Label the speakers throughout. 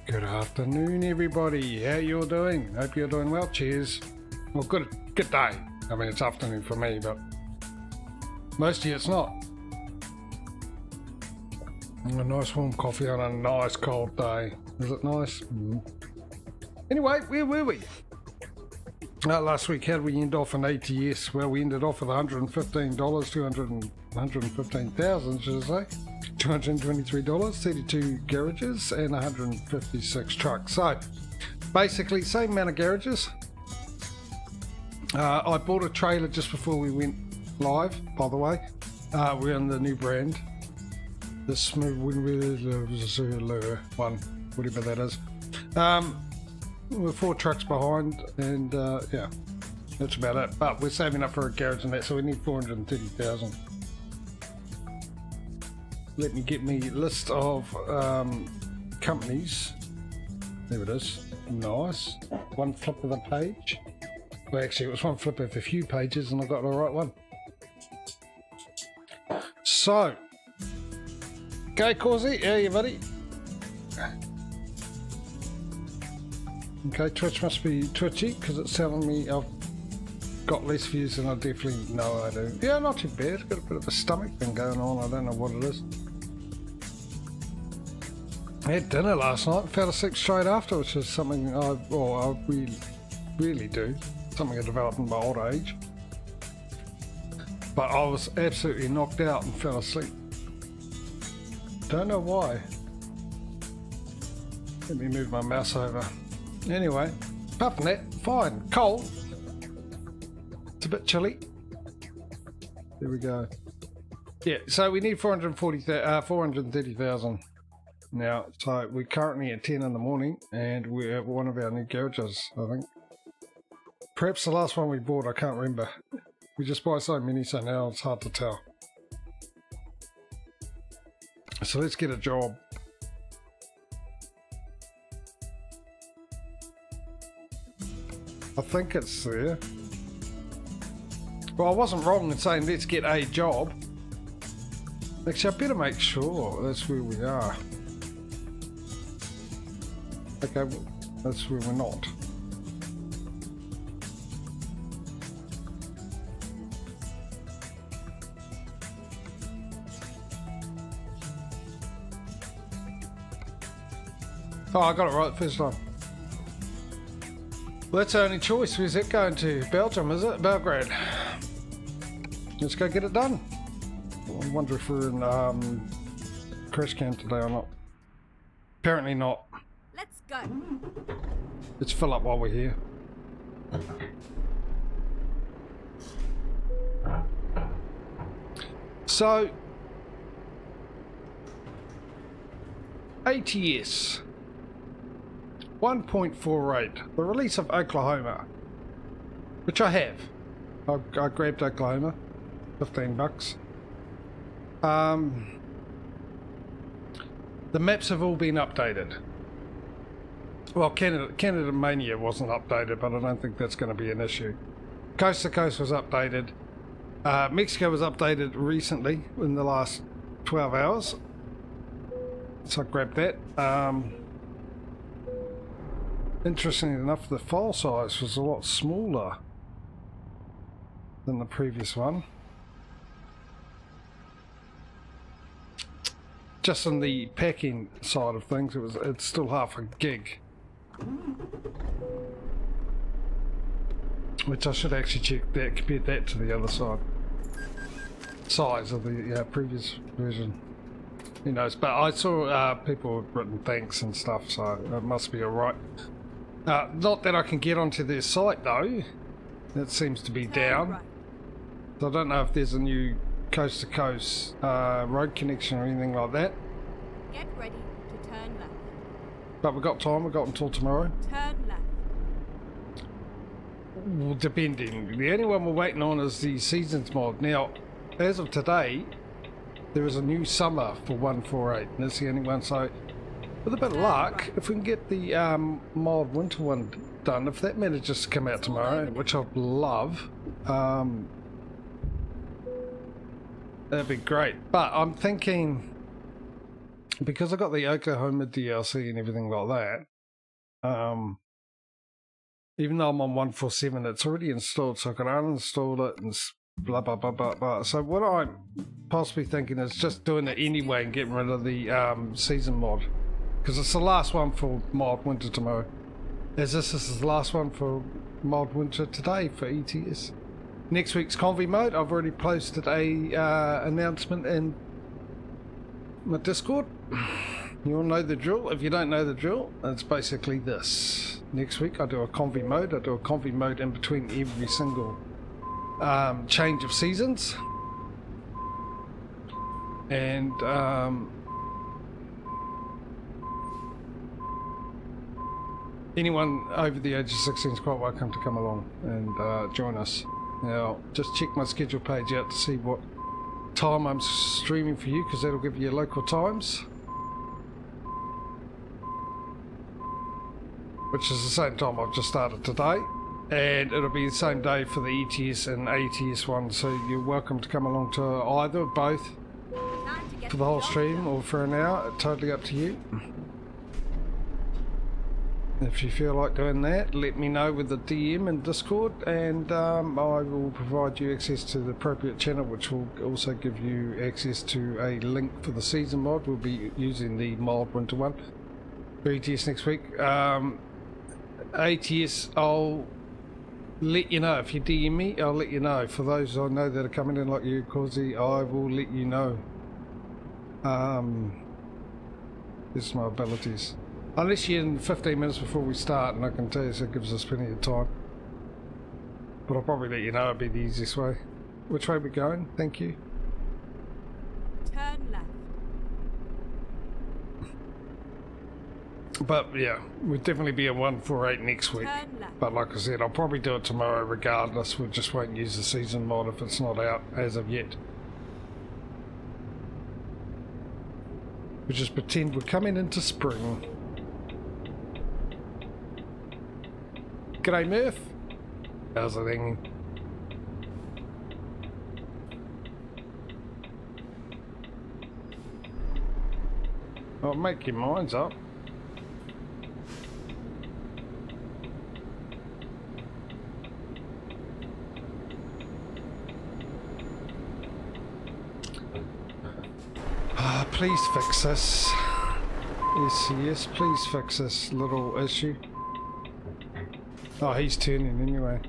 Speaker 1: Good afternoon, everybody. How you all doing? Hope you're doing well. Cheers. Well, good day. I mean, it's afternoon for me, but most of you it's not. A nice warm coffee on a nice cold day. Is it nice? Anyway, where were we? Last week, how did we end off in ATS? Well, we ended off with $115, $115,000, should I say? $223, 32 garages, and 156 trucks. So, basically, same amount of garages. I bought a trailer just before we went live, by the way. We're in the new brand. The smooth one, whatever that is. We're 4 trucks behind, and yeah, that's about it. But we're saving up for a garage and that, so we need 430,000. Let me get me list of companies. There it is. Nice. One flip of the page. Well, actually, it was one flip of a few pages, and I got the right one. So, go Causey. How are you, buddy? Okay, Twitch must be twitchy because it's telling me I've got less views than I definitely know I do. Yeah, not too bad. Got a bit of a stomach thing going on. I don't know what it is. I had dinner last night. Fell asleep straight after, which is something I really do. Something I developed in my old age. But I was absolutely knocked out and fell asleep. Don't know why. Let me move my mouse over. Anyway, apart from that, fine. Cold. It's a bit chilly. There we go. Yeah, so we need 430,000 now. So we're currently at 10 in the morning, and we're at one of our new garages, I think. Perhaps the last one we bought, I can't remember. We just buy so many, so now it's hard to tell. So let's get a job. I think it's there. Well, I wasn't wrong in saying let's get a job. Actually, I better make sure that's where we are. Okay, well, that's where we're not. Oh, I got it right the first time. Well, that's our only choice. Where's it going to? Belgium, is it? Belgrade. Let's go get it done. I wonder if we're in crash cam today or not. Apparently not.
Speaker 2: Let's go.
Speaker 1: Let's fill up while we're here. So, ATS 1.48, the release of Oklahoma, which I have. I grabbed Oklahoma, $15. The maps have all been updated. Well, Canada Mania wasn't updated, but I don't think that's going to be an issue. Coast to Coast was updated. Mexico was updated recently in the last 12 hours. So I grabbed that. Interestingly enough, the file size was a lot smaller than the previous one. Just on the packing side of things, it's still half a gig. Which I should actually check that, compare that to the other size of the previous version. Who knows? But I saw people had written thanks and stuff, so it must be alright. Not that I can get onto their site though. That seems to be down. So I don't know if there's a new coast to coast road connection or anything like that.
Speaker 2: Get ready to turn left.
Speaker 1: But we've got time. We've got until tomorrow.
Speaker 2: Turn left.
Speaker 1: Well, depending. The only one we're waiting on is the seasons mod. Now, as of today, there is a new summer for 148, and that's the only one. So, with a bit of luck, if we can get the mild winter one done, if that manages to come out tomorrow, which I'd love, that'd be great. But I'm thinking because I got the Oklahoma DLC and everything like that, even though I'm on 147, it's already installed, so I can uninstall it and blah, blah, blah, blah, blah. So what I'm possibly thinking is just doing it anyway and getting rid of the season mod. Because it's the last one for Mild Winter tomorrow. As this is the last one for Mild Winter today for ETS. Next week's Convy mode, I've already posted a announcement in my Discord. You all know the drill. If you don't know the drill, it's basically this. Next week I do a Convy mode. I do a Convy mode in between every single change of seasons. And anyone over the age of 16 is quite welcome to come along and join us. Now, just check my schedule page out to see what time I'm streaming for you, because that'll give you local times. Which is the same time I've just started today. And it'll be the same day for the ETS and ATS one, so you're welcome to come along to either or both for the whole stream or for an hour. Totally up to you. If you feel like doing that, let me know with the DM in Discord, and I will provide you access to the appropriate channel, which will also give you access to a link for the season mod. We'll be using the Mild Winter one for ETS next week. ATS, I'll let you know. If you DM me, I'll let you know. For those I know that are coming in like you, Causey, I will let you know. This is my abilities. Unless you're in 15 minutes before we start, and I can tell you, so it gives us plenty of time. But I'll probably let you know it'll be the easiest way. Which way are we going? Thank you.
Speaker 2: Turn left.
Speaker 1: But yeah, we'll definitely be a 148 next week.
Speaker 2: Turn left.
Speaker 1: But like I said, I'll probably do it tomorrow regardless. We just won't use the season mod if it's not out as of yet. We just pretend we're coming into spring. G'day Murph. How's it hanging? Oh, make your minds up. Please fix this. Yes, please fix this little issue. Oh, he's turning anyway.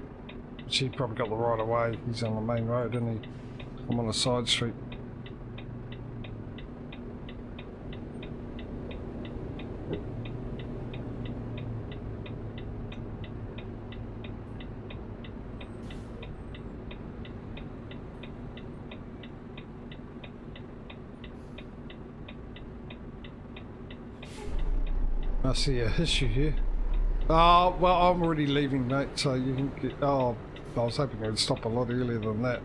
Speaker 1: He probably got the right of way. He's on the main road, isn't he? I'm on a side street. I see a issue here. Oh, well, I'm already leaving, mate, so you can get... Oh, I was hoping it would stop a lot earlier than that.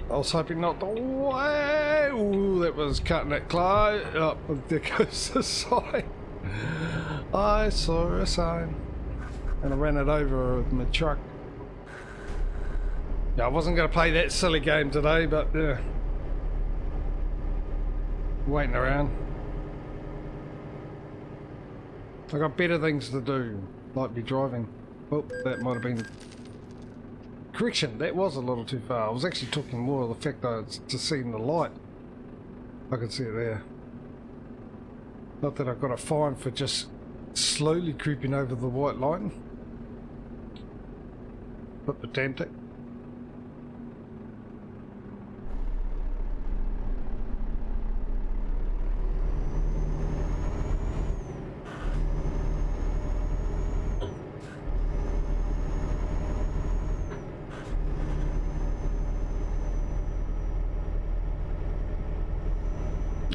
Speaker 1: I was hoping not to... Ooh, that was cutting it close. Oh, there goes the sign. I saw a sign. And I ran it over with my truck. Yeah, I wasn't going to play that silly game today, but... waiting around. I got better things to do, like be driving. Oh, that might have been... Correction, that was a little too far. I was actually talking more of the fact that I was just seeing the light. I could see it there. Not that I got a fine for just slowly creeping over the white line. But pedantic.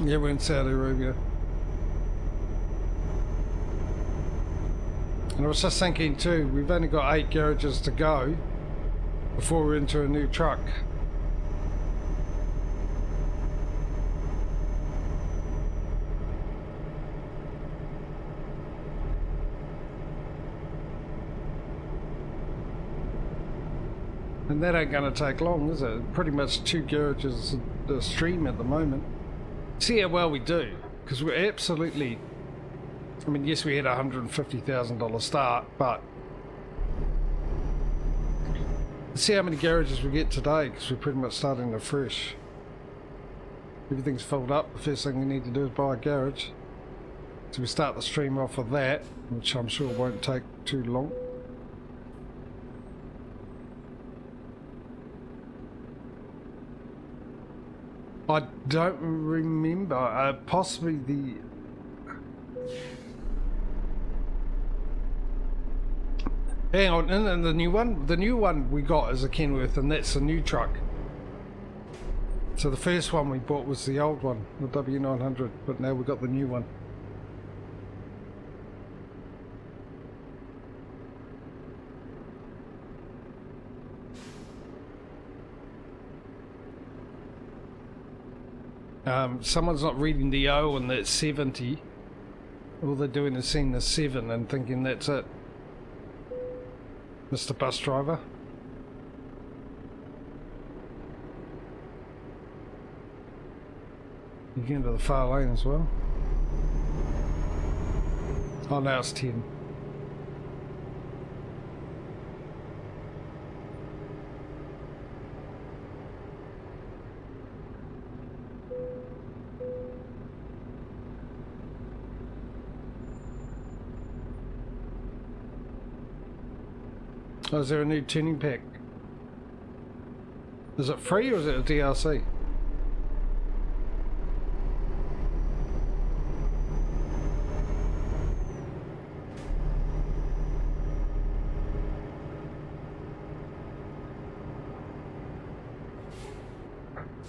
Speaker 1: Yeah, we're in Saudi Arabia. And I was just thinking too, we've only got 8 garages to go before we're into a new truck. And that ain't going to take long, is it? Pretty much 2 garages a stream at the moment. See how well we do, because we're absolutely... I mean, yes, we had a $150,000 start, but... see how many garages we get today, because we're pretty much starting afresh. Everything's filled up. The first thing we need to do is buy a garage. So we start the stream off with that, which I'm sure won't take too long. I don't remember. Possibly the... hang on, and the new one? The new one we got is a Kenworth, and that's the new truck. So the first one we bought was the old one, the W900, but now we got the new one. Someone's not reading the O and that's 70. All they're doing is seeing the 7 and thinking that's it. Mr. Bus Driver. You get into the far lane as well. Oh, now it's 10. Oh, is there a new tuning pack? Is it free or is it a DLC?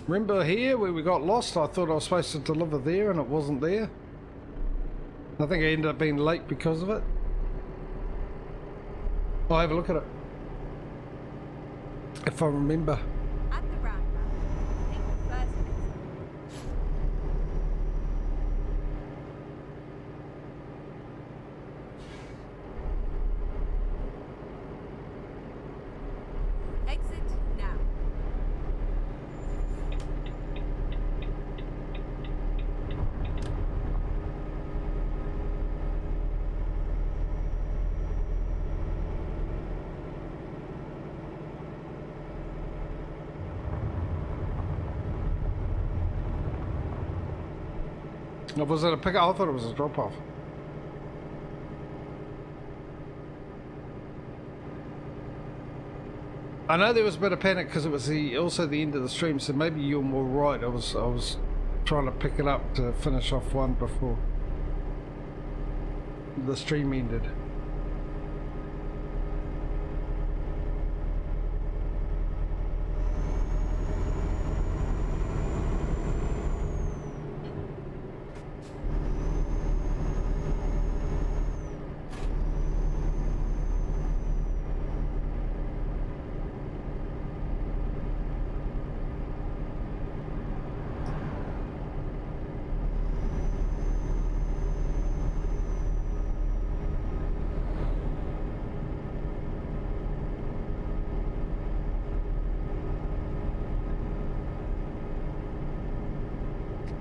Speaker 1: Remember here where we got lost? I thought I was supposed to deliver there and it wasn't there. I think I ended up being late because of it. I'll have a look at it. If I remember.
Speaker 2: At the roundabout, take the first exit. Exit now.
Speaker 1: Oh, was it a pickup? I thought it was a drop-off. I know there was a bit of panic because it was also the end of the stream, so maybe you're more right. I was trying to pick it up to finish off one before the stream ended.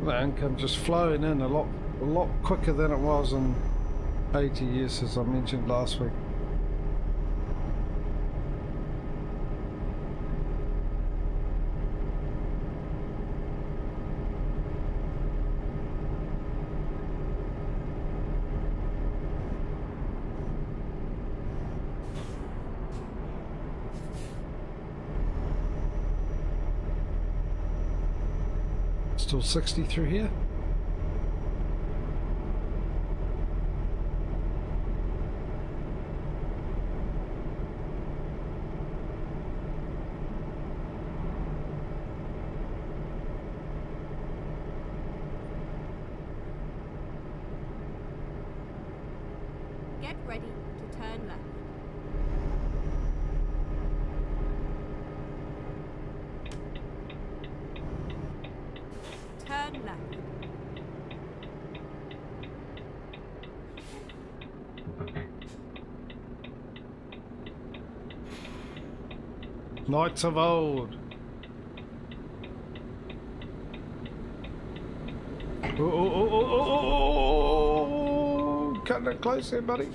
Speaker 1: The income just flowing in a lot quicker than it was in 80 years, as I mentioned last week. Still 60 through here.
Speaker 2: Get ready to turn left. Turn left.
Speaker 1: Knights of old. Oh, cutting it close there, buddy.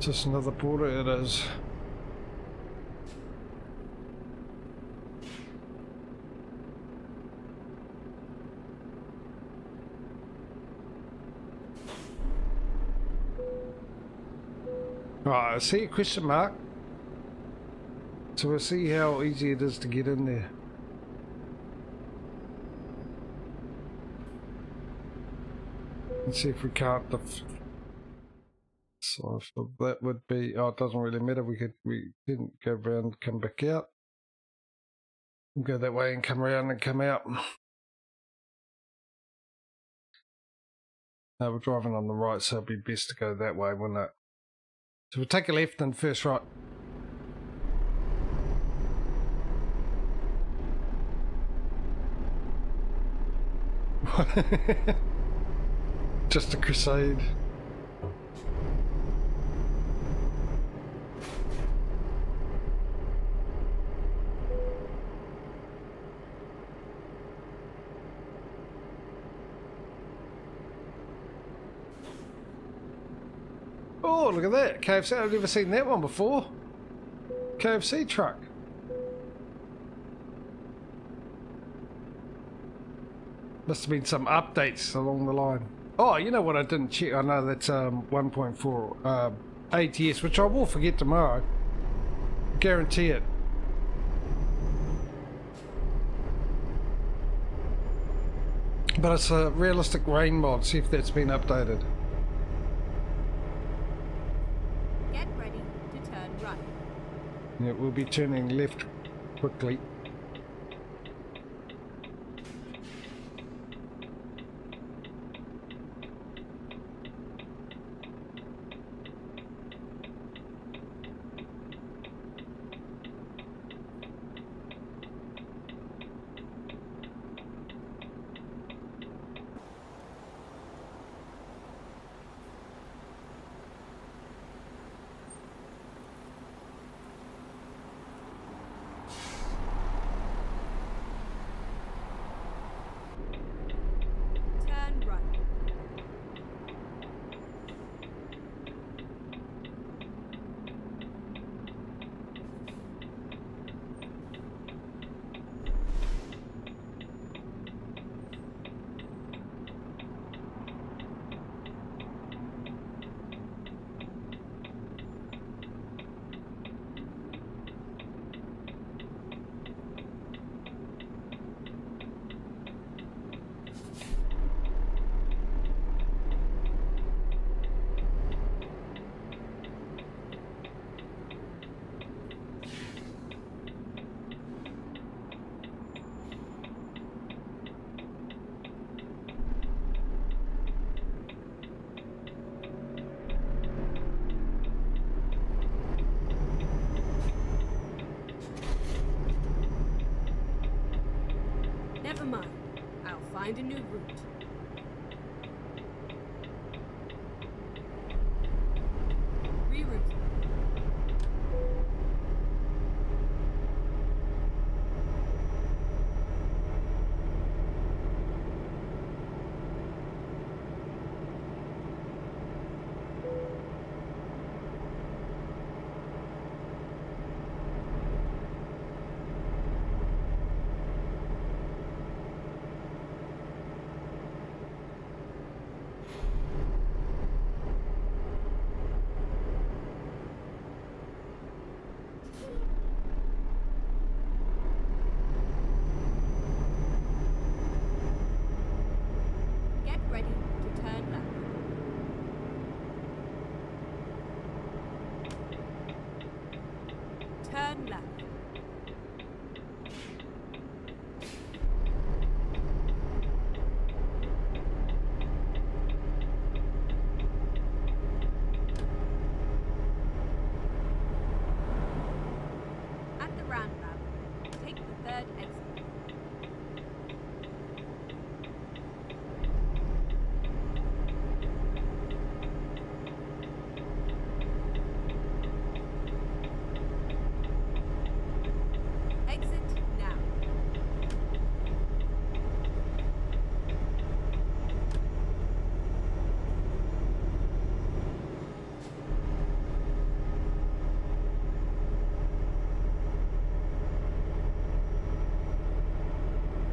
Speaker 1: Just another porter it is. Right, I see a question mark. So we'll see how easy it is to get in there. Let's see if we can't. So that would be. Oh, it doesn't really matter. We didn't go around and come back out. We'll go that way and come around and come out. We're driving on the right, so it'd be best to go that way, wouldn't it? So we'll take a left and first right. Just a crusade. Oh, look at that. KFC. I've never seen that one before. KFC truck. Must have been some updates along the line. Oh, you know what I didn't check? I know that's 1.4 ATS, which I will forget tomorrow. Guarantee it. But it's a realistic rain mod. See if that's been updated.
Speaker 2: Get ready to turn right.
Speaker 1: Yeah, we'll be turning left quickly.
Speaker 2: Turn right. Never mind. I'll find a new route. Reroute.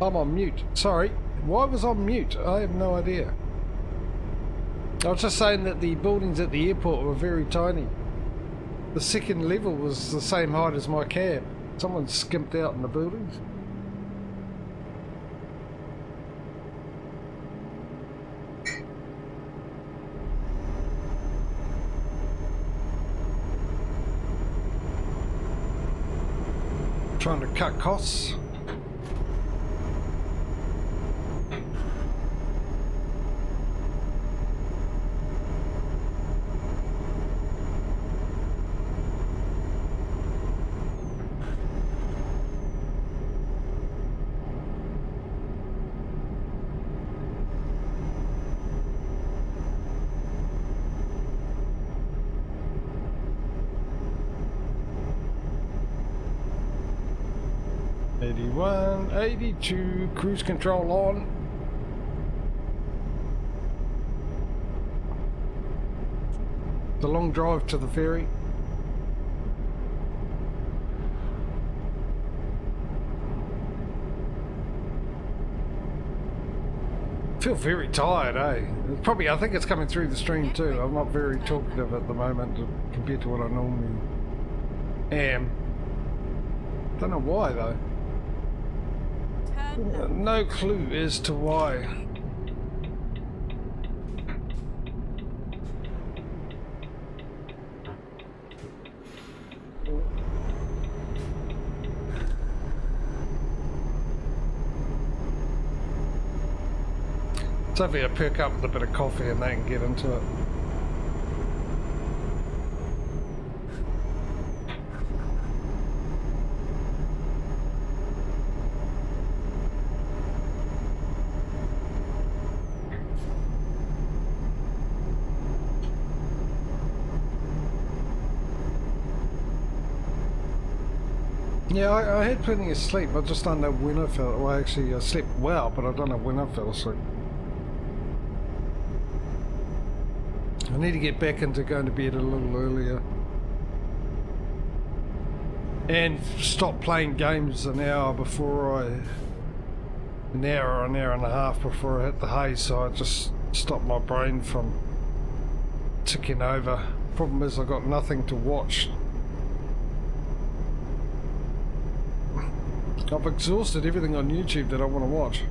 Speaker 1: I'm on mute. Sorry. Why was I on mute? I have no idea. I was just saying that the buildings at the airport were very tiny. The second level was the same height as my cab. Someone skimped out in the buildings. Trying to cut costs. '81, '82, cruise control on. The long drive to the ferry. Feel very tired, eh? Probably, I think it's coming through the stream too. I'm not very talkative at the moment compared to what I normally am. Don't know why though. No clue as to why. It's hopefully I perk up with a bit of coffee and they can get into it. Yeah, I had plenty of sleep. I just don't know when I fell. Well, actually, I slept well, but I don't know when I fell asleep. I need to get back into going to bed a little earlier. And stop playing games an hour before an hour or an hour and a half before I hit the hay, so I just stop my brain from ticking over. Problem is I've got nothing to watch. I've exhausted everything on YouTube that I want to watch.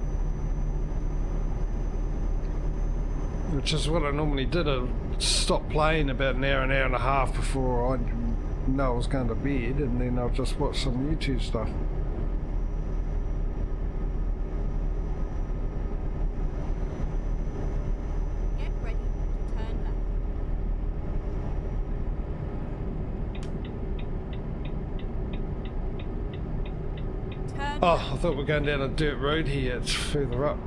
Speaker 1: Which is what I normally did. I stopped playing about an hour and a half before I know I was going to bed, and then I'll just watch some YouTube stuff.
Speaker 2: Get ready to turn left. Turn
Speaker 1: Oh,
Speaker 2: left.
Speaker 1: I thought we were going down a dirt road here. It's further up.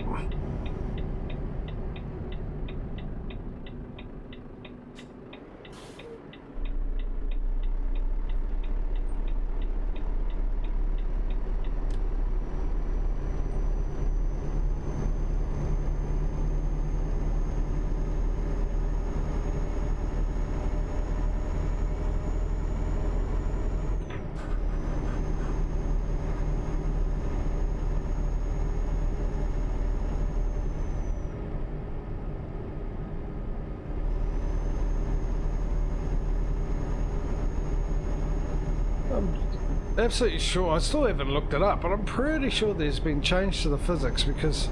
Speaker 1: Absolutely sure. I still haven't looked it up, but I'm pretty sure there's been change to the physics because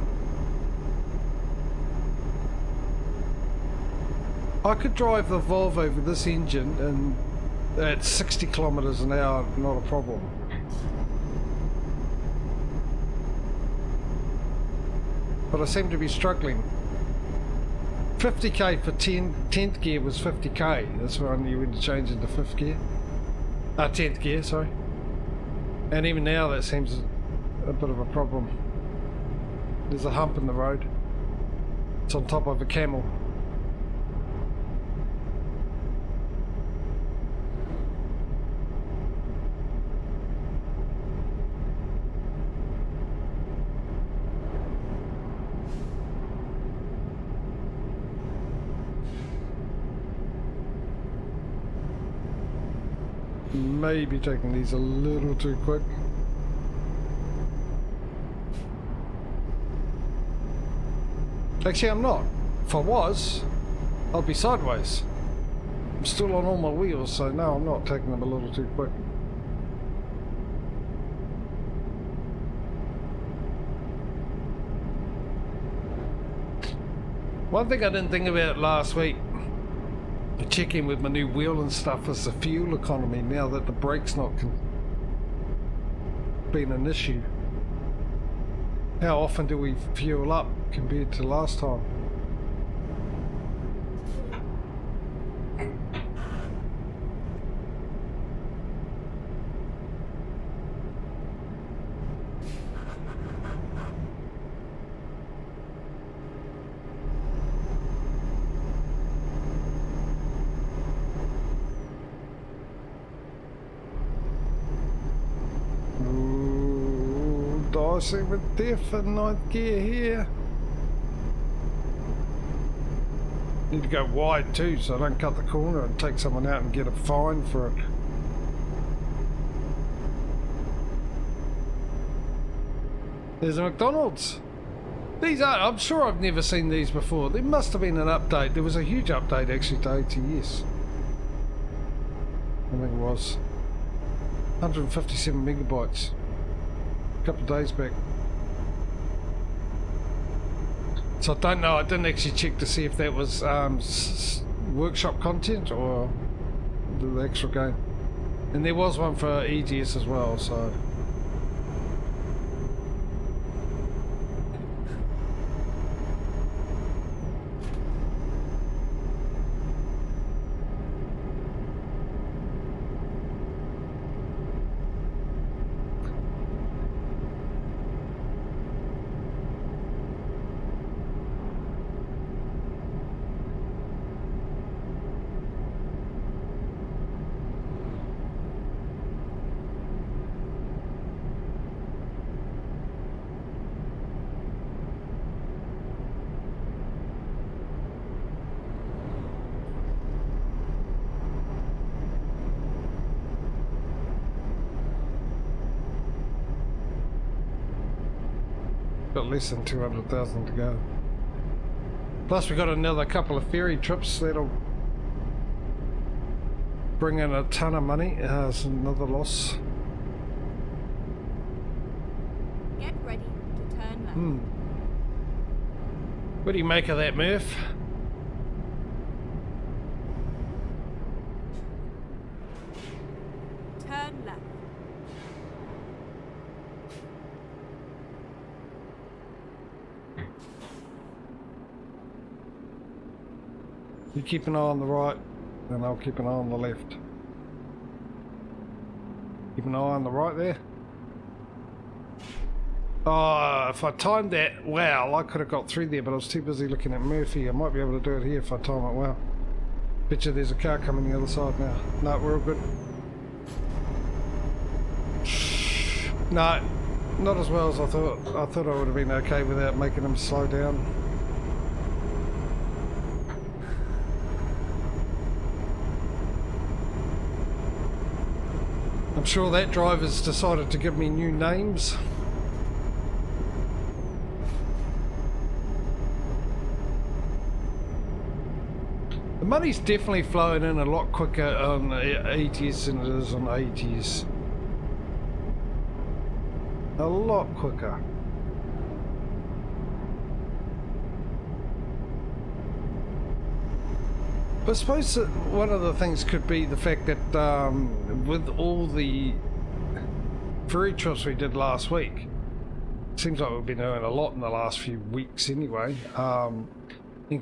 Speaker 1: I could drive the Volvo with this engine and at 60 kilometers an hour, not a problem. But I seem to be struggling. 50k for 10th gear was 50k. That's where I knew when to change into 5th gear. 10th gear, sorry. And even now that seems a bit of a problem. There's a hump in the road. It's on top of a camel. Maybe taking these a little too quick. Actually, I'm not. If I was, I'd be sideways. I'm still on all my wheels, so no, I'm not taking them a little too quick. One thing I didn't think about last week, checking with my new wheel and stuff, is the fuel economy now that the brake's not been an issue. How often do we fuel up compared to last time? Dicing with diff and ninth gear here. Need to go wide too, so I don't cut the corner and take someone out and get a fine for it. There's a McDonald's. These are, I'm sure I've never seen these before. There must have been an update. There was a huge update actually to ATS. I think it was 157 megabytes. A couple of days back. So I don't know, I didn't actually check to see if that was workshop content or the actual game. And there was one for EGS as well, so... got less than 200,000 to go. Plus we got another couple of ferry trips that'll bring in a ton of money. It's another loss.
Speaker 2: Get ready to turn left.
Speaker 1: What do you make of that, Murph?
Speaker 2: Turn left.
Speaker 1: You keep an eye on the right, and I'll keep an eye on the left. Keep an eye on the right there. Oh, if I timed that well, I could have got through there, but I was too busy looking at Murphy. I might be able to do it here if I time it well. Bet you there's a car coming the other side now. No, we're all good. No, not as well as I thought. I thought I would have been okay without making them slow down. I'm sure that driver's decided to give me new names. The money's definitely flowing in a lot quicker on ETS than it is on ATS. A lot quicker. I suppose that one of the things could be the fact that with all the ferry trips we did last week, seems like we've been doing a lot in the last few weeks anyway, and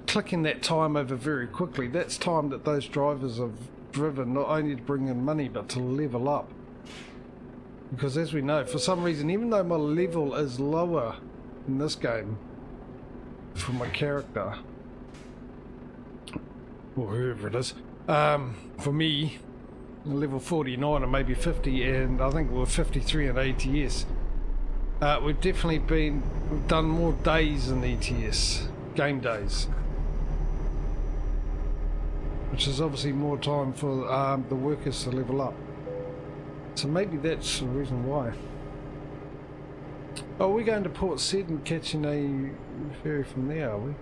Speaker 1: clicking that time over very quickly, that's time that those drivers have driven not only to bring in money but to level up. Because as we know, for some reason, even though my level is lower in this game for my character, or whoever it is, for me, level 49 or maybe 50, and I think we're 53 in ATS. We've definitely we've done more days in ETS, game days, which is obviously more time for the workers to level up. So maybe that's the reason why. Oh, we're going to Port Said and catching a ferry from there, are we?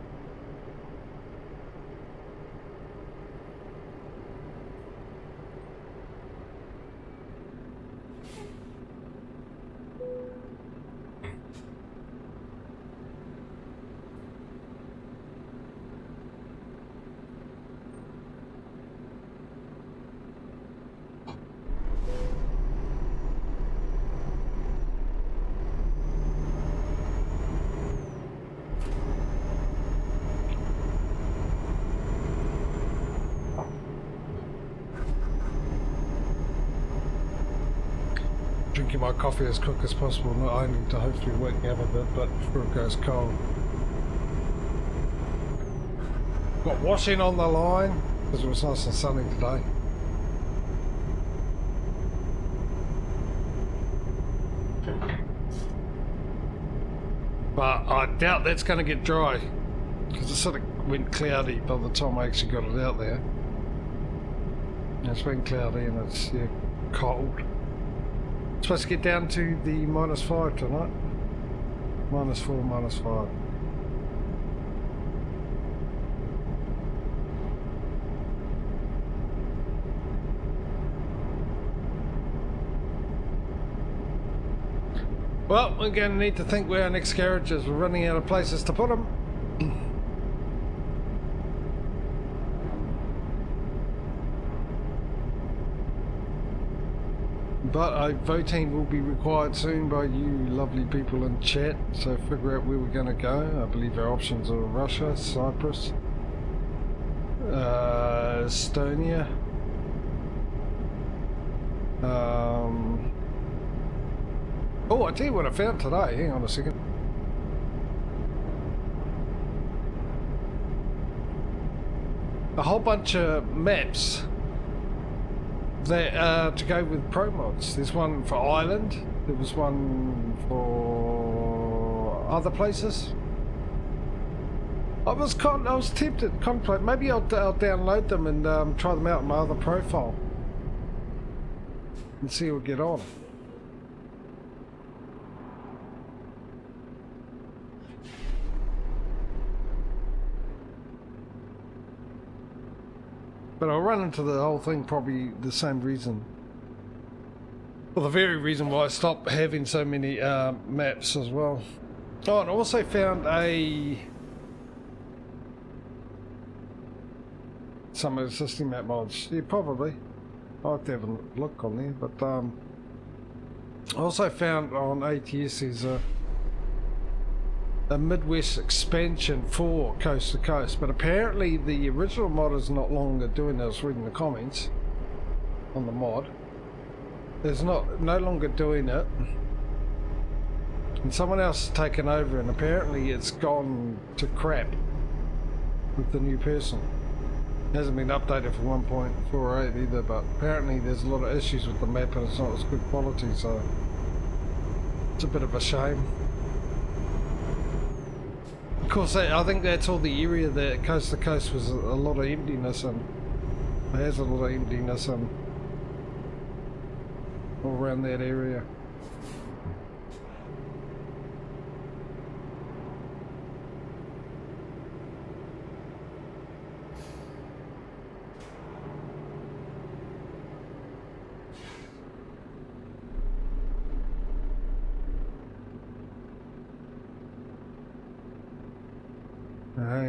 Speaker 1: drinking my coffee as quick as possible, not only to hopefully wake me up a bit, but before it goes cold. Got washing on the line, because it was nice and sunny today. But I doubt that's going to get dry, because it sort of went cloudy by the time I actually got it out there. And it's been cloudy and it's cold. It's supposed to get down to the -5 tonight. -4, -5. Well, we're going to need to think where our next garage is. We're running out of places to put them. But a voting will be required soon by you lovely people in chat, so figure out where we're going to go. I believe our options are Russia, Cyprus, Estonia, oh, I tell you what I found today. Hang on a second. A whole bunch of maps that to go with pro mods. There's one for Ireland. There was one for other places. I was tempted, contemplate. Maybe I'll download them and try them out on my other profile and see how we get on. But I'll run into the whole thing probably the same reason. Well, the very reason why I stopped having so many maps as well. Oh, and I also found some existing map mods. Yeah, probably. I'll have to have a look on there. But I also found on ATS there's a Midwest expansion for Coast to Coast, but apparently the original mod is not longer doing it. I was reading the comments on the mod. There's no longer doing it, and someone else has taken over, and apparently it's gone to crap with the new person. It hasn't been updated for 1.48 either, but apparently there's a lot of issues with the map and it's not as good quality, so it's a bit of a shame. Of course, I think that's all the area that Coast to Coast was a lot of emptiness, and there's a lot of emptiness and all around that area.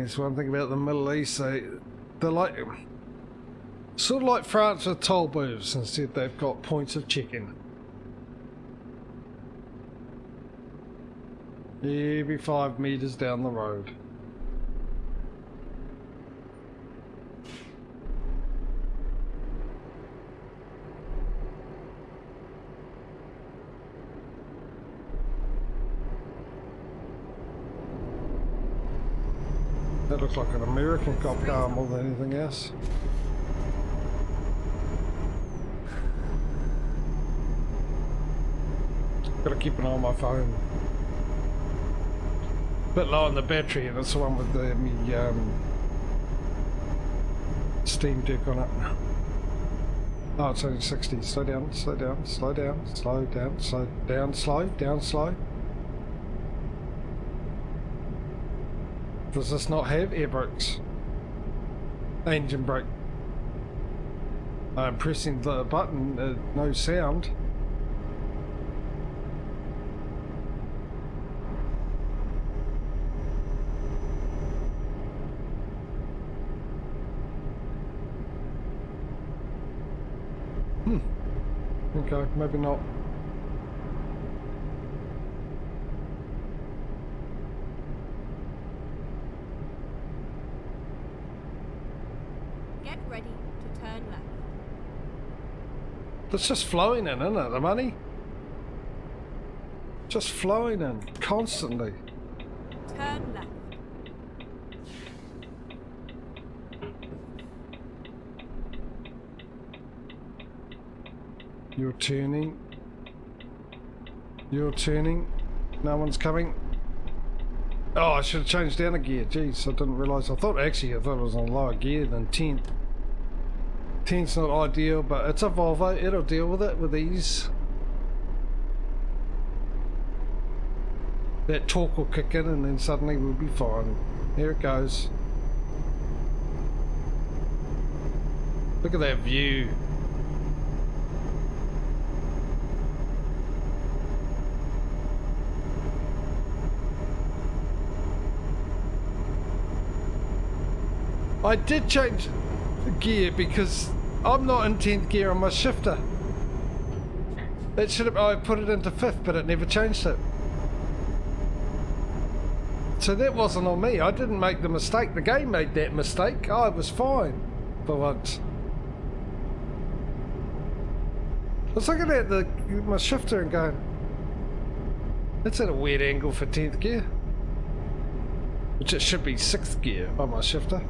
Speaker 1: It's one thing about the Middle East, they're like sort of like France with toll booths. Instead they've got points of check-in every 5 meters down the road. That looks like an American cop car more than anything else. Gotta keep an eye on my phone. Bit low on the battery, and it's the one with the Steam Deck on it. Oh, it's only 60. Slow down, slow down, slow down, slow down, slow down, slow down, slow. Does this not have air brakes? Engine brake. I'm pressing the button, no sound. Okay, maybe not.
Speaker 2: Get ready to turn left.
Speaker 1: It's just flowing in, isn't it, the money? Just flowing in constantly.
Speaker 2: Turn left.
Speaker 1: You're turning. You're turning. No one's coming. Oh, I should have changed down a gear. Jeez, I didn't realise. I thought it was on lower gear than 10. 10's not ideal, but it's a Volvo. It'll deal with it with ease. That torque will kick in and then suddenly we'll be fine. Here it goes. Look at that view. I did change the gear because I'm not in 10th gear on my shifter. It should have, I put it into 5th, but it never changed it. So that wasn't on me. I didn't make the mistake. The game made that mistake. I was fine for once. I was looking at my shifter and going, that's at a weird angle for 10th gear. Which it should be 6th gear on my shifter.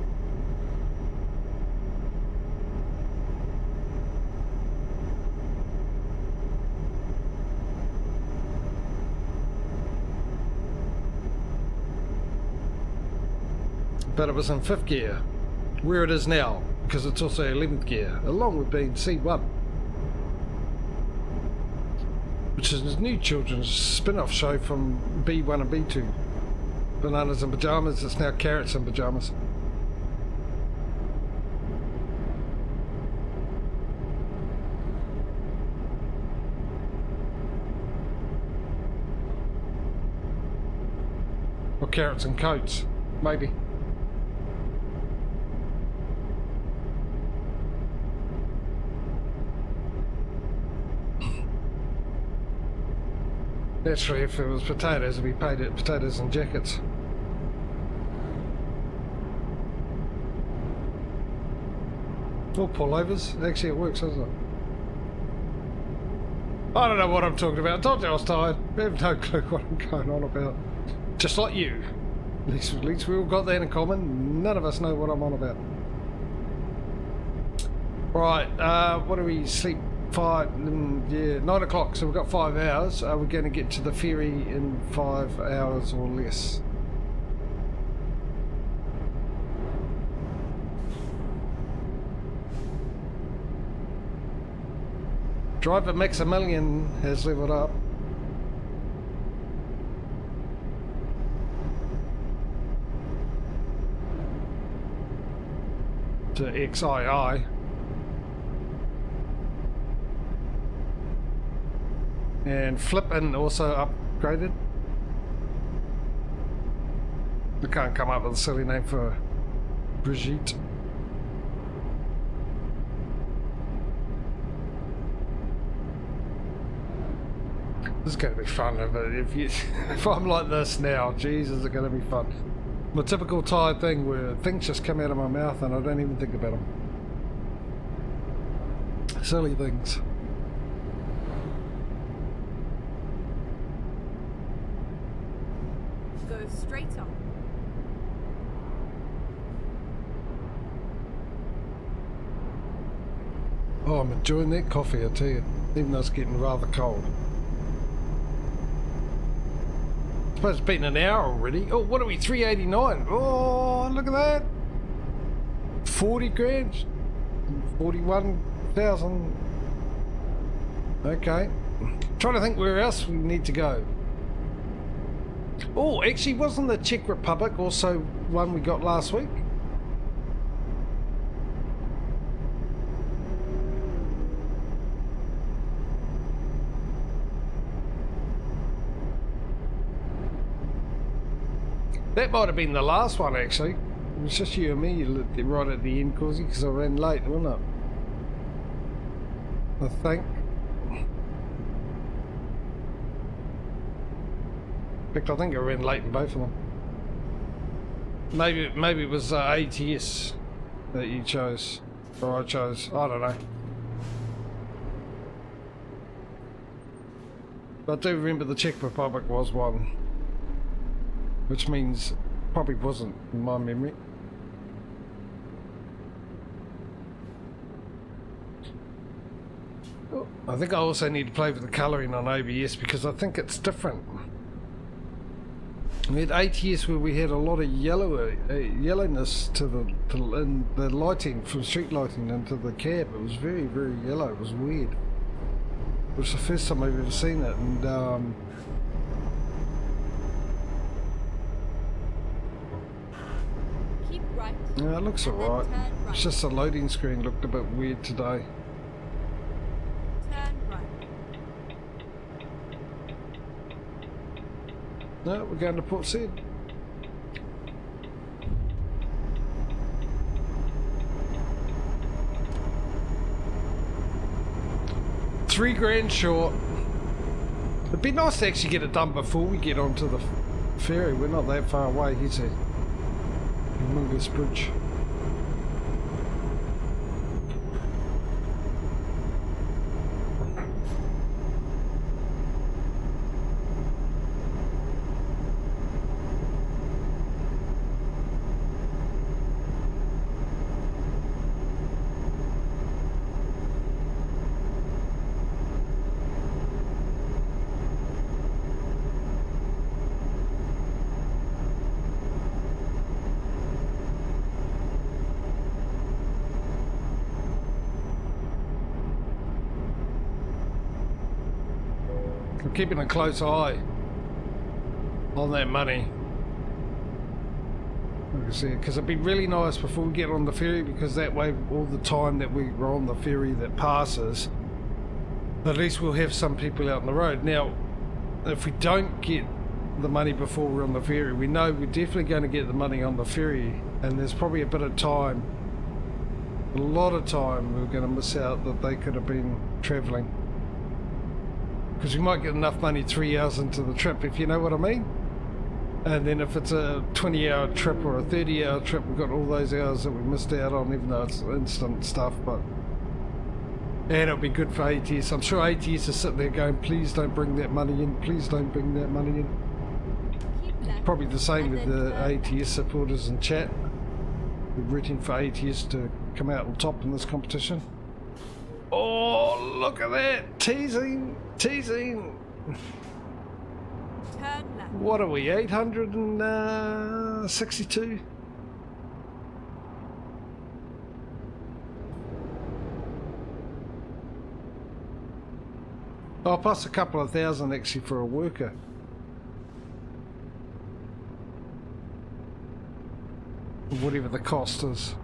Speaker 1: But it was in 5th gear, where it is now, because it's also 11th gear, along with being C1. Which is a new children's spin-off show from B1 and B2. Bananas and Pyjamas, it's now Carrots and Pyjamas. Or Carrots and Coats, maybe. Naturally, if it was potatoes, it'd be paid at potatoes and jackets. Or pullovers. Actually, it works, doesn't it? I don't know what I'm talking about. I told you I was tired. I have no clue what I'm going on about. Just like you. At least we all got that in common. None of us know what I'm on about. Right, what do we sleep? 9 o'clock, so we've got 5 hours. We're going to get to the ferry in 5 hours or less. Driver Maximilian has leveled up. To XII. And Flippin also upgraded. I can't come up with a silly name for Brigitte. This is going to be fun if I'm like this now. Jesus, is it going to be fun? My typical tired thing where things just come out of my mouth and I don't even think about them. Silly things.
Speaker 2: Go straight on.
Speaker 1: Oh, I'm enjoying that coffee, I tell you, even though it's getting rather cold. I suppose it's been an hour already. Oh, what are we, 389? Oh, look at that. 40 grand. 41,000. Okay. Trying to think where else we need to go. Oh, actually, wasn't the Czech Republic also one we got last week? That might have been the last one, actually. It was just you and me right at the end, Causey, because I ran late, wasn't it? I think. In fact, I think I ran late in both of them. Maybe it was ATS that you chose, or I chose. I don't know. But I do remember the Czech Republic was one, which means probably wasn't in my memory. I think I also need to play with the colouring on OBS because I think it's different. We had ATS where we had a lot of yellowness to in the lighting, from street lighting into the cab. It was very, very yellow. It was weird. It was the first time I've ever seen it, and
Speaker 2: Keep right.
Speaker 1: yeah, it looks
Speaker 2: and then
Speaker 1: alright.
Speaker 2: turn right.
Speaker 1: It's just the loading screen looked a bit weird today.
Speaker 2: Turn right.
Speaker 1: No, we're going to Port Said. $3 short. It'd be nice to actually get it done before we get onto the ferry. We're not that far away. Here's a humongous bridge. I'm keeping a close eye on that money. Like I said, because it'd be really nice before we get on the ferry, because that way all the time that we're on the ferry that passes, at least we'll have some people out on the road. Now, if we don't get the money before we're on the ferry, we know we're definitely going to get the money on the ferry, and there's probably a bit of time, a lot of time we're going to miss out that they could have been travelling. Because we might get enough money 3 hours into the trip, if you know what I mean. And then if it's a 20-hour trip or a 30-hour trip, we've got all those hours that we missed out on, even though it's instant stuff. But and it'll be good for ATS. I'm sure ATS is sitting there going, please don't bring that money in, please don't bring that money in.
Speaker 2: Keep left.
Speaker 1: Probably the same
Speaker 2: and
Speaker 1: with
Speaker 2: then
Speaker 1: the
Speaker 2: turn
Speaker 1: ATS supporters in chat. We're rooting for ATS to come out on top in this competition. Oh, look at that! Teasing! Teasing!
Speaker 2: Turn left.
Speaker 1: What are we, 862? Oh, plus a couple of thousand actually for a worker. Whatever the cost is.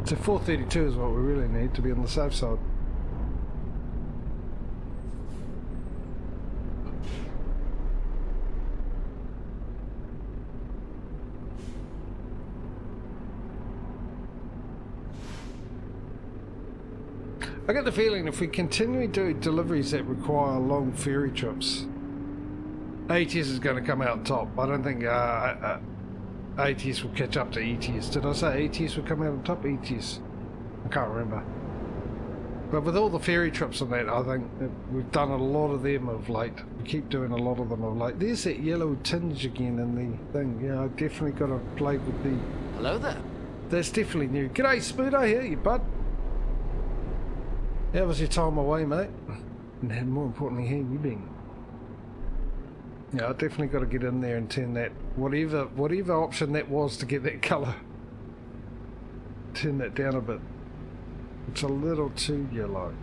Speaker 1: So 432 is what we really need to be on the safe side. I get the feeling if we continue to do deliveries that require long ferry trips, ATS is going to come out top. I don't think ATS will catch up to ETS. Did I say ATS will come out on top? ETS. I can't remember. But with all the ferry trips and that, I think that we've done a lot of them of late. We keep doing a lot of them of late. There's that yellow tinge again in the thing. Yeah, I definitely got to play with the...
Speaker 3: Hello there.
Speaker 1: That's definitely new. G'day, Spood, I hear you, bud. How was your time away, mate? And more importantly, how you been? Yeah, I definitely got to get in there and turn that, whatever option that was to get that colour, turn that down a bit. It's a little too yellow.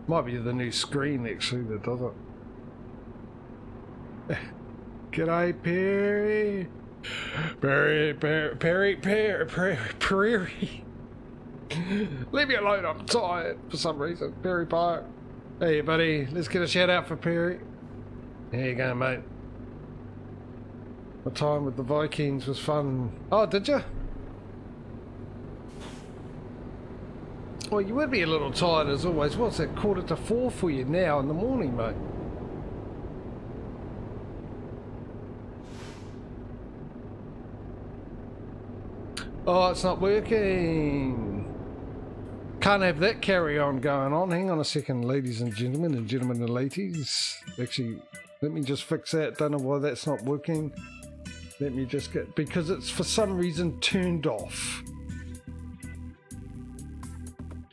Speaker 1: Might be the new screen actually that does it. G'day, Perry. Perry. Leave me alone, I'm tired for some reason. Perry Park. Hey, buddy, let's get a shout out for Perry. There you go, mate. My time with the Vikings was fun. Oh, did you? Well, you would be a little tired as always. What's it, 3:45 for you now in the morning, mate? Oh, it's not working. Can't have that carry on going on. Hang on a second, ladies and gentlemen and ladies. Actually, let me just fix that. Don't know why that's not working. Let me just get, because it's for some reason turned off.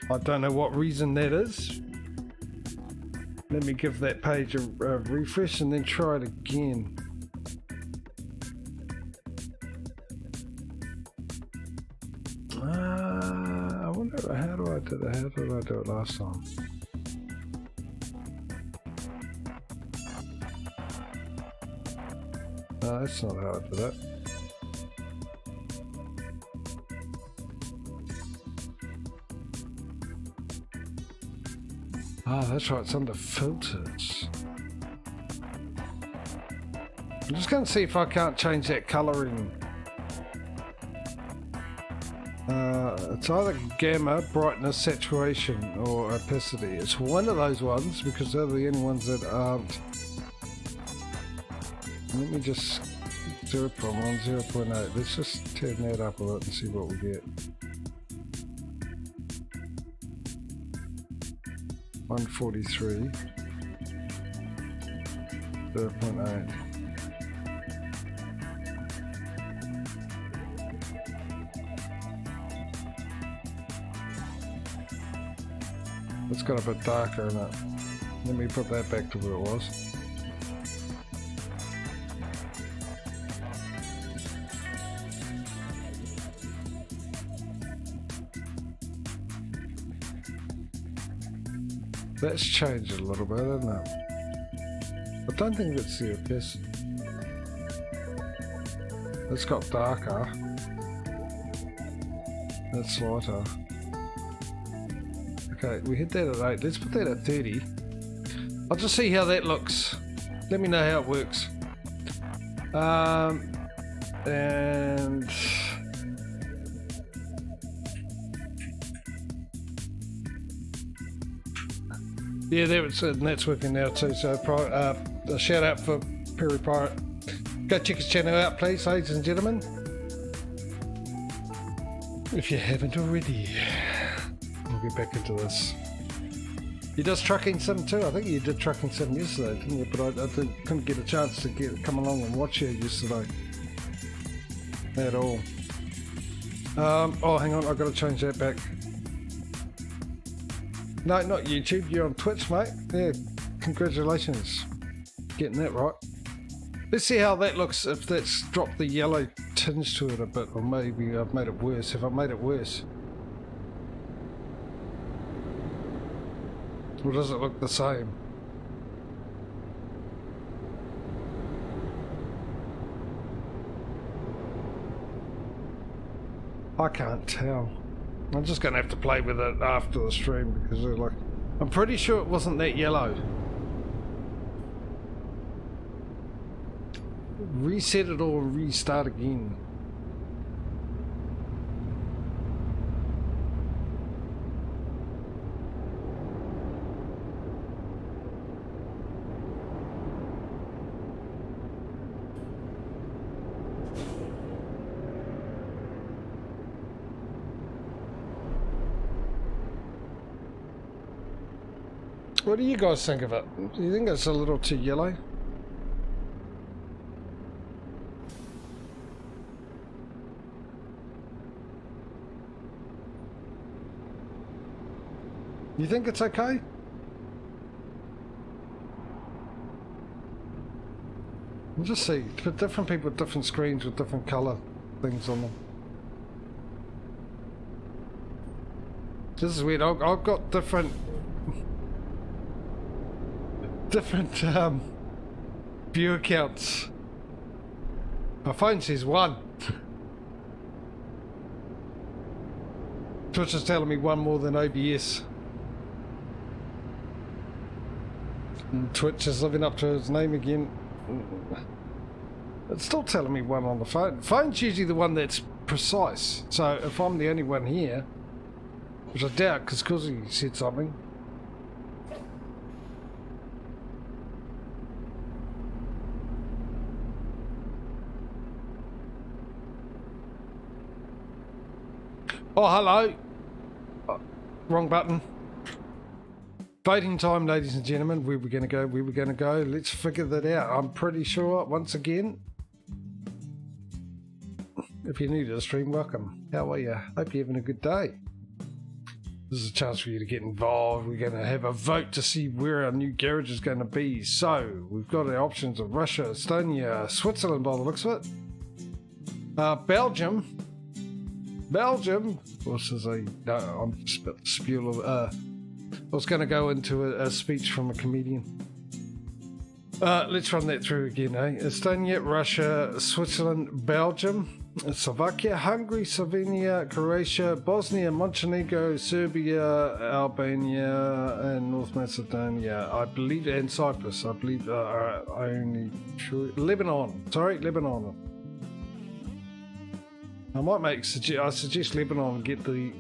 Speaker 1: I don't know what reason that is. Let me give that page a refresh and then try it again. I wonder, how do I do that? How did I do it last time? No, that's not how I did it. Ah, that's right, it's under filters. I'm just going to see if I can't change that colouring. It's either gamma, brightness, saturation, or opacity. It's one of those ones because they're the only ones that aren't. Let me just 0.1, 0.8. Let's just turn that up a lot and see what we get. 143, 0.8. It's got a bit darker in it. Let me put that back to where it was. That's changed a little bit, isn't it? I don't think it's the opacity. It's got darker. That's lighter. Okay, we hit that at 8. Let's put that at 30. I'll just see how that looks. Let me know how it works. And yeah, there it's and that's working now too. So a shout out for Perry Pirate. Go check his channel out, please, ladies and gentlemen, if you haven't already. We'll get back into this. He does Trucking Sim too. I think you did Trucking Sim yesterday, didn't you? But I couldn't get a chance to come along and watch you yesterday at all. Oh, hang on, I've got to change that back. No, not YouTube. You're on Twitch, mate. Yeah, congratulations. Getting that right. Let's see how that looks, if that's dropped the yellow tinge to it a bit, or maybe I've made it worse. If I've made it worse. Or does it look the same? I can't tell. I'm just going to have to play with it after the stream because like, I'm pretty sure it wasn't that yellow. Reset it or restart again. What do you guys think of it? Do you think it's a little too yellow? You think it's okay? We'll just see. For different people with different screens with different colour things on them. This is weird. I've got different view accounts. My phone says 1. Twitch is telling me 1 more than OBS. And Twitch is living up to his name again. It's still telling me 1 on the phone. Phone's usually the one that's precise. So if I'm the only one here, which I doubt because he said something. Oh, hello. Oh, wrong button. Voting time, ladies and gentlemen. Where we're going to go, where we're going to go. Let's figure that out. I'm pretty sure, once again, if you're new to the stream, welcome. How are you? Hope you're having a good day. This is a chance for you to get involved. We're going to have a vote to see where our new garage is going to be. So, we've got our options of Russia, Estonia, Switzerland by the looks of it. Belgium. This is a... No, I'm just about to spew I was going to go into a speech from a comedian. Let's run that through again, eh? Estonia, Russia, Switzerland, Belgium, Slovakia, Hungary, Slovenia, Croatia, Bosnia, Montenegro, Serbia, Albania, and North Macedonia, I believe, and Cyprus. I believe only Lebanon. Sorry, Lebanon. I might I suggest Lebanon get the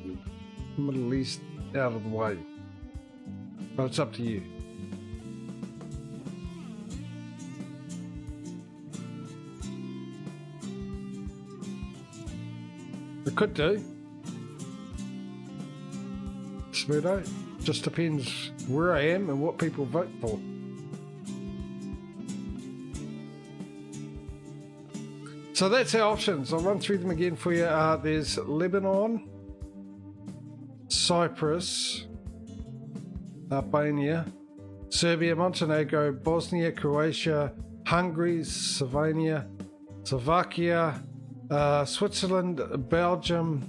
Speaker 1: Middle East out of the way, but it's up to you. It could do. Smootho. Just depends where I am and what people vote for. So that's our options. I'll run through them again for you. There's Lebanon, Cyprus, Albania, Serbia, Montenegro, Bosnia, Croatia, Hungary, Slovenia, Slovakia, Switzerland, Belgium,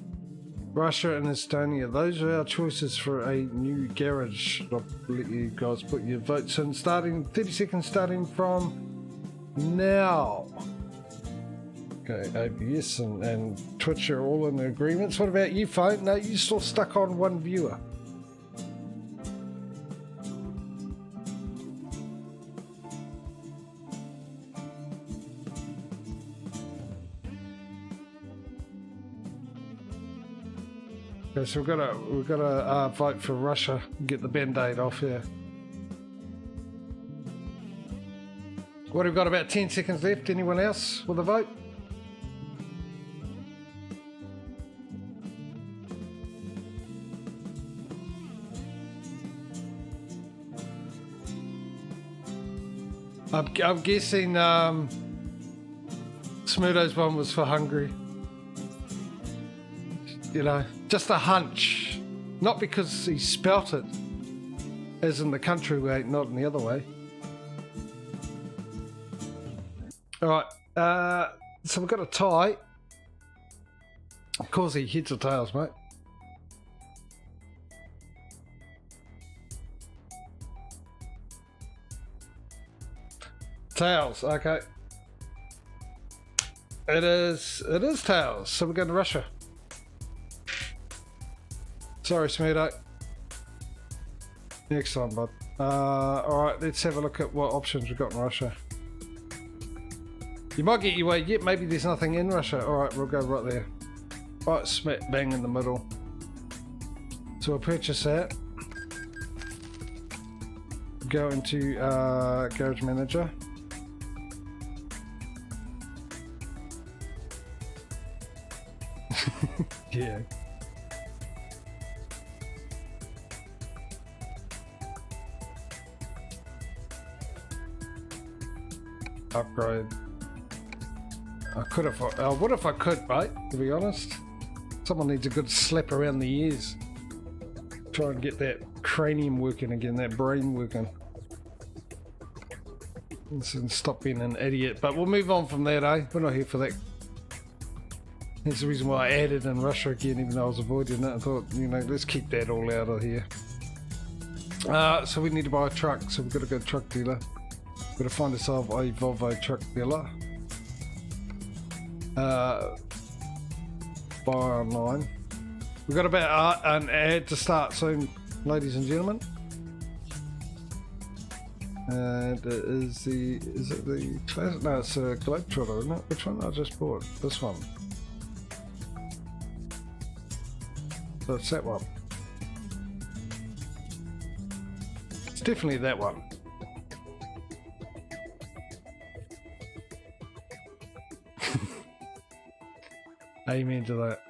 Speaker 1: Russia, and Estonia. Those are our choices for a new garage. I'll let you guys put your votes in. 30 seconds starting from now. Okay, OBS and Twitch are all in agreements. What about you, phone? No, you're still stuck on one viewer. Okay, so we've got to vote for Russia and get the band-aid off here. What, we've got about 10 seconds left. Anyone else with a vote? I'm guessing Smoodo's one was for Hungary. You know, just a hunch. Not because he spelt it as in the country way, not in the other way. Alright, so we've got a tie. Of course, he heads or tails, mate. Tails, okay. It is tails, so we're going to Russia. Sorry, Smeedo. Next time, bud. Alright, let's have a look at what options we've got in Russia. You might get your way, yep, maybe there's nothing in Russia. Alright, we'll go right there. Right, smack bang in the middle. So we'll purchase that. Go into Garage Manager. Yeah. Upgrade. I would if I could, mate, to be honest. Someone needs a good slap around the ears. Try and get that cranium working again, that brain working. And stop being an idiot. But we'll move on from that, eh? We're not here for that. That's the reason why I added in Russia again, even though I was avoiding it. I thought, you know, let's keep that all out of here. So we need to buy a truck, so we've got to go to truck dealer. We've got to find ourselves a Volvo truck dealer. Buy online. We've got about an ad to start soon, ladies and gentlemen. And is it the classic? No, it's a Globetrotter, isn't it? Which one I just bought? This one. So it's that one. It's definitely that one. Amen to that.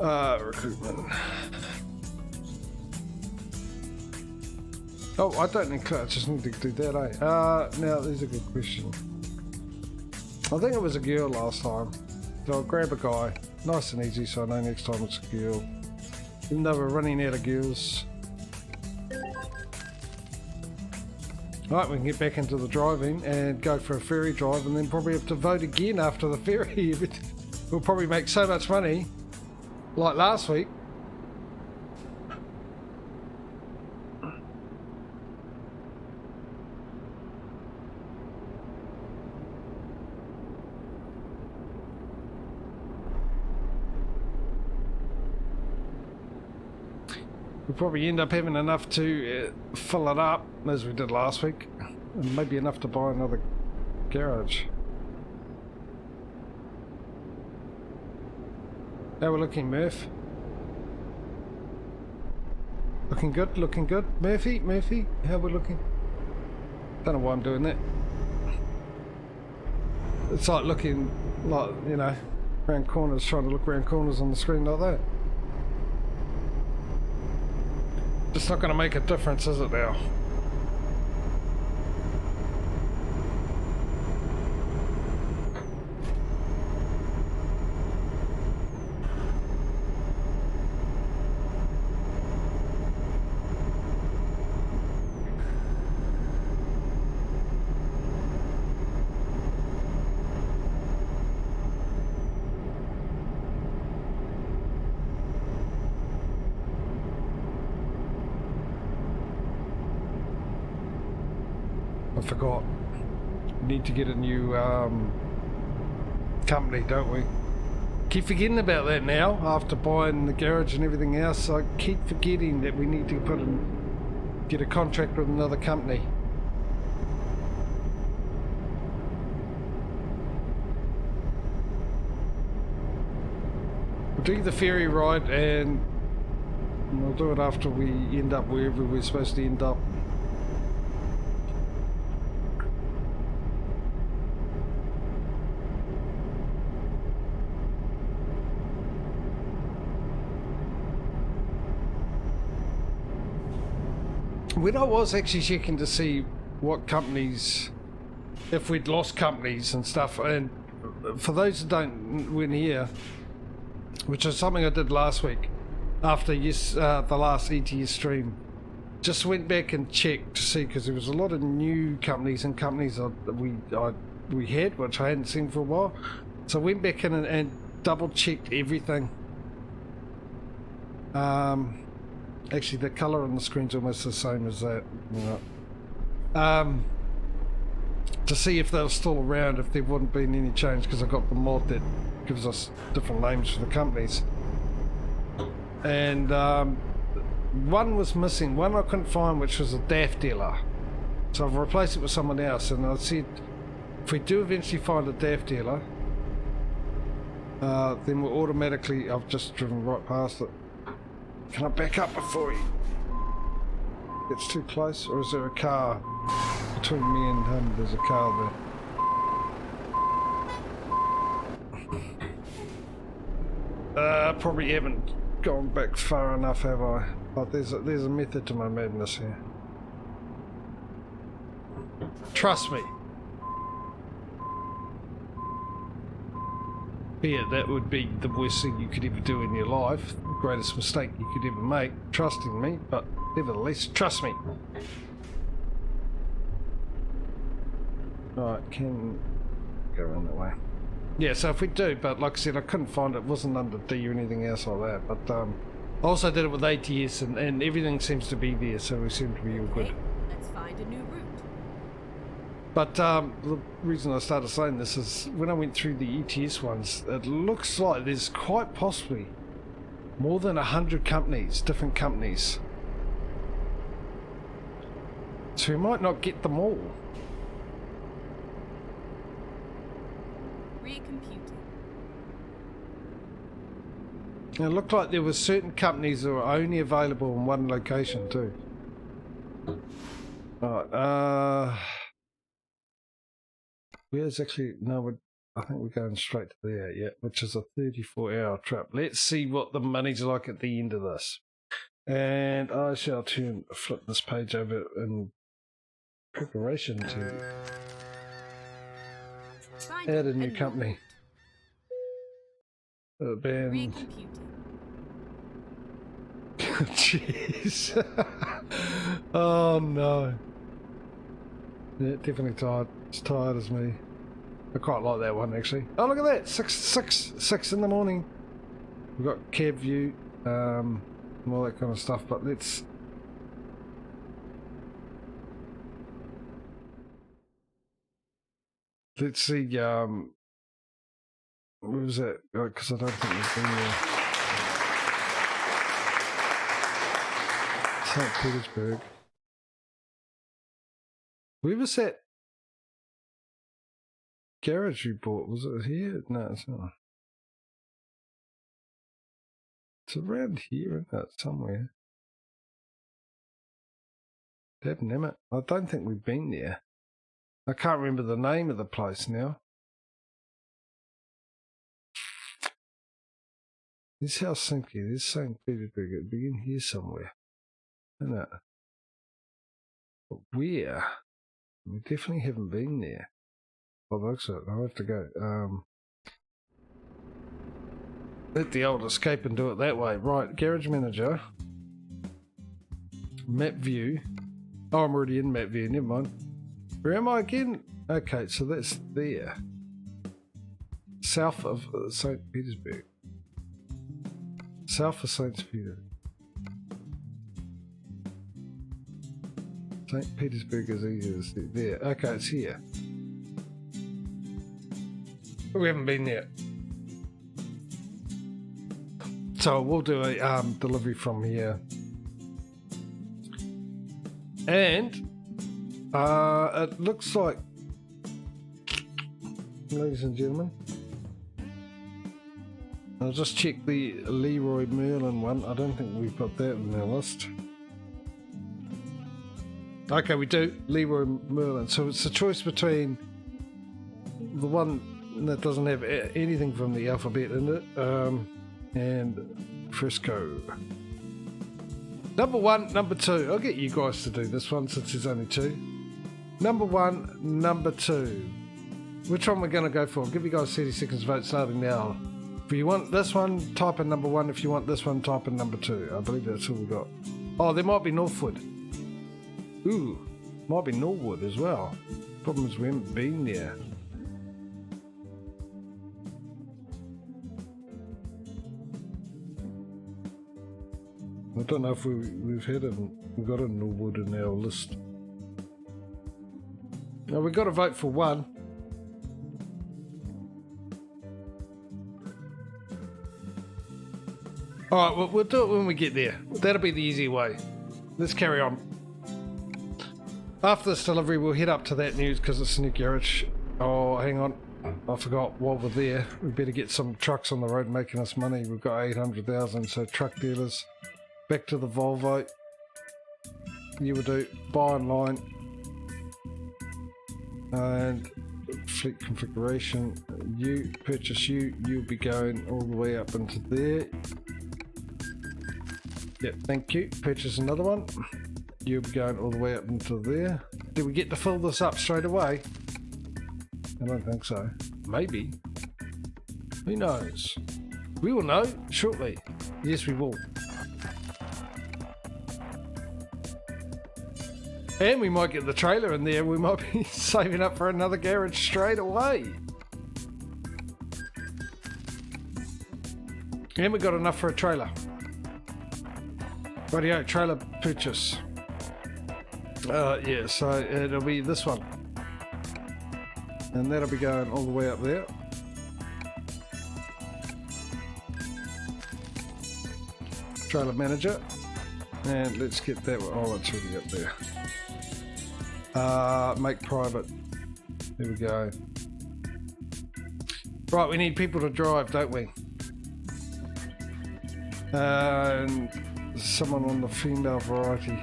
Speaker 1: Recruitment. Oh, I don't need I just need to do that, eh? Now, there's a good question. I think it was a girl last time. So I'll grab a guy. Nice and easy, so I know next time it's a girl. Even though we're running out of girls. Right, we can get back into the driving and go for a ferry drive and then probably have to vote again after the ferry. We'll probably make so much money, like last week. We'll probably end up having enough to fill it up, as we did last week, and maybe enough to buy another garage. How we're looking, Murph? Looking good, looking good. Murphy, how we're looking? Don't know why I'm doing that. It's like looking, like, you know, around corners, trying to look around corners on the screen like that. It's not going to make a difference, is it now? I forgot. We need to get a new company, don't we? Keep forgetting about that now, after buying the garage and everything else. I keep forgetting that we need to get a contract with another company. We'll do the ferry ride and we'll do it after we end up wherever we're supposed to end up. When I was actually checking to see what companies, if we'd lost companies and stuff, and for those that weren't here, which is something I did last week after the last ETS stream, just went back and checked to see, because there was a lot of new companies and companies that we had, which I hadn't seen for a while. So I went back in and double checked everything. Actually, the colour on the screen's almost the same as that. You know. To see if they were still around, if there wouldn't been any change, because I got the mod that gives us different names for the companies. And one was missing, one I couldn't find, which was a DAF dealer. So I've replaced it with someone else, and I said, if we do eventually find a DAF dealer, then we'll automatically, I've just driven right past it. Can I back up before he gets too close? Or is there a car between me and him? There's a car there. Probably haven't gone back far enough, have I? But there's a method to my madness here. Trust me. Yeah, that would be the worst thing you could ever do in your life. The greatest mistake you could ever make, trusting me, but nevertheless, trust me. Right, can go around that way. Yeah, so if we do, but like I said, I couldn't find it, wasn't under D or anything else like that, but I also did it with ATS and everything seems to be there, so we seem to be all good.
Speaker 2: Okay, let's find a new route.
Speaker 1: But the reason I started saying this is when I went through the ETS ones, it looks like there's quite possibly more than 100 companies, different companies. So we might not get them all.
Speaker 2: Recomputing.
Speaker 1: And it looked like there were certain companies that were only available in one location too. Alright, where's actually, no, I think we're going straight to there, yeah, which is a 34-hour trip. Let's see what the money's like at the end of this. And I shall flip this page over in preparation to add a new company. Band.
Speaker 2: Recomputing.
Speaker 1: Jeez. Oh no. Yeah, definitely tired. It's tired as me. I quite like that one actually. Oh, look at that! 6 in the morning. We've got cab view, and all that kind of stuff. But let's see. Where was that? Because I don't think we've been there. St. Petersburg. Where was that garage we bought? Was it here? No, it's not. It's around here, isn't it? Somewhere. Damn it. I don't think we've been there. I can't remember the name of the place now. This Helsinki, this St. Petersburg. It'd be in here somewhere. Isn't it? But where? We definitely haven't been there. Well, looks like I'll have to go. Let the old escape and do it that way. Right, Garage Manager. Map View. Oh, I'm already in Map View, never mind. Where am I again? Okay, so that's there. South of St. Petersburg. South of St. Petersburg. St. Petersburg is easy as there. Okay, it's here. We haven't been there. So we'll do a delivery from here. And it looks like, ladies and gentlemen, I'll just check the Leroy Merlin one. I don't think we've got that in our list. Okay, we do. Leroy Merlin. So it's a choice between the one that doesn't have anything from the alphabet in it and Frisco. Number 1, number 2. I'll get you guys to do this one since there's only 2. Number 1, number 2. Which one we're going to go for? I'll give you guys 30 seconds vote starting now. If you want this one, type in number 1. If you want this one, type in number 2. I believe that's all we got. Oh, there might be Northwood. Ooh, might be Norwood as well. Problem is we haven't been there. I don't know if we've had it. We've got a Norwood in our list. Now we've got to vote for one. Alright, well, we'll do it when we get there. That'll be the easy way. Let's carry on. After this delivery, we'll head up to that news because it's a new garage. Oh, hang on. I forgot while we're there. We better get some trucks on the road making us money. We've got 800,000, so truck dealers. Back to the Volvo. You will do buy online. And fleet configuration. You purchase you'll be going all the way up into there. Yep, thank you. Purchase another one. You'll be going all the way up into there. Did we get to fill this up straight away? I don't think so. Maybe. Who knows? We will know shortly. Yes, we will. And we might get the trailer in there. We might be saving up for another garage straight away. And we got enough for a trailer. Rightio, trailer purchase. Yeah, so it'll be this one. And that'll be going all the way up there. Trailer manager. And let's get that one. Oh, it's already up there. Make private. There we go. Right, we need people to drive, don't we? And someone on the female variety.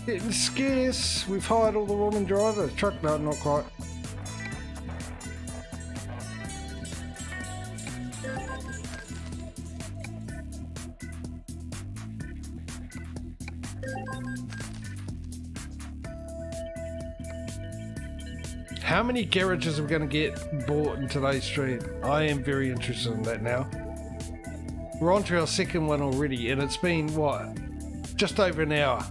Speaker 1: Getting scarce. We've hired all the woman drivers. Truck, no, not quite. How many garages are we going to get bought in today's stream? I am very interested in that now. We're on to our second one already, and it's been, what, just over an hour.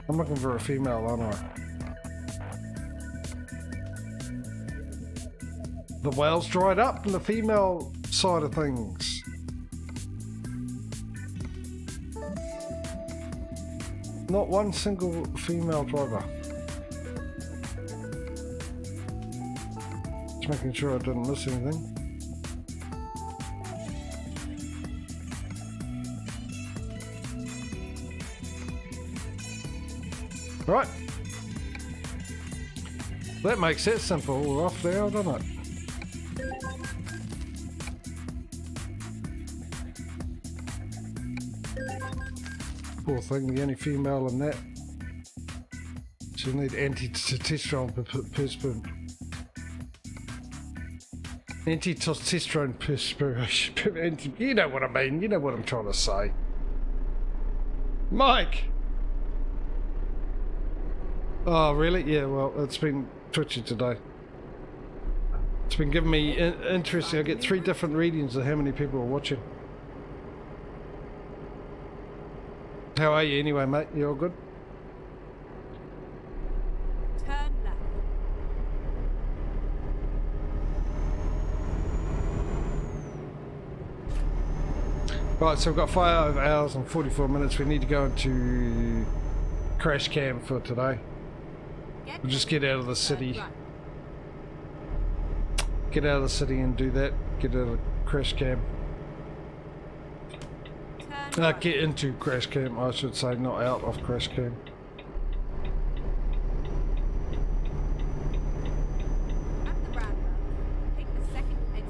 Speaker 1: I'm looking for a female, aren't I? The whale's dried up in the female side of things. Not one single female driver. Just making sure I didn't miss anything. Right. That makes it simple. We're off there, doesn't it? Poor thing, the only female in that. She'll need anti-testosterone perspiration. You know what I mean. You know what I'm trying to say. Mike! Oh, really? Yeah, well, it's been twitchy today. It's been giving me interesting. I get 3 different readings of how many people are watching. How are you anyway, mate? You all good?
Speaker 2: Turn left.
Speaker 1: Right, so we've got 5 hours and 44 minutes. We need to go into crash cam for today. We'll just get out of the city. Get out of the city and do that. Get out of crash cam. Get into crash cam, I should say, not out of crash cam.
Speaker 2: At the roundabout, take the second exit.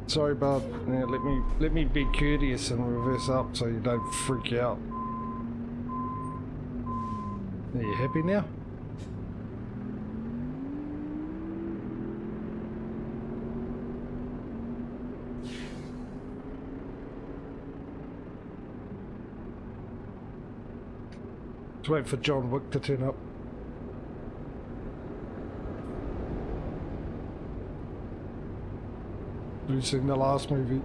Speaker 1: Sorry, bud. Yeah, let me be courteous and reverse up so you don't freak out. Are you happy now? Let's wait for John Wick to turn up. Have you seen the last movie?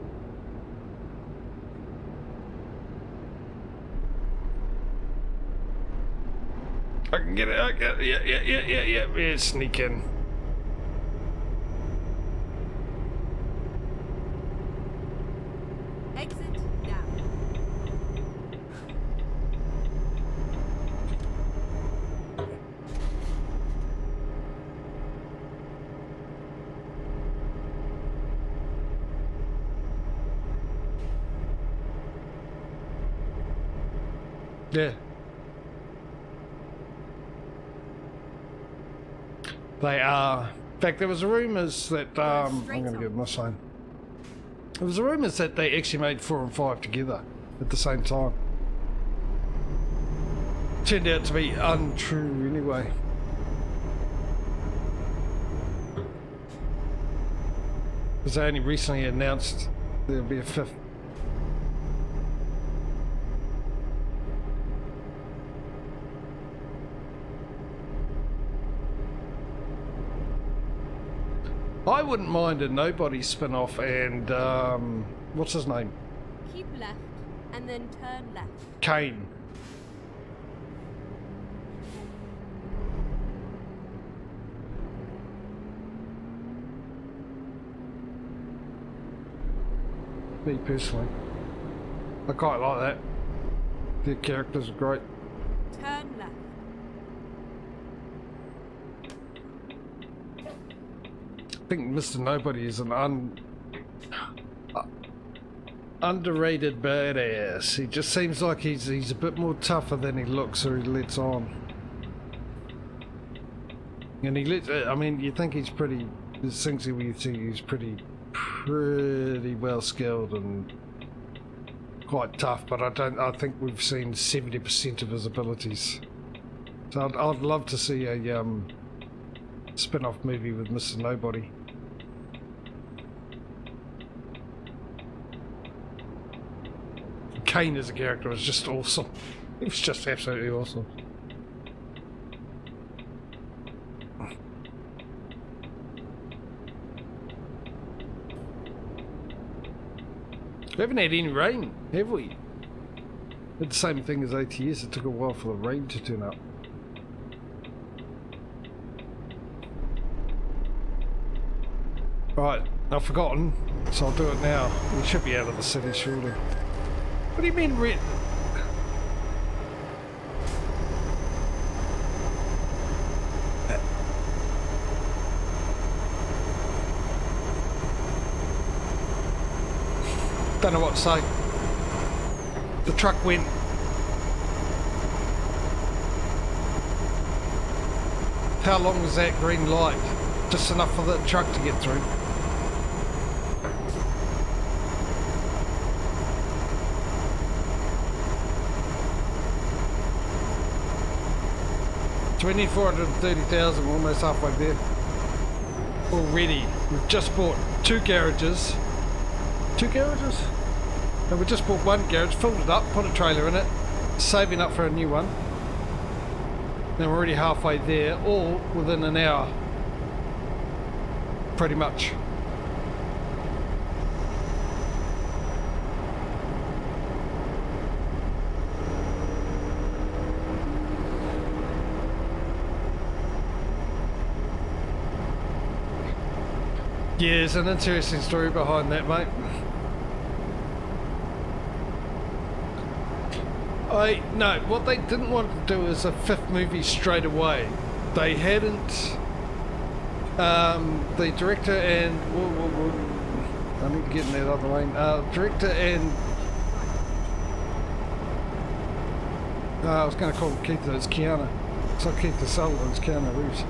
Speaker 1: I can get it, yeah, sneak in.
Speaker 2: Exit down.
Speaker 1: Yeah. They are. In fact, there was rumours that I'm going to get my sign. There was rumours that they actually made 4 and 5 together at the same time. Turned out to be untrue anyway. Because they only recently announced there'll be a 5th. I wouldn't mind a Nobody spin-off and, what's his name?
Speaker 2: Keep left and then turn left.
Speaker 1: Kane. Me personally. I quite like that. The characters are great.
Speaker 2: Turn left.
Speaker 1: I think Mr. Nobody is an underrated badass. He just seems like he's a bit more tougher than he looks or he lets on. And he lets, I mean, you think he's pretty, the things that we see, he's pretty well skilled and quite tough, but I think we've seen 70% of his abilities. So I'd love to see a spin-off movie with Mr. Nobody. Kane as a character was just awesome. He was just absolutely awesome. We haven't had any rain, have we? It's the same thing as ATS, it took a while for the rain to turn up. Right, I've forgotten, so I'll do it now. We should be out of the city, surely. What do you mean red? Don't know what to say. The truck went. How long was that green light? Just enough for the truck to get through. $24,30,000, we're almost halfway there. Already, we've just bought two garages. Two garages? No, we just bought one garage, filled it up, put a trailer in it, saving up for a new one. Now we're already halfway there, all within an hour. Pretty much. Yeah, there's an interesting story behind that, mate. No, what they didn't want to do is a fifth movie straight away. They hadn't, the director and, I need to get in that other lane, director and, I was going to call Keith, it's Keanu. It's not Keith the Sutherland, it's Keanu Reeves.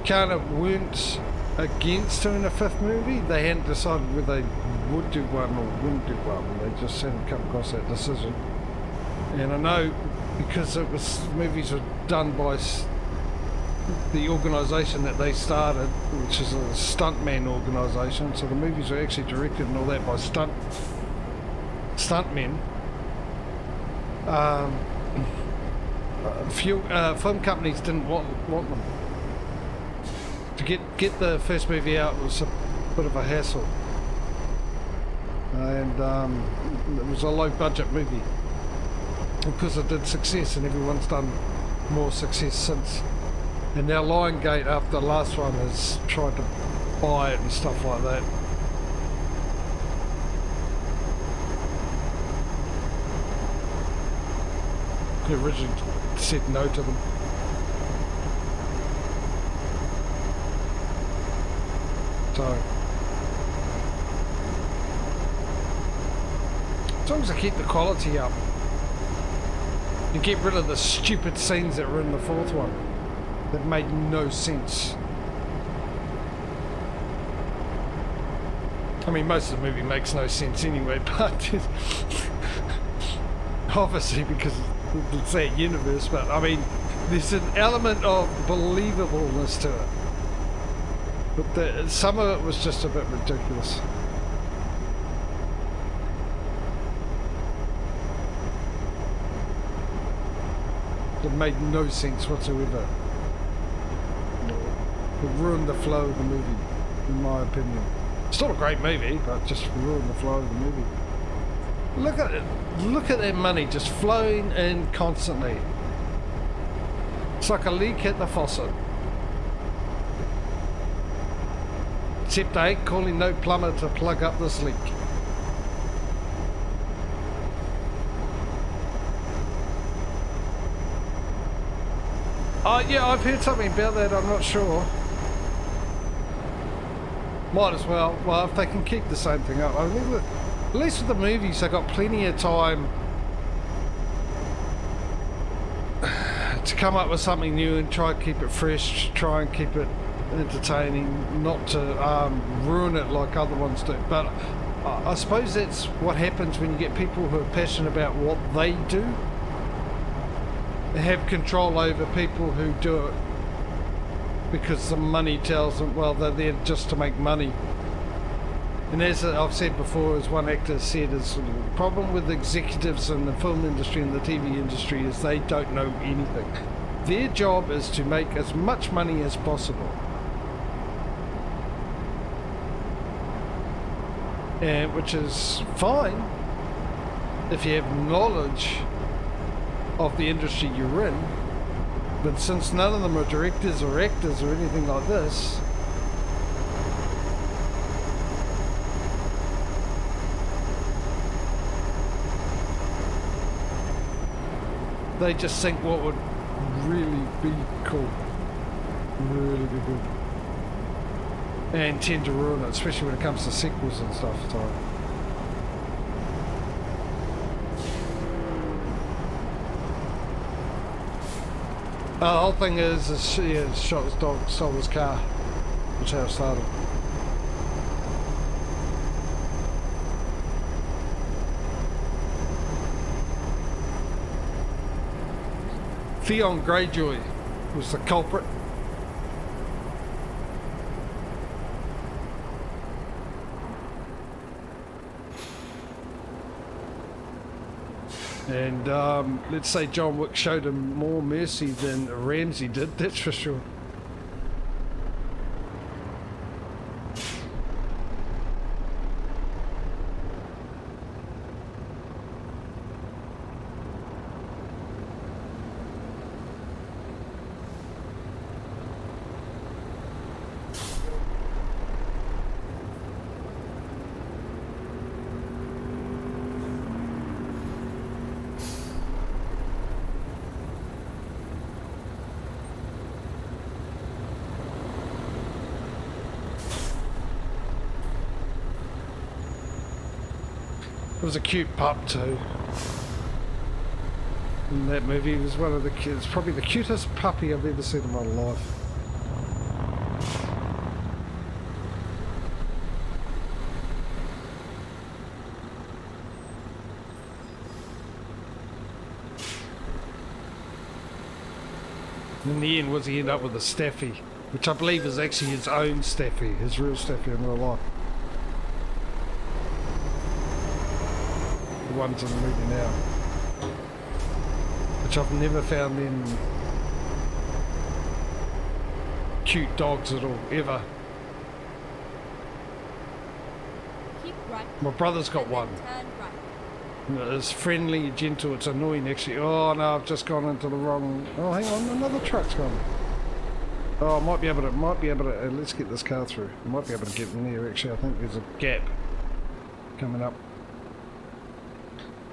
Speaker 1: Keanu weren't against doing a fifth movie. They hadn't decided whether they would do one or wouldn't do one. They just hadn't come across that decision. And I know because it was movies were done by the organisation that they started, which is a stuntman organisation. So the movies were actually directed and all that by stuntmen. Few film companies didn't want them. To get the first movie out was a bit of a hassle, and it was a low budget movie. Because it did success, and everyone's done more success since. And now Lionsgate, after the last one, has tried to buy it and stuff like that. They originally said no to them. So, as long as I keep the quality up, you get rid of the stupid scenes that were in the fourth one that made no sense. I mean, most of the movie makes no sense anyway, but obviously because it's that universe, but I mean, there's an element of believableness to it. But some of it was just a bit ridiculous. It made no sense whatsoever. It ruined the flow of the movie, in my opinion. It's not a great movie, but just ruined the flow of the movie. Look at it. Look at that money just flowing in constantly. It's like a leak at the faucet. Except I ain't calling no plumber to plug up this leak. Yeah, I've heard something about that, I'm not sure. Might as well. Well, if they can keep the same thing up. I mean, at least with the movies, they've got plenty of time to come up with something new and try and keep it fresh, try and keep it entertaining, not to ruin it like other ones do. But I suppose that's what happens when you get people who are passionate about what they do, have control over people who do it because the money tells them, well, they're there just to make money. And as I've said before, as one actor said, is the problem with executives in the film industry and the TV industry is they don't know anything. Their job is to make as much money as possible. And which is fine if you have knowledge of the industry you're in, but since none of them are directors or actors or anything like this, they just think what would really be cool, really be good, and tend to ruin it, especially when it comes to sequels and stuff. So the whole thing is yeah, shot his dog, stole his car, which is how it started. Theon Greyjoy was the culprit. And let's say John Wick showed him more mercy than Ramsay did, that's for sure. It was a cute pup too. In that movie, it was one of the kids, probably the cutest puppy I've ever seen in my life. In the end, was he end up with a staffy, which I believe is actually his own staffy, his real staffy in real life. Ones in the movie now, which I've never found in cute dogs at all, ever.
Speaker 2: Keep right.
Speaker 1: My brother's got one.
Speaker 2: Turn right.
Speaker 1: It's friendly, gentle, it's annoying actually. Oh no, I've just gone into the wrong... Oh hang on, another truck's gone. Oh, I might be able to, let's get this car through. I might be able to get in there actually. I think there's a gap coming up.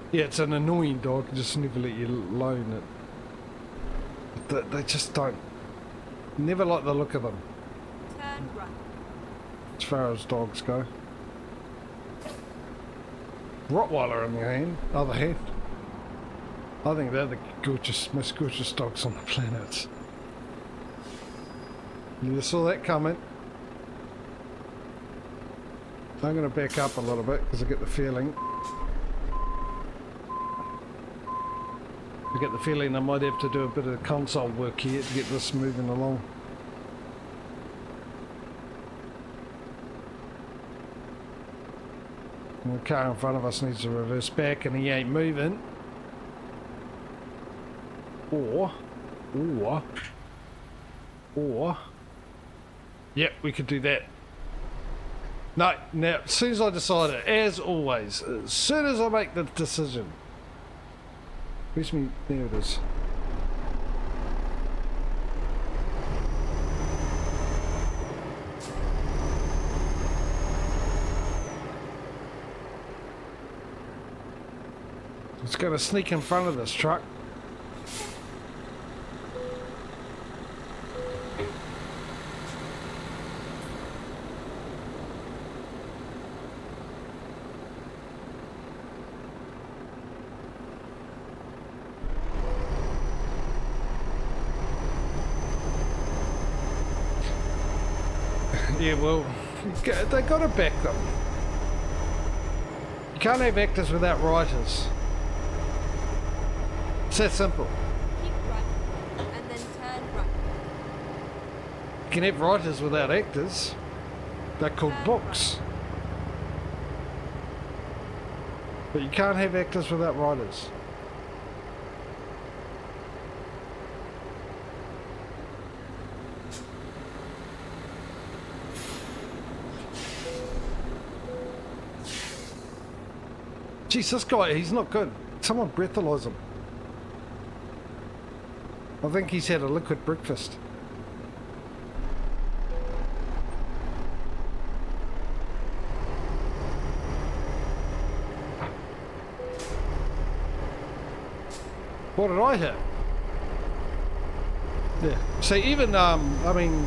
Speaker 1: Yeah, it's an annoying dog, just never let you alone it. They just don't. Never like the look of them.
Speaker 2: Turn right.
Speaker 1: As far as dogs go. Rottweiler on the other hand, I think they're the most gorgeous dogs on the planet. You saw that coming. I'm going to back up a little bit because I get the feeling. I get the feeling I might have to do a bit of console work here to get this moving along. And the car in front of us needs to reverse back and he ain't moving. Or, yep, we could do that. No, now, as soon as I decide it, as always, as soon as I make the decision. Where's me? There it is. It's going to sneak in front of this truck. Yeah, well, they got to back them. You can't have actors without writers. It's that simple.
Speaker 2: Keep right, and then turn right.
Speaker 1: You can have writers without actors. They're called books. But you can't have actors without writers. Jeez, this guy, he's not good. Someone breathalyze him. I think he's had a liquid breakfast. What did I hit? Yeah. See, even, I mean,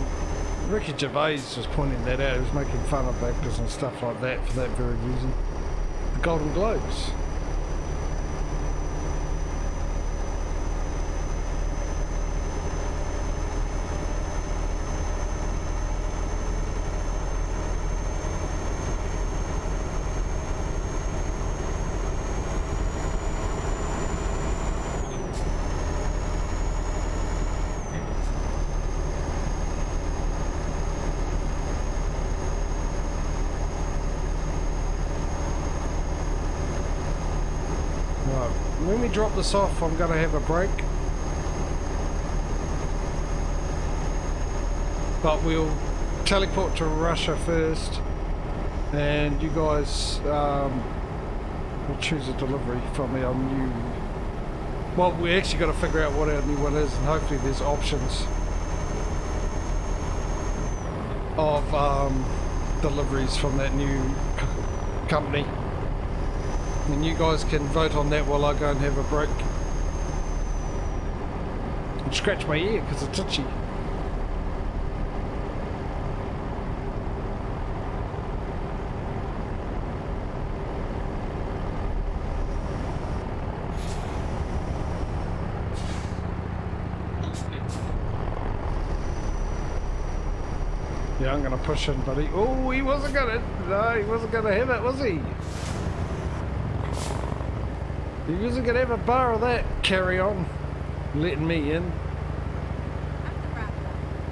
Speaker 1: Ricky Gervais was pointing that out. He was making fun of actors and stuff like that for that very reason. The Golden Globes. When we drop this off, I'm going to have a break. But we'll teleport to Russia first. And you guys will choose a delivery from our new... Well, we actually got to figure out what our new one is, and hopefully there's options of deliveries from that new company. And you guys can vote on that while I go and have a break. And scratch my ear because it's itchy. Yeah, I'm going to push in, buddy. Oh, he wasn't going to... No, he wasn't going to have it, was he? He wasn't going to have a bar of that. Carry on. Letting me in.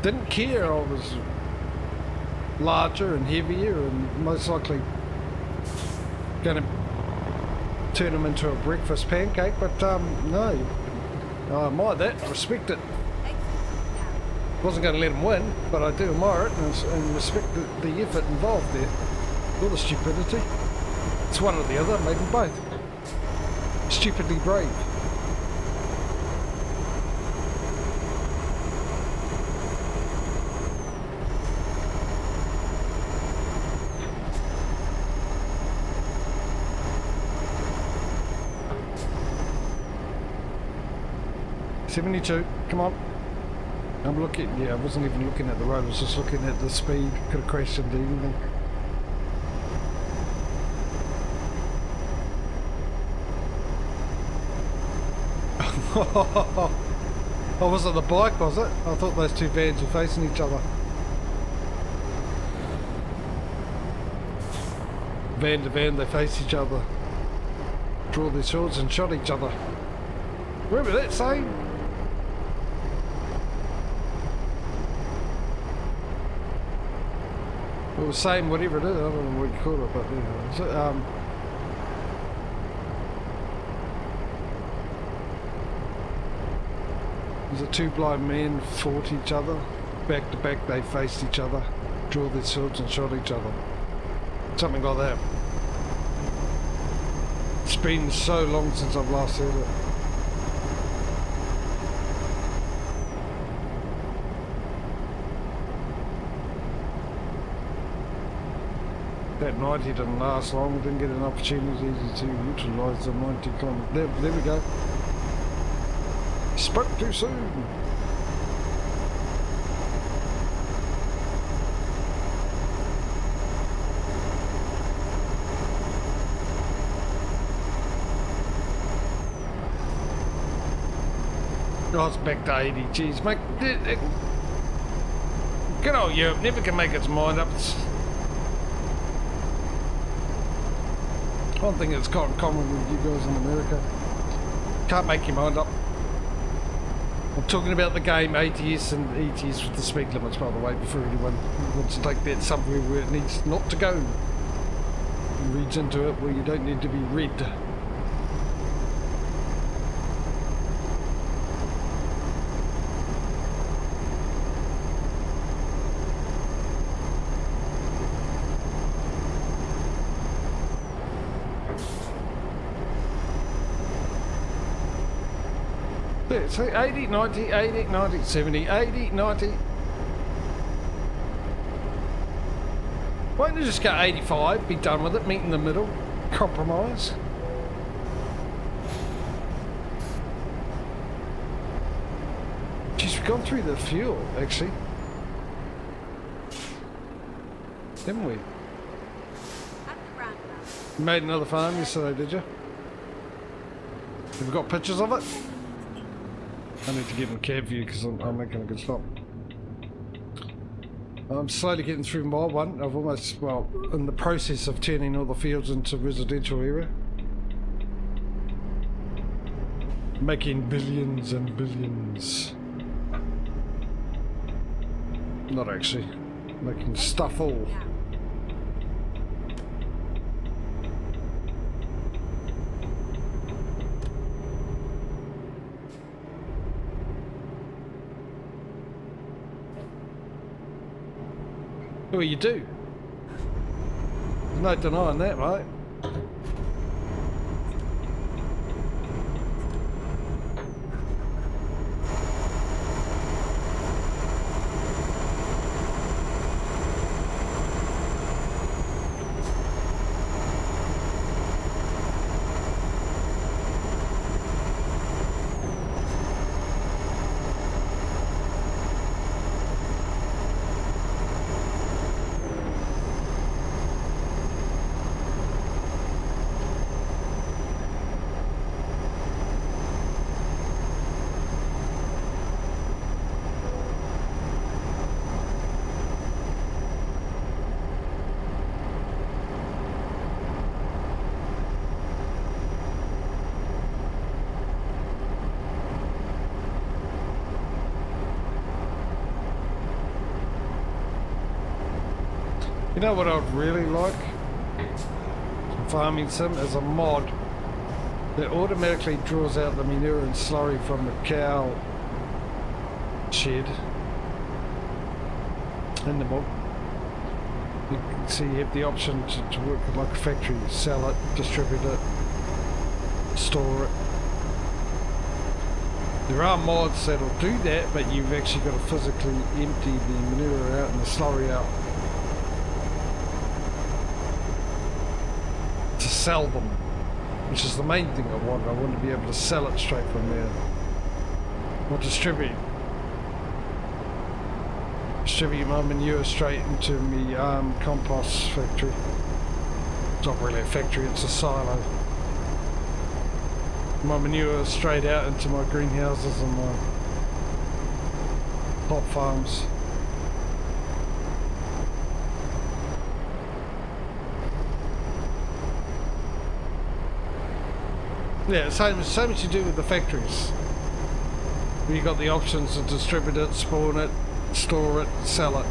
Speaker 1: Didn't care I was larger and heavier and most likely going to turn him into a breakfast pancake, but no. I admire that. I respect it. Wasn't going to let him win, but I do admire it and respect the effort involved there. All the stupidity. It's one or the other, maybe both. Stupidly brave. $72, come on. I'm looking, yeah, I wasn't even looking at the road, I was just looking at the speed. Could have crashed into anything. Oh, was it the bike, was it? I thought those two vans were facing each other. Van to van, they faced each other. Draw their swords and shot each other. Remember that saying? It was saying whatever it is, I don't know what you call it, but you know, the two blind men fought each other. Back to back they faced each other, drew their swords and shot each other. Something like that. It's been so long since I've last heard it. That 90 didn't last long, didn't get an opportunity to utilise the 90 kilometres. There we go. Spoke too soon. Oh, it's back to 80. Jeez, mate. Good old Europe never can make its mind up. It's one thing that's quite common with you guys in America. Can't make your mind up. I'm talking about the game ATS and ETS with the speed limits, by the way, before anyone wants to take that somewhere where it needs not to go. And reads into it where you don't need to be read. Yeah, so 80, 90, 80, 90, 70, 80, 90. Why don't you just go 85, be done with it, meet in the middle, compromise? Jeez, we've gone through the fuel, actually. Haven't we?
Speaker 2: At the roundabout.
Speaker 1: You made another farm yesterday, did you? Have you got pictures of it? I need to get in cab view because I'm making a good stop. I'm slowly getting through my one. I've almost, well, in the process of turning all the fields into residential area. Making billions and billions. Not actually. Making stuff all.
Speaker 2: Yeah.
Speaker 1: Well, you do. There's no denying that, mate. You know what I'd really like? Farming sim as a mod that automatically draws out the manure and slurry from the cow shed in the mod. You can see you have the option to work like a factory, sell it, distribute it, store it. There are mods that'll do that, but you've actually got to physically empty the manure out and the slurry out to sell them, which is the main thing I want. I want to be able to sell it straight from there, or distribute my manure straight into my compost factory. It's not really a factory, it's a silo. My manure straight out into my greenhouses and my hop farms. Yeah, same as you do with the factories. You got the options to distribute it, spawn it, store it, sell it.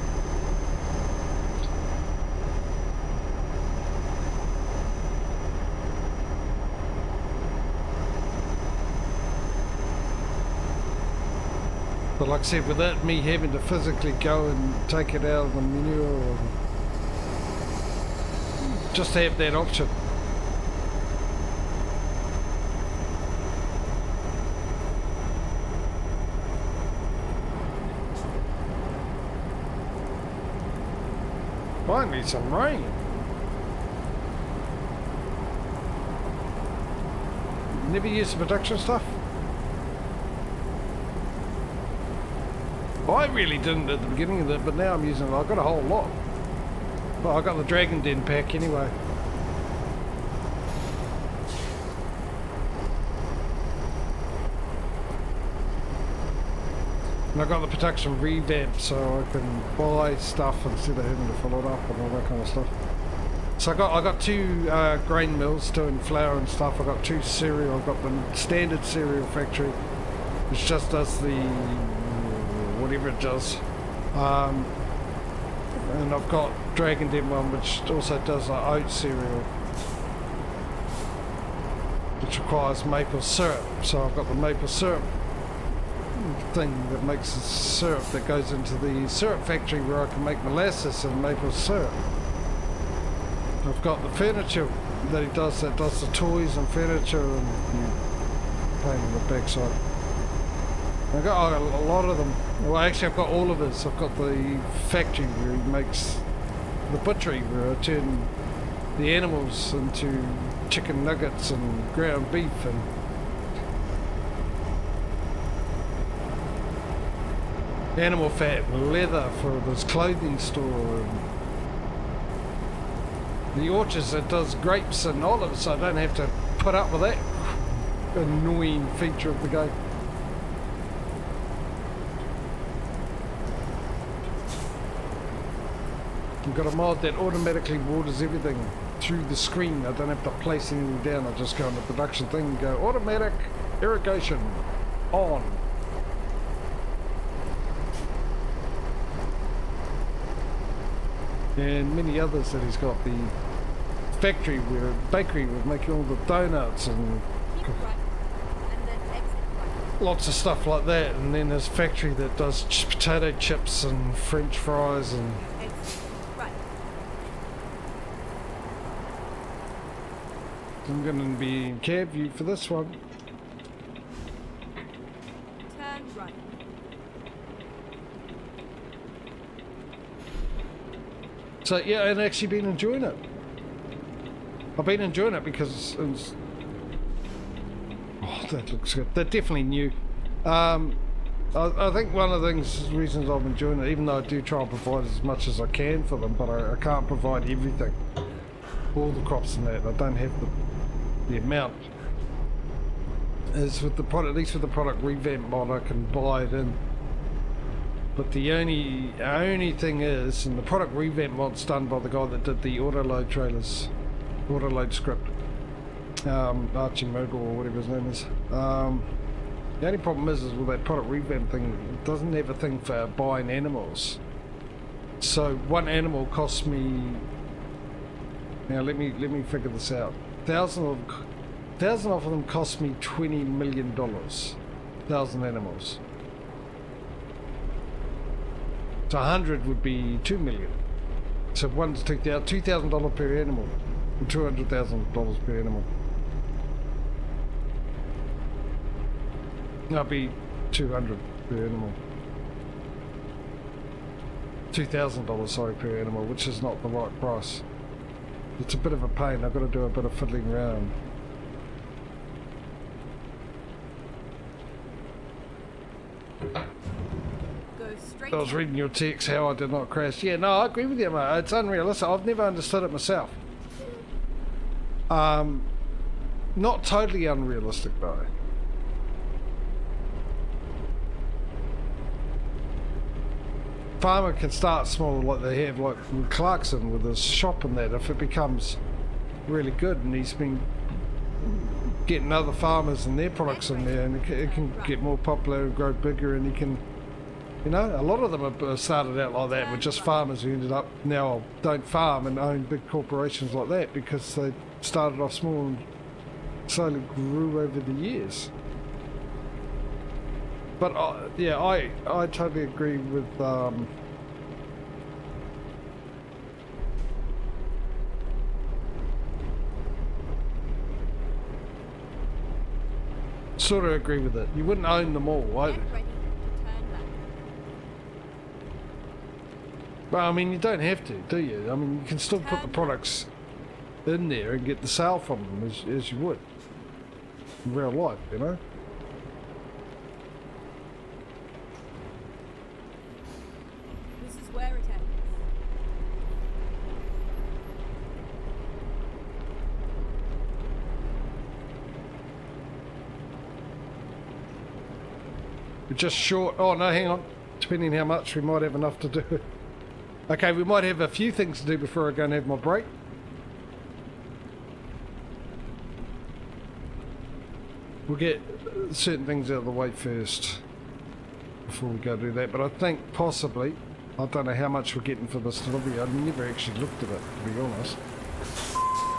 Speaker 1: But like I said, without me having to physically go and take it out of the manure, or just have that option. Finally some rain. Never used the production stuff? I really didn't at the beginning of it, but now I'm using it. I've got a whole lot. Well, I got the Dragon Den pack anyway. And I got the production revamp so I can buy stuff instead of having to fill it up and all that kind of stuff. So I got two grain mills doing flour and stuff. I got two cereal. I've got the standard cereal factory, which just does the whatever it does. And I've got Dragon Den one, which also does oat cereal, which requires maple syrup. So I've got the maple syrup thing that makes the syrup that goes into the syrup factory where I can make molasses and maple syrup. I've got the furniture that he does, that does the toys and furniture and pain in the backside. I've got a lot of them. Well, actually I've got all of this. I've got the factory where he makes the butchery, where I turn the animals into chicken nuggets and ground beef, and animal fat and leather for this clothing store, and the orchards that does grapes and olives, so I don't have to put up with that annoying feature of the game. I've got a mod that automatically waters everything through the screen. I don't have to place anything down. I just go on the production thing and go automatic irrigation on. And many others that he's got. The factory where bakery was making all the donuts and
Speaker 2: Keep right, and then exit right.
Speaker 1: lots of stuff like that. And then there's factory that does potato chips and French fries and
Speaker 2: Exit right.
Speaker 1: I'm going to be in cab view for this one.
Speaker 2: Turn right.
Speaker 1: So yeah, I've actually been enjoying it. I've been enjoying it because it's... Oh, that looks good. They're definitely new. I think one of the reasons I'm enjoying it, even though I do try and provide as much as I can for them, but I can't provide everything. All the crops and that, I don't have the amount. Is with the product, at least with the product revamp mod, I can buy it in. But the only thing is, and the product revamp mod's done by the guy that did the autoload trailers, autoload script, Archie Mogul or whatever his name is. The only problem is with that product revamp thing, it doesn't have a thing for buying animals. So one animal costs me. Now let me figure this out. Thousand of them cost me $20 million. 1,000 animals. So 100 would be 2 million. So one's $2,000 per animal, and $200,000 per animal. That'd be 200 per animal. $2,000, sorry, per animal, which is not the right price. It's a bit of a pain. I've got to do a bit of fiddling around.
Speaker 2: Go straight.
Speaker 1: I was reading your text how I did not crash. Yeah, no, I agree with you, mate. It's unrealistic. I've never understood it myself. Not totally unrealistic though. Farmer can start small like they have like in Clarkson with his shop and that. If it becomes really good and he's been getting other farmers and their products in there, and it can get more popular and grow bigger, and he can, you know, a lot of them have started out like that with just farmers who ended up now don't farm and own big corporations like that because they started off small and slowly grew over the years. But yeah, I totally agree with sort of agree with it. You wouldn't own them all.
Speaker 2: Get ready to turn left.
Speaker 1: Well, I mean, you don't have to, do you? I mean, you can still put the products in there and get the sale from them as you would in real life, you know?
Speaker 2: This is where it ends.
Speaker 1: We're just short. Oh no, hang on. Depending how much, we might have enough to do. Okay, we might have a few things to do before I go and have my break. We'll get certain things out of the way first before we go do that. But I think possibly, I don't know how much we're getting for this delivery. I never actually looked at it, to be honest,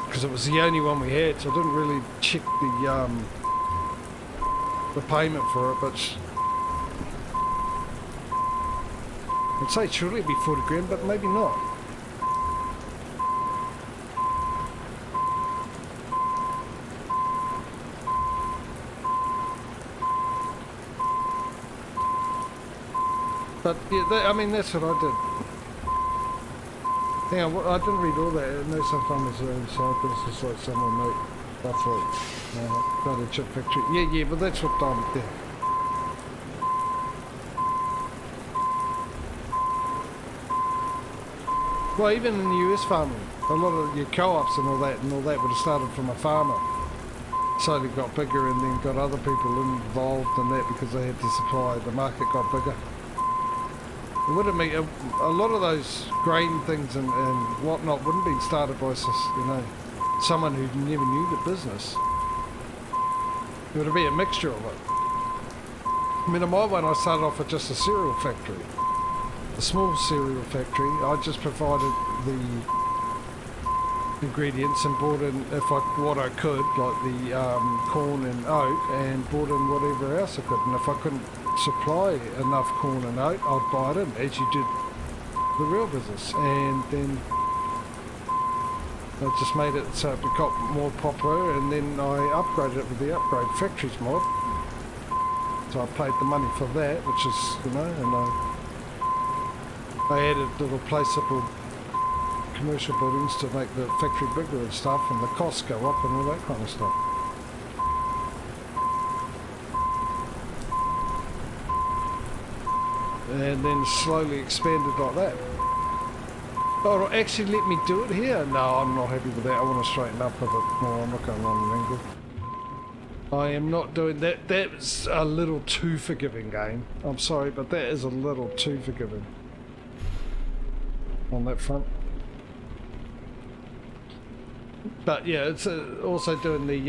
Speaker 1: because it was the only one we had, so I didn't really check the payment for it. But I'd say surely it'd be 40 grand, but maybe not. But yeah, I mean, that's what I did. Hang on, I didn't read all that. I know some farmers are inside, but it's just like someone mate. That's right. Got a chip factory. Yeah, but that's what I'm there. Well, even in the US farming, a lot of your co-ops and all that would have started from a farmer. Slowly got bigger and then got other people involved in that because they had to supply. The market got bigger. It would have made a lot of those grain things and whatnot wouldn't be started by someone who never knew the business. It would be a mixture of it. I mean, in my one, I started off with just a cereal factory, a small cereal factory. I just provided the ingredients and brought in what I could, like the corn and oat, and brought in whatever else I could. And if I couldn't supply enough corn and oat, I'd buy it in, as you did the real business. And then I just made it so it got more popular, and then I upgraded it with the Upgrade Factories mod. So I paid the money for that, which is, and I added little placeable commercial buildings to make the factory bigger and stuff, and the costs go up and all that kind of stuff. And then slowly expanded like that. Oh, actually let me do it here? No, I'm not happy with that. I want to straighten up a bit more. I'm not going on an angle. I am not doing that. That's a little too forgiving, game. I'm sorry, but that is a little too forgiving on that front. But yeah, it's also doing the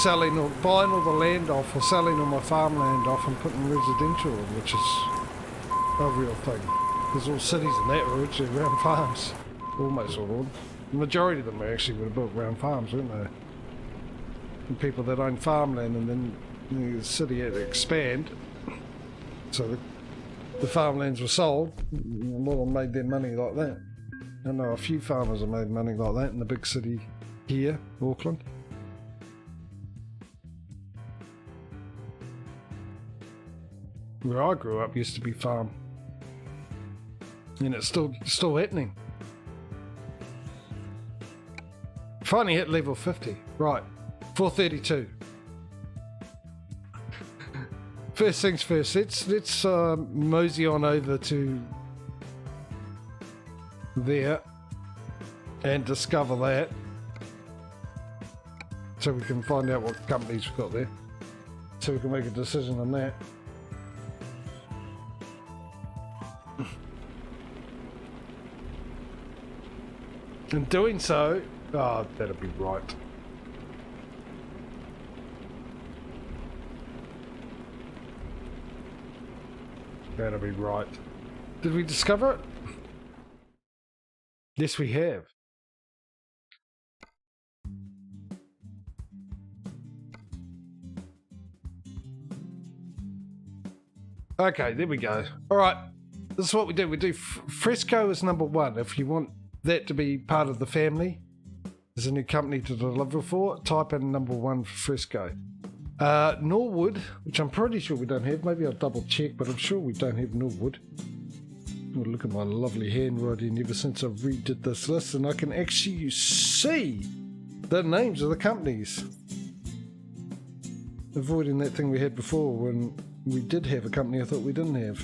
Speaker 1: selling or buying all the land off, or selling all my farmland off and putting residential in, which is a real thing. There's all cities in that were originally around farms. Almost all of them. The majority of them actually were built around farms, weren't they? And people that own farmland, and then the city had to expand. So the farmlands were sold. A lot of them made their money like that. I know a few farmers have made money like that in the big city here, Auckland. Where I grew up used to be farm. And it's still happening. Finally hit level 50. Right, 432. First things first, let's mosey on over to there and discover that, so we can find out what companies we've got there, so we can make a decision on that. In doing so, that'll be right. That'll be right. Did we discover it? Yes, we have. Okay, there we go. All right, this is what we do. We do Fresco as number one. If you want that to be part of the family, there's a new company to deliver for. Type in number one for Fresco. Norwood, which I'm pretty sure we don't have. Maybe I'll double check, but I'm sure we don't have Norwood. Look at my lovely handwriting ever since I redid this list, and I can actually see the names of the companies. Avoiding that thing we had before when we did have a company I thought we didn't have.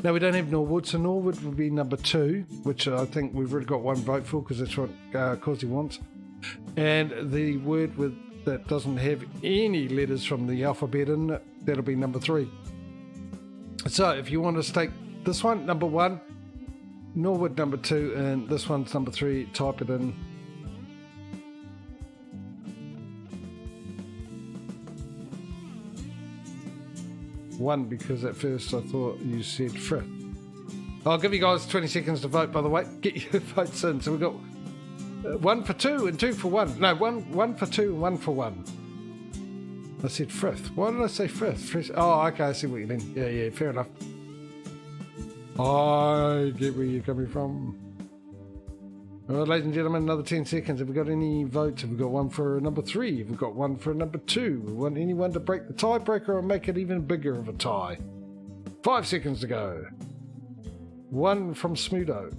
Speaker 1: No, we don't have Norwood, so Norwood would be number two, which I think we've already got one vote for because that's what Causey wants. And the word that doesn't have any letters from the alphabet in it, that'll be number three. So if you want to take this one, number 1, Norwood number 2, and this one's number 3, type it in. One, because at first I thought you said Frith. I'll give you guys 20 seconds to vote, by the way. Get your votes in. So we've got 1 for 2 and 2 for 1. No, one for 2 and 1 for 1. I said Frith. Why did I say Frith? Oh, okay, I see what you mean. Yeah, fair enough. I get where you're coming from. All right, ladies and gentlemen, another 10 seconds. Have we got any votes? Have we got 1 for number 3? Have we got 1 for number 2? We want anyone to break the tiebreaker or make it even bigger of a tie? 5 seconds to go. 1 from Smudo.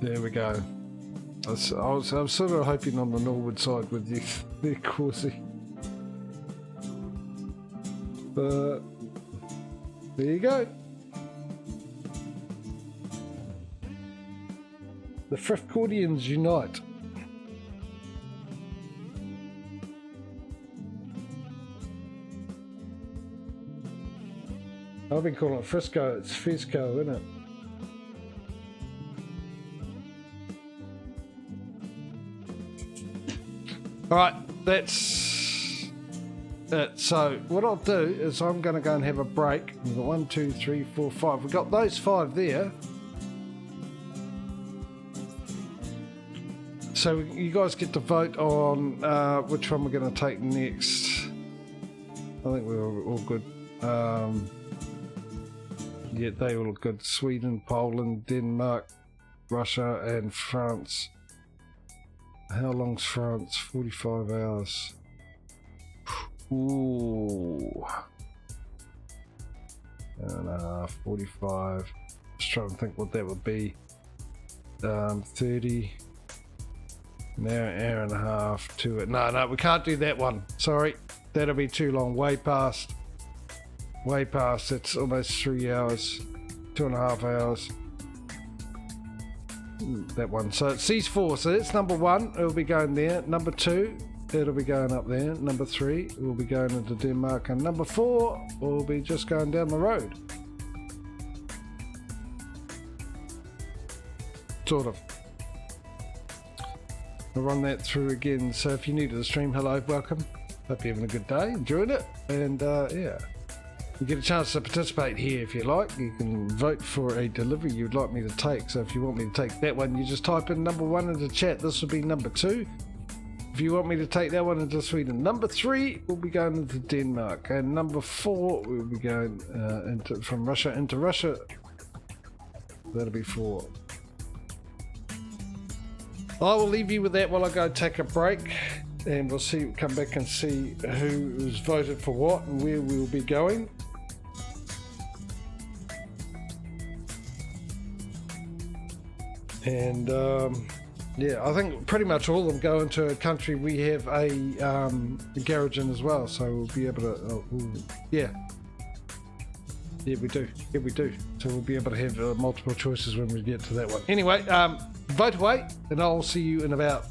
Speaker 1: There we go. I was sort of hoping on the Norwood side with you there, Corsi. But there you go. The Frithcordians unite. I've been calling it Frisco, it's Fisco, isn't it? Alright, that's it. So what I'll do is I'm going to go and have a break. We've got 1, 2, 3, 4, 5. We've got those 5 there. So you guys get to vote on which one we're going to take next. I think we're all good. Yeah, they all look good. Sweden, Poland, Denmark, Russia and France. How long's France? 45 hours. Ooh. 45. Just trying to think what that would be. 30. An hour and a half to it. No, we can't do that one. Sorry. That'll be too long. Way past. It's almost 3 hours. 2.5 hours. That one. So it's these 4. So that's number 1. It'll be going there. Number 2. It'll be going up there. Number 3 will be going into Denmark. And number 4 will be just going down the road. Sort of. I'll run that through again. So if you're new to the stream, hello, welcome. Hope you're having a good day, enjoying it. And yeah. You get a chance to participate here if you like. You can vote for a delivery you'd like me to take. So if you want me to take that one, you just type in number 1 into chat. This will be number 2. If you want me to take that one into Sweden, number 3 will be going into Denmark. And number 4 will be going from Russia into Russia. That'll be 4. I will leave you with that while I go take a break. And we'll come back and see who was voted for what and where we'll be going. And yeah, I think pretty much all of them go into a country we have a garage in as well, so we'll be able to, yeah, we do. So we'll be able to have multiple choices when we get to that one. Anyway, vote away, and I'll see you in about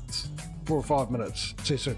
Speaker 1: 4 or 5 minutes. See you soon.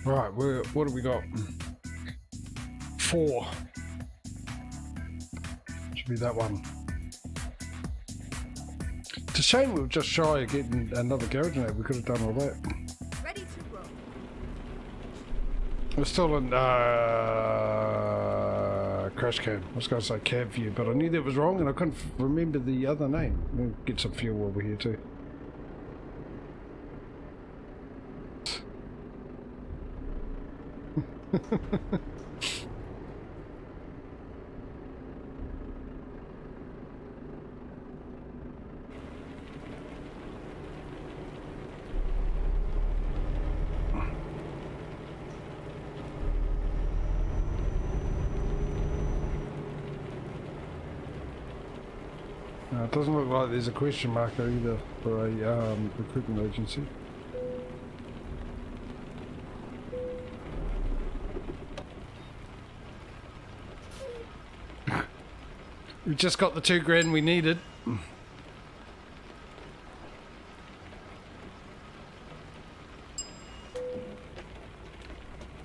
Speaker 1: Right, what do we got? 4. Should be that one. It's a shame we were just shy of getting another garage now. We could have done all that.
Speaker 2: Ready to roll.
Speaker 1: We're still in crash cam. I was going to say cab view, but I knew that was wrong and I couldn't remember the other name. We'll get some fuel over here too. It doesn't look like there's a question mark either for a recruitment agency. We just got the $2,000 we needed.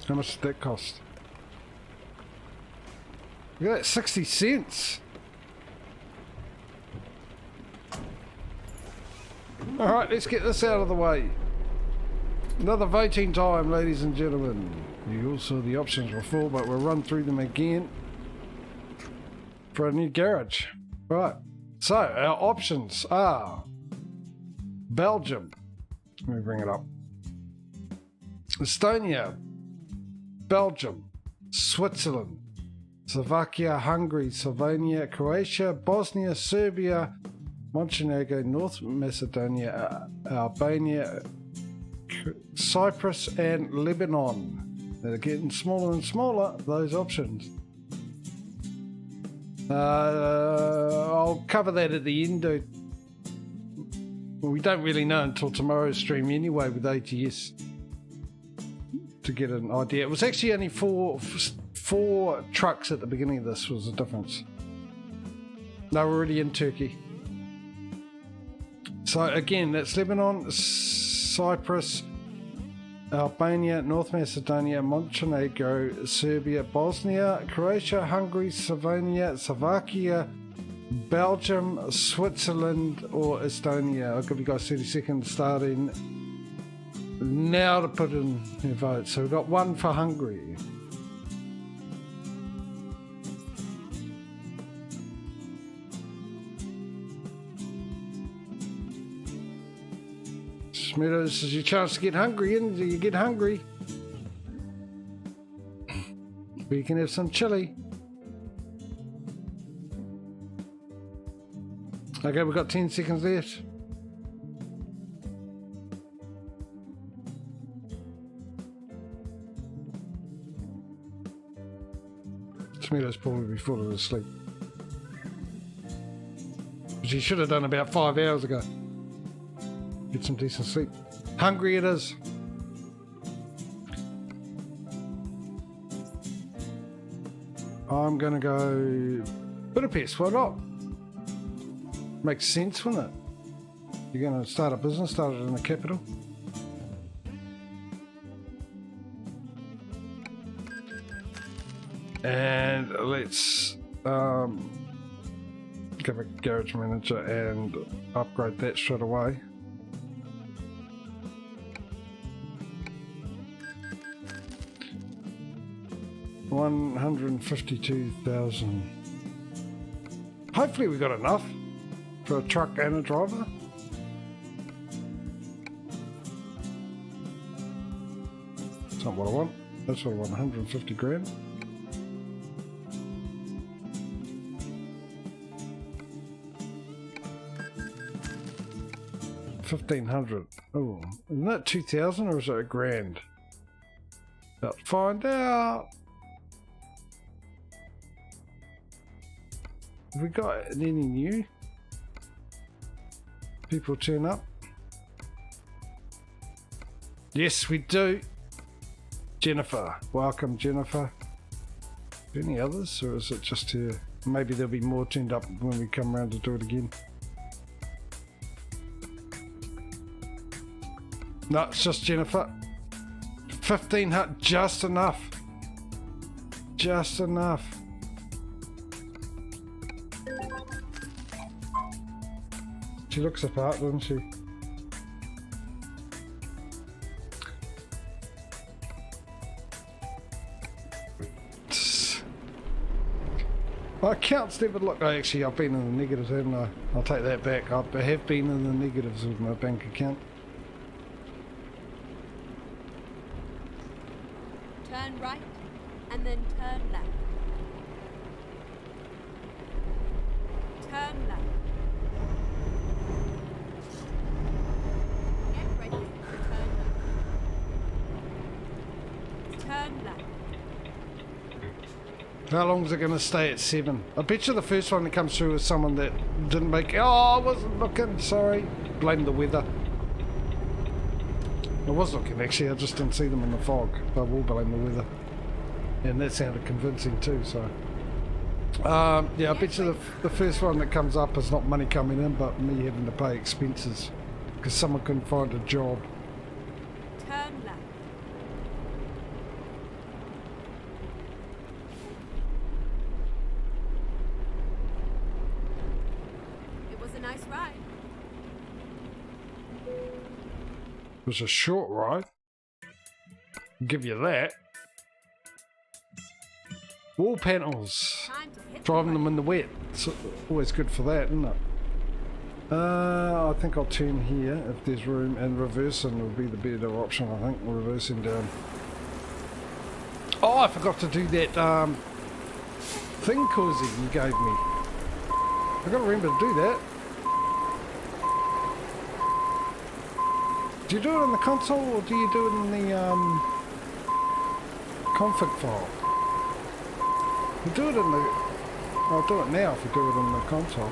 Speaker 1: How much did that cost? Look at that, 60 cents. Alright, let's get this out of the way. Another voting time, ladies and gentlemen. You all saw the options before, but we'll run through them again for a new garage. Right, so our options are Belgium. Let me bring it up. Estonia, Belgium, Switzerland, Slovakia, Hungary, Slovenia, Croatia, Bosnia, Serbia, Montenegro, North Macedonia, Albania, Cyprus and Lebanon. They're getting smaller and smaller, those options. I'll cover that at the end. Well, we don't really know until tomorrow's stream anyway with ATS to get an idea. It was actually only four trucks at the beginning of this was the difference. They were already in Turkey. So again, that's Lebanon, Cyprus, Albania, North Macedonia, Montenegro, Serbia, Bosnia, Croatia, Hungary, Slovenia, Slovakia, Belgium, Switzerland or Estonia. I'll give you guys 30 seconds starting now to put in your vote. So we've got one for Hungary. Smedo, this is your chance to get hungry, and you get hungry. We can have some chili. Okay, we've got 10 seconds left. Smedo's probably falling asleep. Which he should have done about 5 hours ago. Get some decent sleep. Hungry it is. I'm gonna go Budapest, why not? Makes sense, wouldn't it? You're gonna start a business, start it in the capital. And let's give a garage manager and upgrade that straight away. $152,000. Hopefully we got enough for a truck and a driver. That's not what I want. That's what I want, 150 grand. $1,500. Oh, isn't that 2,000 or is it a grand? Let's find out. Have we got any new people turn up? Yes, we do. Jennifer. Welcome, Jennifer. Any others, or is it just her? Maybe there'll be more turned up when we come around to do it again. No, it's just Jennifer. 1500, just enough. Just enough. She looks apart, doesn't she? My accounts never look. Oh, actually, I've been in the negatives, haven't I? I'll take that back. I have been in the negatives with my bank account.
Speaker 2: Turn right, and then turn left. Turn left. Get ready to turn left. Turn left.
Speaker 1: How long is it going to stay at 7? I bet you the first one that comes through is someone that didn't make... Oh, I wasn't looking, sorry. Blame the weather. I was looking actually, I just didn't see them in the fog. I will blame the weather. And that sounded convincing too, so... yeah, I bet you the first one that comes up is not money coming in, but me having to pay expenses. Because someone couldn't find a job.
Speaker 2: Turn left. It was a nice ride.
Speaker 1: It was a short ride. I'll give you that. Wall panels.
Speaker 2: Time to hit
Speaker 1: Driving
Speaker 2: the
Speaker 1: them in the wet. It's always good for that, isn't it? I think I'll turn here if there's room, and reversing will be the better option, I think. Reversing down. Oh, I forgot to do that thing cozy you gave me. I've got to remember to do that. Do you do it in the console or do you do it in the config file? You do it in the... I'll do it now if you do it in the console.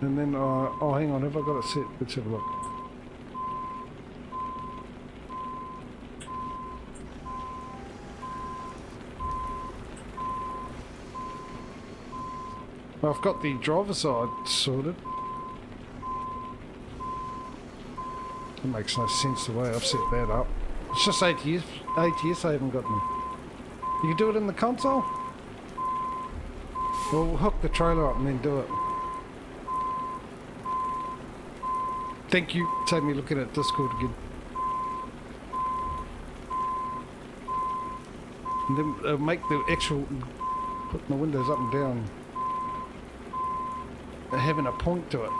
Speaker 1: And then, oh hang on, have I got it set? Let's have a look. I've got the driver side sorted. It makes no sense the way I've set that up. It's just ATS I haven't got them. You can do it in the console? We'll hook the trailer up and then do it. Thank you. Save me looking at Discord again. And then make the actual putting the windows up and down having a point to it.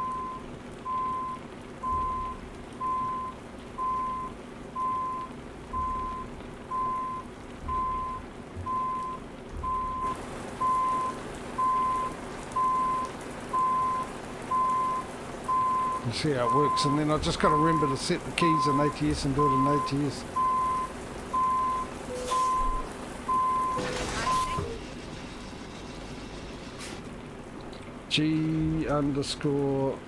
Speaker 1: You see how it works, and then I just got to remember to set the keys in ATS and do it in ATS. G underscore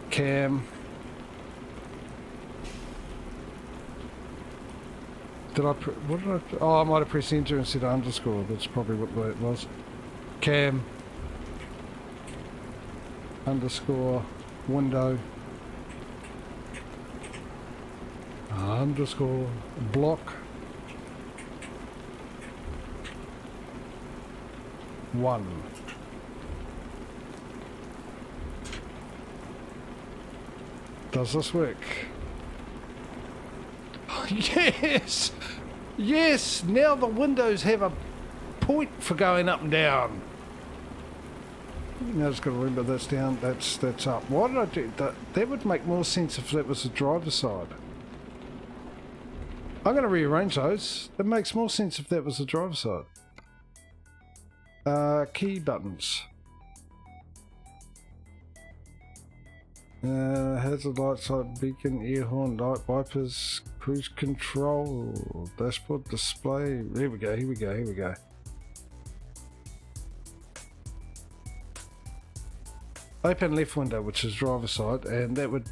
Speaker 1: cam. Did I? What did I? Oh, I might have pressed enter instead of underscore. That's probably what it was. Cam underscore window underscore block 1. Does this work? Yes! Yes! Now the windows have a point for going up and down. Now just got to remember that's down, that's up. Why did I do that? That would make more sense if that was the driver's side. I'm going to rearrange those. It makes more sense if that was the driver's side. Key buttons. Hazard light, side beacon, air horn, light wipers, cruise control, dashboard display. Here we go, here we go, here we go. Open left window, which is driver side, and that would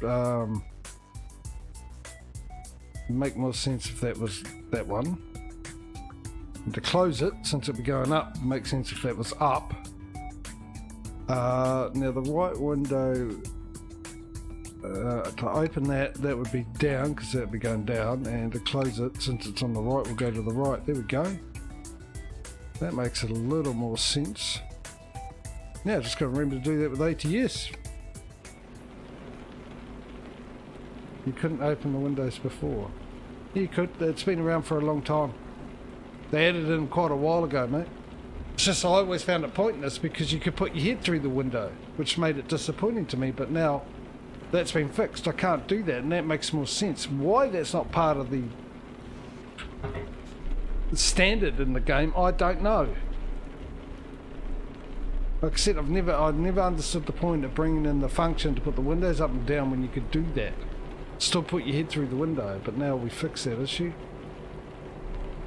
Speaker 1: make more sense if that was that one. And to close it, since it'd be going up, makes sense if that was up. Now the right window, to open that would be down, because that would be going down, and to close it, since it's on the right, we'll go to the right. There we go. That makes it a little more sense. Now just got to remember to do that with ATS. You couldn't open the windows before. You could. It's been around for a long time. They added it in quite a while ago, mate. It's just I always found it pointless because you could put your head through the window, which made it disappointing to me, but now that's been fixed. I can't do that, and that makes more sense. Why that's not part of the standard in the game, I don't know. Like I said, I've never understood the point of bringing in the function to put the windows up and down when you could do that. Still put your head through the window, but now we fix that issue.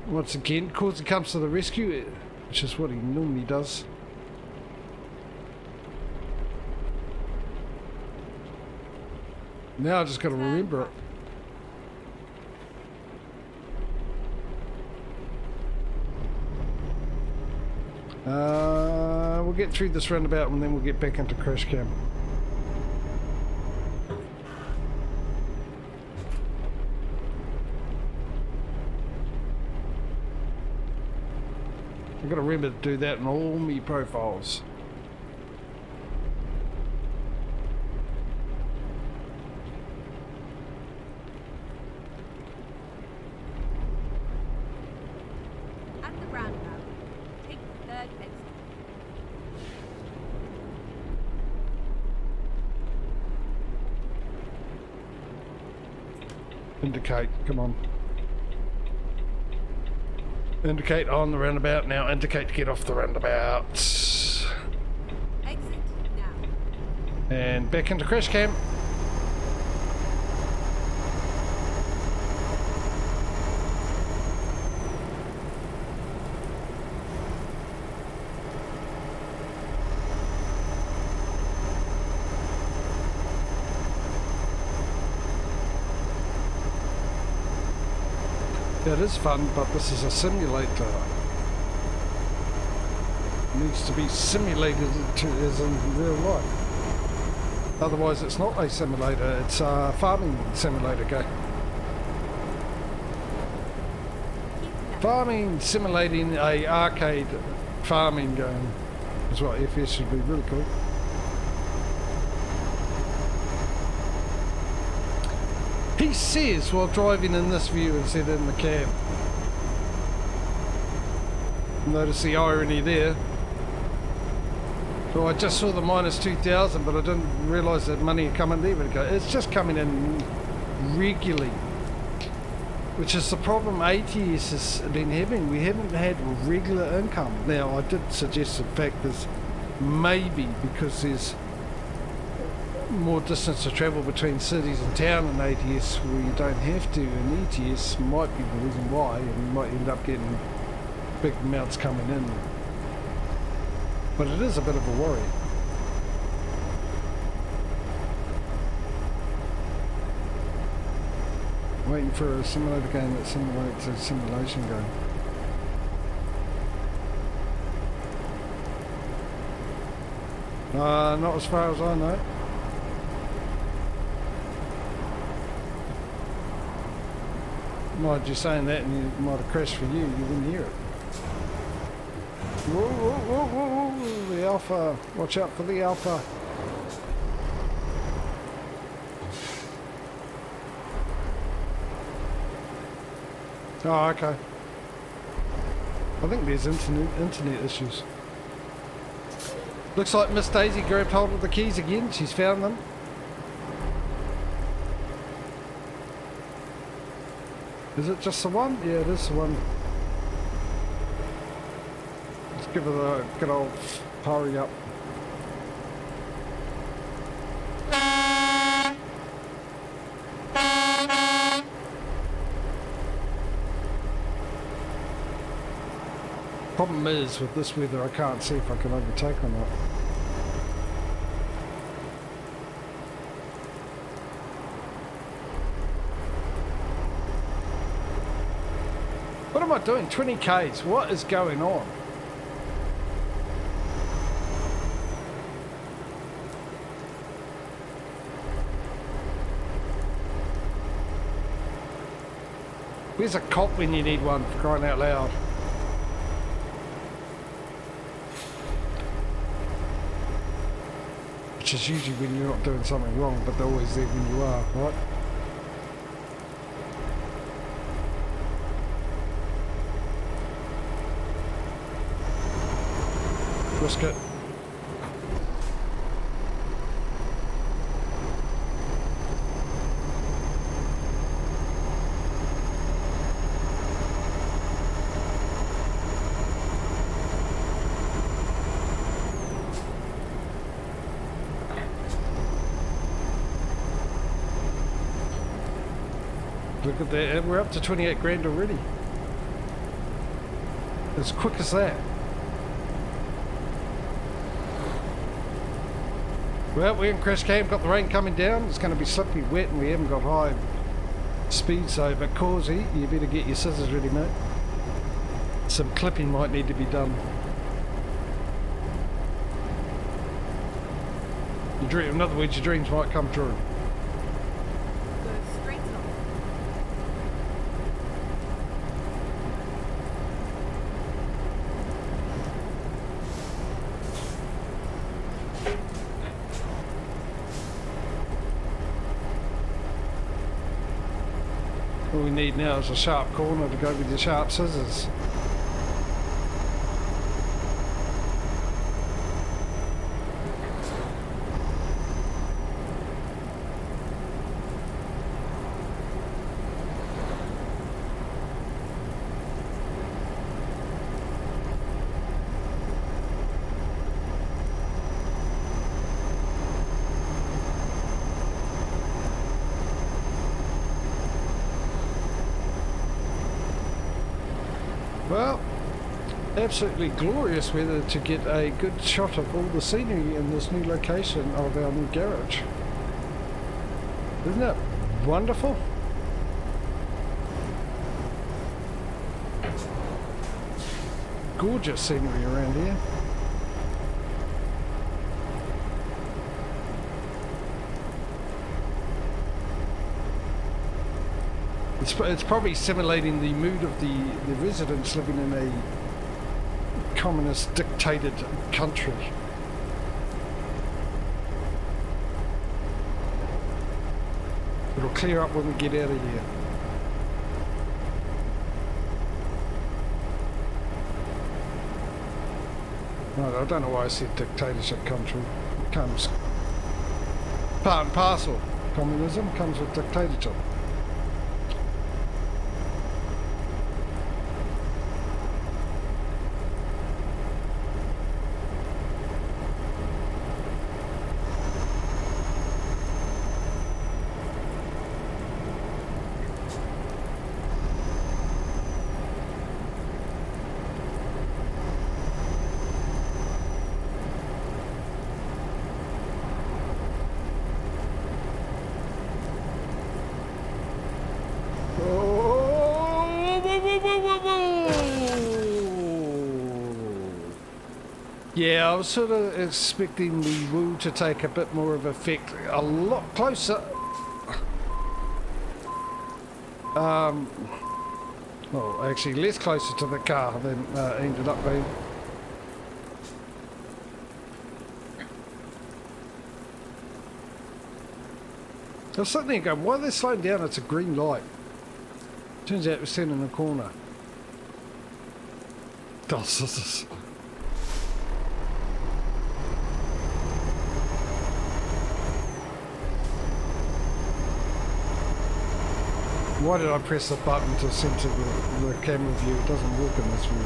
Speaker 1: Once again, Causey comes to the rescue, which is what he normally does. Now I just got to remember it. We'll get through this roundabout and then we'll get back into crash cam. I've got to remember to do that in all my profiles.
Speaker 2: At the roundabout, take the third exit.
Speaker 1: Indicate, come on. Indicate on the roundabout, now indicate to get off the roundabout.
Speaker 2: Exit now.
Speaker 1: And back into crash cam. It is fun, but this is a simulator. It needs to be simulated as in real life. Otherwise it's not a simulator, it's a farming simulator game. Farming, simulating a arcade farming game is what FS should be, really cool. He says while driving in this view instead of in the cab. Notice the irony there. So I just saw the minus 2,000, but I didn't realise that money had come in there. But it's just coming in regularly, which is the problem ATS has been having. We haven't had regular income. Now I did suggest the fact there's maybe because there's more distance to travel between cities and town in ATS where you don't have to, and ETS might be the reason why, and you might end up getting big amounts coming in. But it is a bit of a worry. Waiting for a simulator game that simulates a simulation game. Not as far as I know. Mind you saying that, and you might have crashed for you didn't hear it. Whoa, whoa, whoa, whoa, whoa, the Alpha, watch out for the Alpha. Oh, okay. I think there's internet issues. Looks like Miss Daisy grabbed hold of the keys again, she's found them. Is it just the one? Yeah, it is the one. Let's give it a good old hurry up. Problem is, with this weather, I can't see if I can overtake or not. What am I doing? 20 Ks. What is going on? Where's a cop when you need one, for crying out loud? Which is usually when you're not doing something wrong, but they're always there when you are, right? Risk it. Look at that, and we're up to 28 grand already. As quick as that. Well, we're in crash cam, got the rain coming down. It's going to be slippery wet and we haven't got high speed, so but Causey, you better get your scissors ready, mate. Some clipping might need to be done. In other words, your dreams might come true.
Speaker 2: Go straight on.
Speaker 1: All we need now is a sharp corner to go with your sharp scissors. Well, absolutely glorious weather to get a good shot of all the scenery in this new location of our new garage. Isn't that wonderful? Gorgeous scenery around here. It's probably simulating the mood of the residents living in a communist dictated country. It'll clear up when we get out of here. I don't know why I said dictatorship country. It comes part and parcel. Communism comes with dictatorship. Yeah, I was sort of expecting the woo to take a bit more of effect, a lot closer. Well, actually less closer to the car than ended up being. I was sitting there going, why are they slowing down? It's a green light. Turns out it was sitting in the corner. Oh, scissors. Why did I press the button to center the camera view? It doesn't work in this view.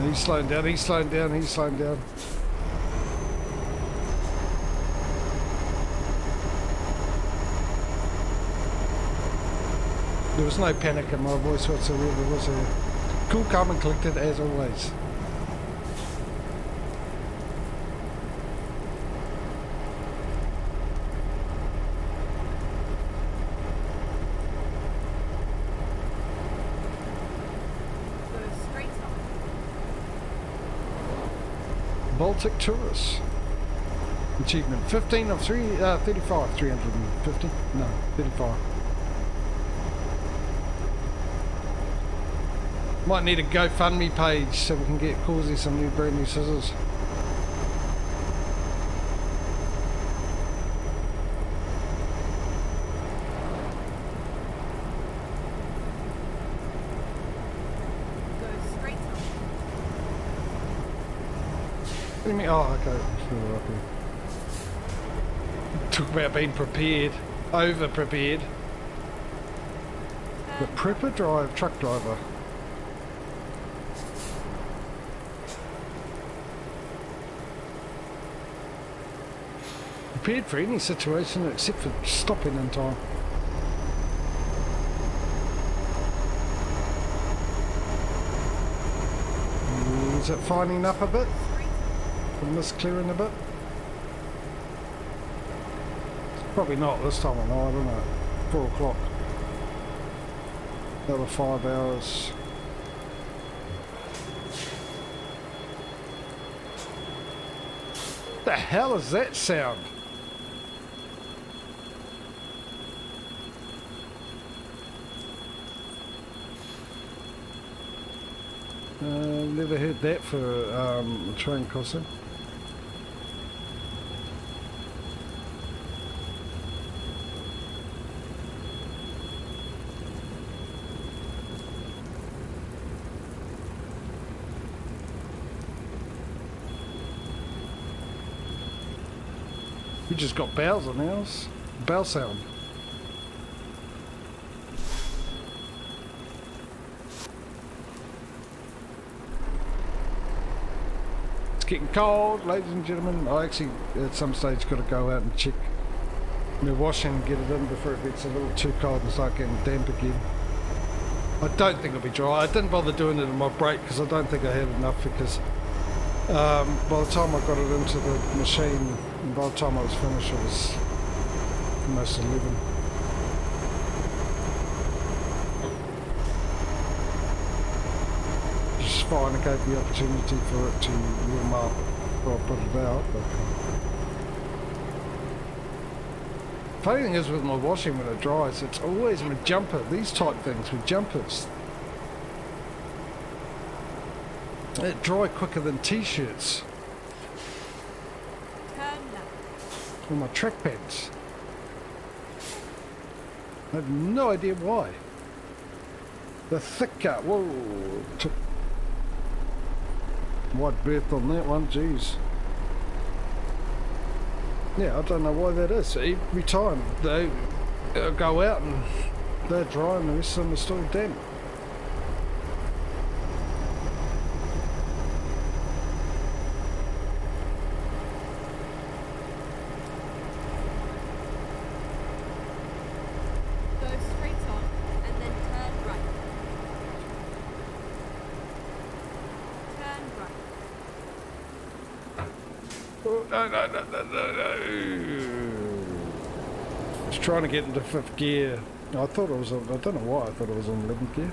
Speaker 1: He's slowing down, he's slowing down, he's slowing down. There was no panic in my voice whatsoever, was there? Cool, calm and collected as always.
Speaker 2: Go straight
Speaker 1: Baltic tourists. Achievement 15 of 35, 350. No, 35. Might need a GoFundMe page so we can get Causey some brand new scissors. What do you mean? Oh, okay. Up here. Talk about being prepared. Over prepared. The prepper truck driver. Prepared for any situation except for stopping in time. Is it fining up a bit? The mist clearing a bit? Probably not this time of night, I don't know. 4 o'clock. Another 5 hours. What the hell is that sound? Never heard that for a train crossing. We just got bells on ours. Bell sound. It's getting cold, ladies and gentlemen. I actually, at some stage, got to go out and check my washing and get it in before it gets a little too cold and start getting damp again. I don't think it'll be dry. I didn't bother doing it in my break because I don't think I had enough because by the time I got it into the machine, and by the time I was finished, it was almost 11. Just fine, I gave the opportunity for it to warm up before I put it out. But funny thing is with my washing when it dries, it's always my jumper, these type things with jumpers. They dry quicker than t-shirts. Or my track pants. I have no idea why. The thicker, whoa, took wide berth on that one, jeez. Yeah, I don't know why that is. Every time they go out and they're dry and the rest of them are still damp. No. I was trying to get into 5th gear. I thought it was on, I don't know why I thought it was on 11th gear.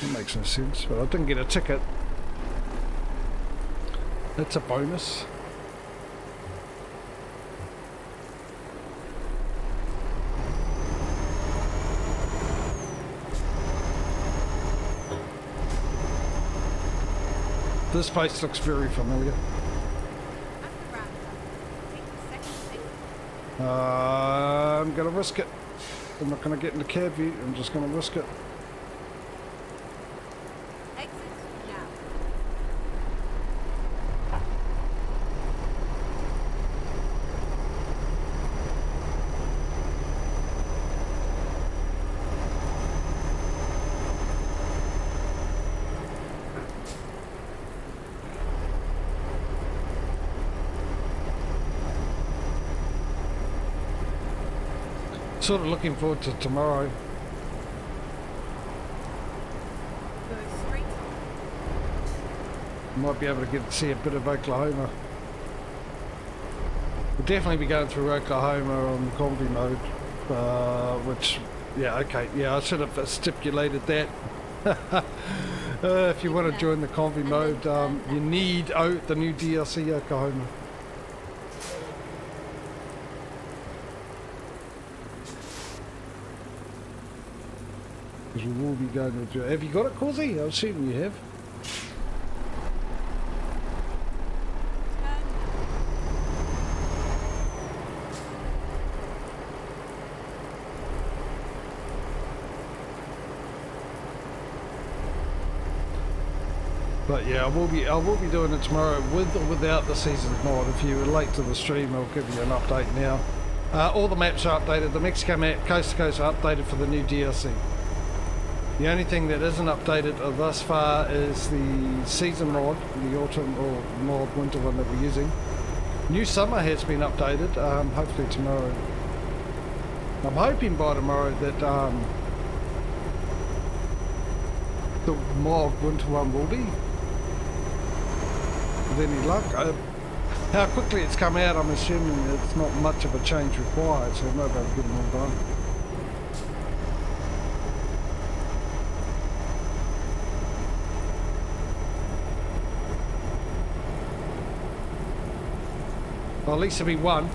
Speaker 1: That makes no sense, but I didn't get a ticket. That's a bonus. This place looks very familiar. I'm gonna risk it. I'm not gonna get into cab view, I'm just gonna risk it.
Speaker 2: Exit now.
Speaker 1: Sort of looking forward to tomorrow.
Speaker 2: Go straight.
Speaker 1: Might be able to get to see a bit of Oklahoma. We'll definitely be going through Oklahoma on combi mode, which, yeah, okay, yeah, I should have stipulated that. If you want to join the convy mode, you need the new DLC Oklahoma. Because we will be going to... Have you got it, Causey? I'm assuming you have. But yeah, I will be doing it tomorrow with or without the season's mod. If you were late to the stream, I'll give you an update now. All the maps are updated. The Mexico map, coast to coast, are updated for the new DLC. The only thing that isn't updated thus far is the season mod, the autumn or mod winter one that we're using. New summer has been updated. Hopefully tomorrow. I'm hoping by tomorrow that the mod winter one will be. With any luck. How quickly it's come out, I'm assuming it's not much of a change required, so maybe I'll get them all done. Well, at least there'll be one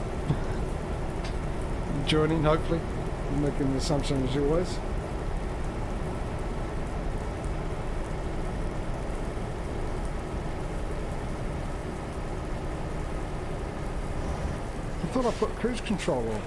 Speaker 1: joining, hopefully. I'm making the assumption as always. I thought I put cruise control on.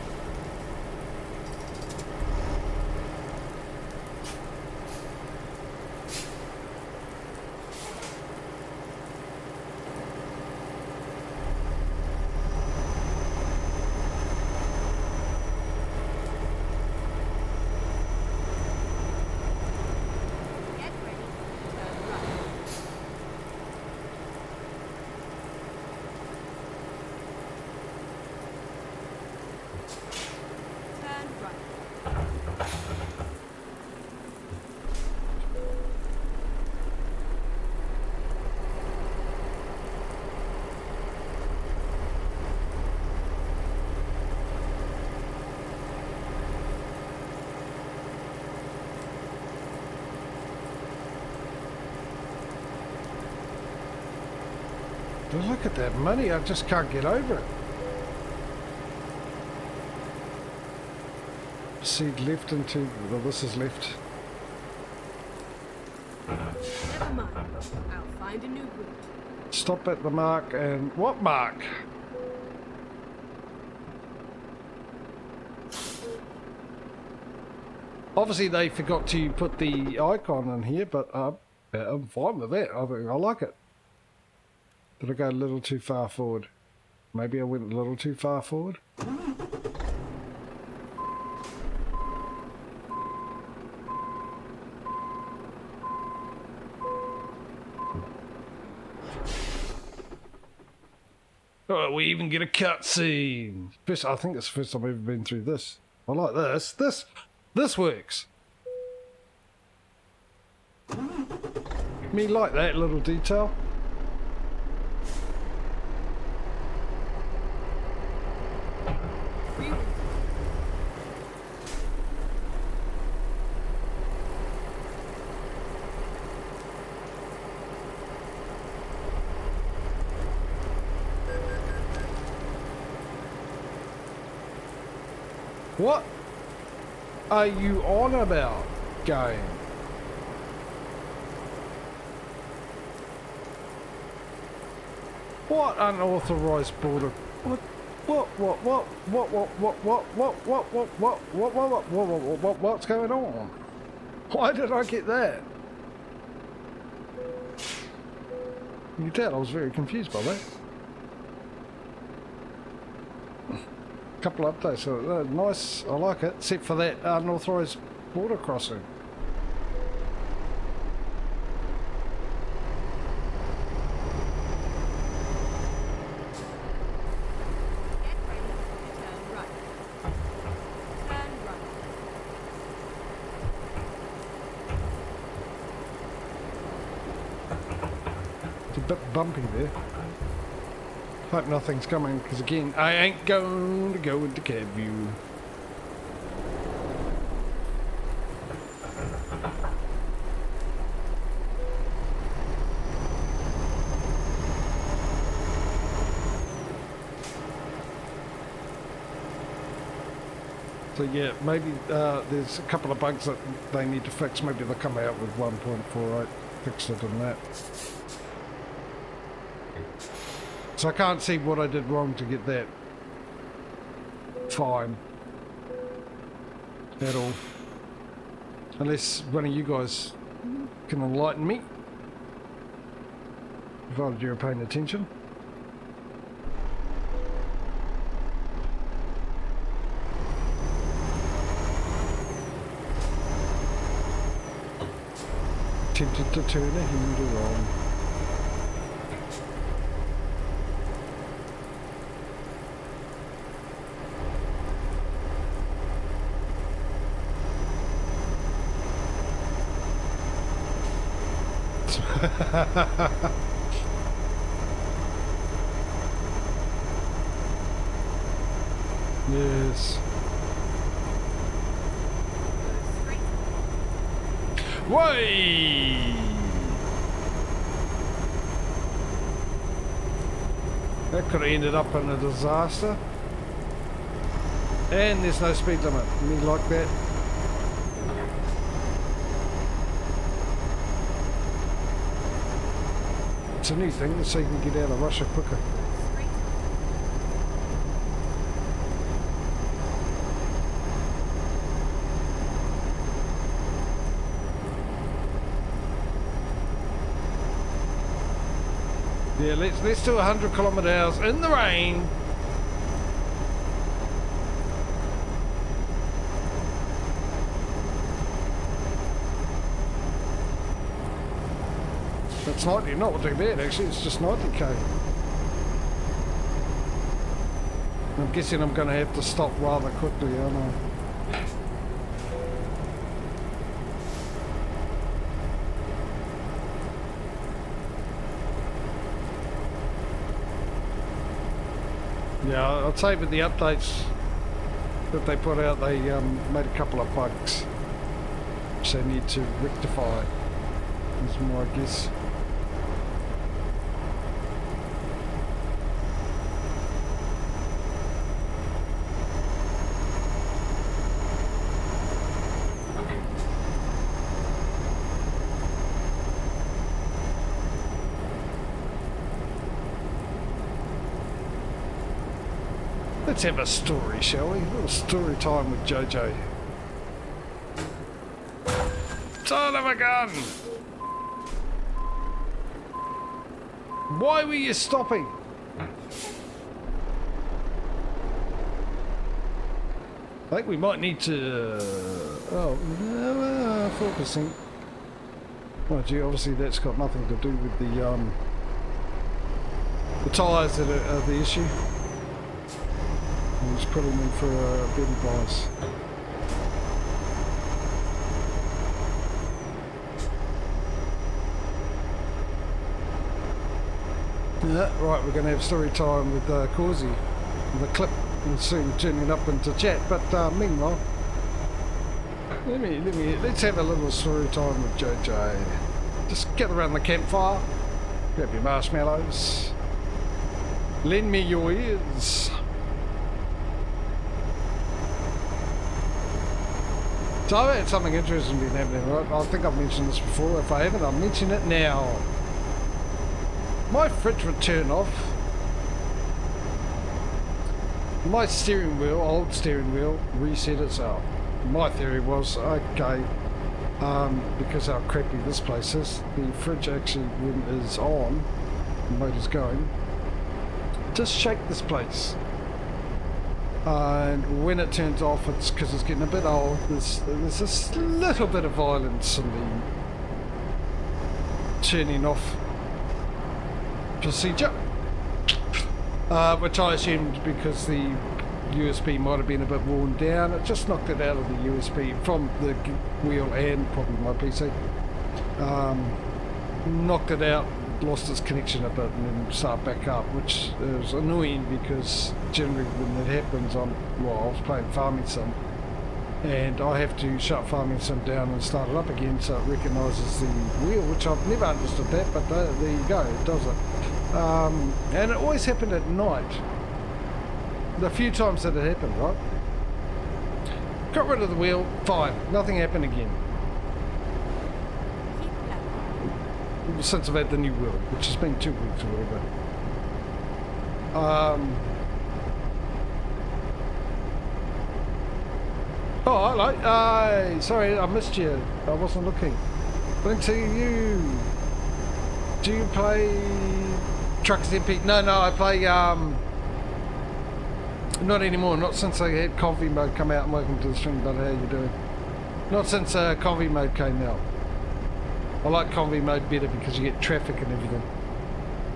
Speaker 1: But look at that money, I just can't get over it. Proceed left into... Well, this is left.
Speaker 2: Never mind. I'll find a new route.
Speaker 1: Stop at the mark and... What mark? Obviously they forgot to put the icon in here, but I'm fine with that. I like it. Did I go a little too far forward? Maybe I went a little too far forward? Oh, we even get a cutscene. I think it's the first time I've ever been through this. I like this. This works. Me like that little detail. What are you on about, game? What unauthorized border? What's going on? Why did I get that? You can tell I was very confused by that. Couple of updates, so nice, I like it, except for that unauthorized border crossing.
Speaker 2: Get ready to turn right. Turn right.
Speaker 1: It's a bit bumpy there. Hope nothing's coming, because again, I ain't going to go into cab view. So yeah, maybe there's a couple of bugs that they need to fix. Maybe they'll come out with 1.48, fix it and that. So I can't see what I did wrong to get that fine at all. Unless one of you guys can enlighten me, provided you're paying attention. Tempted to turn a hinder on. Yes. Way! That could have ended up in a disaster. And there's no speed limit. Me like that. It's a new thing, so you can get out of Russia quicker. Yeah, let's do 100 km/h in the rain. That's 90, not too bad actually, it's just 90k. I'm guessing I'm going to have to stop rather quickly, aren't I? Yeah, I'd say with the updates that they put out, they made a couple of bugs which they need to rectify, is my guess. Let's have a story, shall we? A little story time with Jojo. Son of a gun! Why were you stopping? I think we might need to... focusing. Oh gee, obviously that's got nothing to do with the tyres that are the issue. I'll just put them in for a bit of bias. Yeah, right, we're going to have story time with Causey. The clip will soon turning up into chat, but meanwhile, let's have a little story time with JJ. Just get around the campfire, grab your marshmallows, lend me your ears. So I've had something interesting been happening, right? I think I've mentioned this before. If I haven't, I'll mention it now. My fridge would turn off. My steering wheel, old steering wheel, reset itself. My theory was, okay, because how crappy this place is, the fridge actually, when it is on, the motor's going, just shake this place. And when it turns off, it's because it's getting a bit old. There's this little bit of violence in the turning off procedure, which I assumed because the USB might have been a bit worn down. It just knocked it out of the USB from the wheel and probably my PC. Knocked it out, lost its connection a bit, and then start back up, which is annoying because generally when that happens, I was playing Farming Sim, and I have to shut Farming Sim down and start it up again so it recognises the wheel, which I've never understood that, but there you go, it does it. And it always happened at night. The few times that it happened, right? got rid of the wheel, fine, nothing happened again.
Speaker 2: Keep left.
Speaker 1: Since I've had the new wheel, which has been 2 weeks or whatever. Oh, hello. Sorry, I missed you. I wasn't looking. Link to you. Do you play Truckers MP? No, I play, not anymore. Not since I had Convy mode come out. And welcome to the stream, but how you doing? Not since Convy mode came out. I like Convy mode better because you get traffic and everything.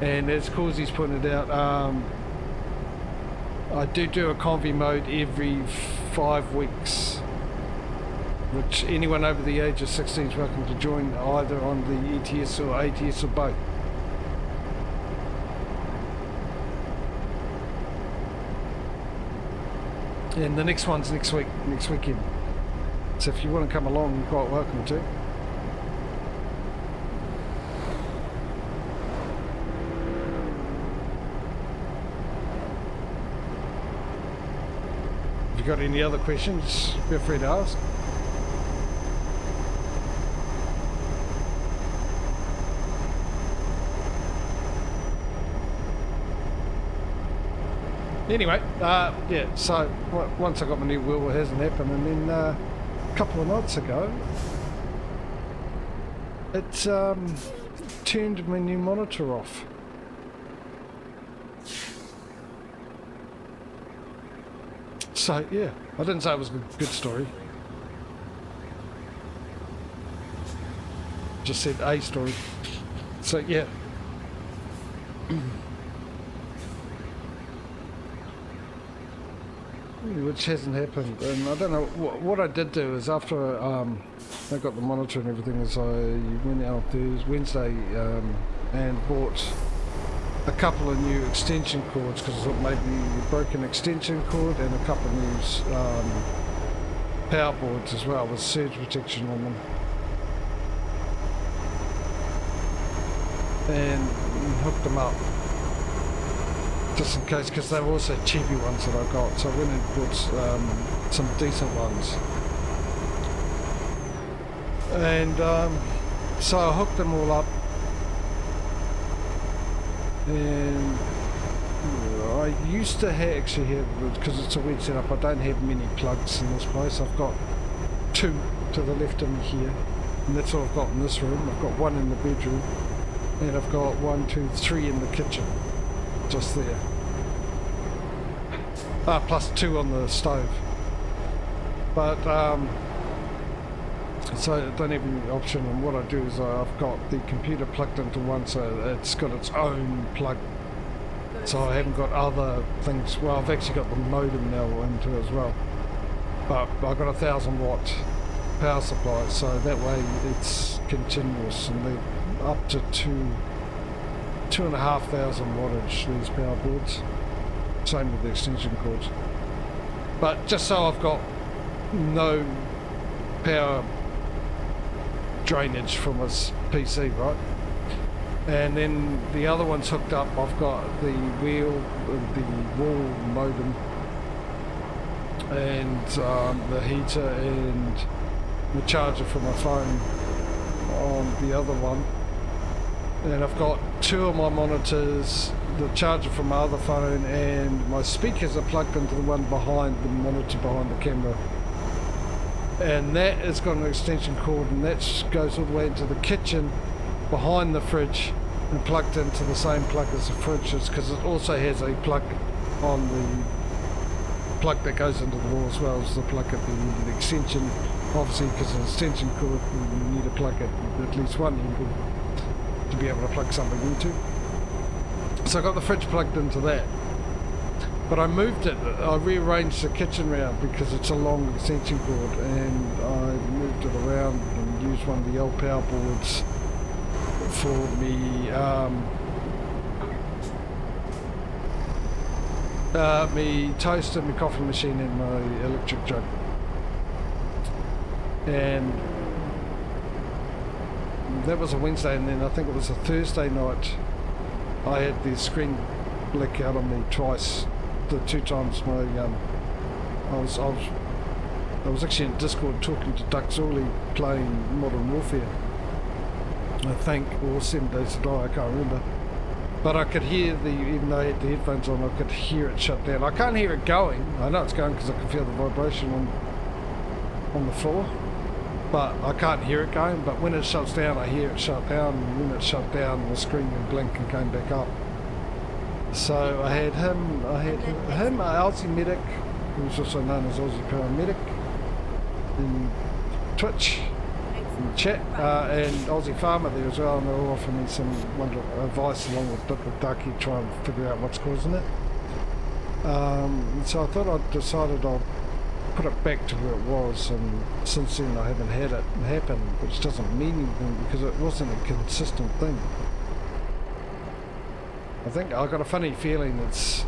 Speaker 1: And as Causy's pointed out, I do a Convy mode every 5 weeks, which anyone over the age of 16 is welcome to join either on the ETS or ATS or both. And the next one's next weekend. So if you want to come along, you're quite welcome to. If you've got any other questions, feel free to ask. Anyway, yeah, so once I got my new wheel, it hasn't happened, and then a couple of nights ago, it turned my new monitor off. So, yeah, I didn't say it was a good story. Just said a story. So, yeah. Which hasn't happened, and I don't know what I did do is after I got the monitor and everything, is I went out Wednesday and bought a couple of new extension cords because I thought maybe a broken extension cord and a couple of new power boards as well with surge protection on them, and hooked them up. Just in case, because they were also cheapy ones that I got, so I went and bought some decent ones. And so I hooked them all up, and I used to actually have, because it's a weird setup, I don't have many plugs in this place. I've got 2 to the left of me here, and that's all I've got in this room. I've got 1 in the bedroom, and I've got 1, 2, 3 in the kitchen. Just there. Plus 2 on the stove. But so I don't have any option, and what I do is I've got the computer plugged into one, so it's got its own plug. So I haven't got other things. Well, I've actually got the modem now into it as well. But I've got a 1000-watt power supply, so that way it's continuous, and they're up to 2,500 wattage, these power boards. Same with the extension cords. But just so I've got no power drainage from this PC, right? And then the other one's hooked up. I've got the wall modem, and the heater and the charger for my phone on the other one. And I've got 2 of my monitors, the charger from my other phone, and my speakers are plugged into the one behind the monitor behind the camera. And that has got an extension cord, and that goes all the way into the kitchen behind the fridge and plugged into the same plug as the fridge is, because it also has a plug on the plug that goes into the wall as well as the plug at the extension. Obviously, because of the extension cord, you need a plug at least one end to be able to plug something into. So I got the fridge plugged into that, but I moved it. I rearranged the kitchen round because it's a long extension cord, and I moved it around and used one of the old power boards for me me toaster, my coffee machine, and my electric jug. And that was a Wednesday, and then I think it was a Thursday night I had the screen blick out on me twice. The 2 times my I was I was actually in Discord talking to Duck Zorley playing Modern Warfare, I think, or 7 Days to Die, I can't remember. But I could hear even though I had the headphones on, I could hear it shut down. I can't hear it going. I know it's going because I can feel the vibration on the floor. But I can't hear it going. But when it shuts down, I hear it shut down. And when it shut down, the screen would blink and came back up. So I had him, Aussie Medic, who was also known as Aussie Paramedic, in Twitch. Chat and Aussie Farmer there as well, and they're all offering me some advice along with Ducky, try and figure out what's causing it. So I thought I'd decided I'll put it back to where it was, and since then I haven't had it happen, which doesn't mean anything because it wasn't a consistent thing. I think I got a funny feeling it's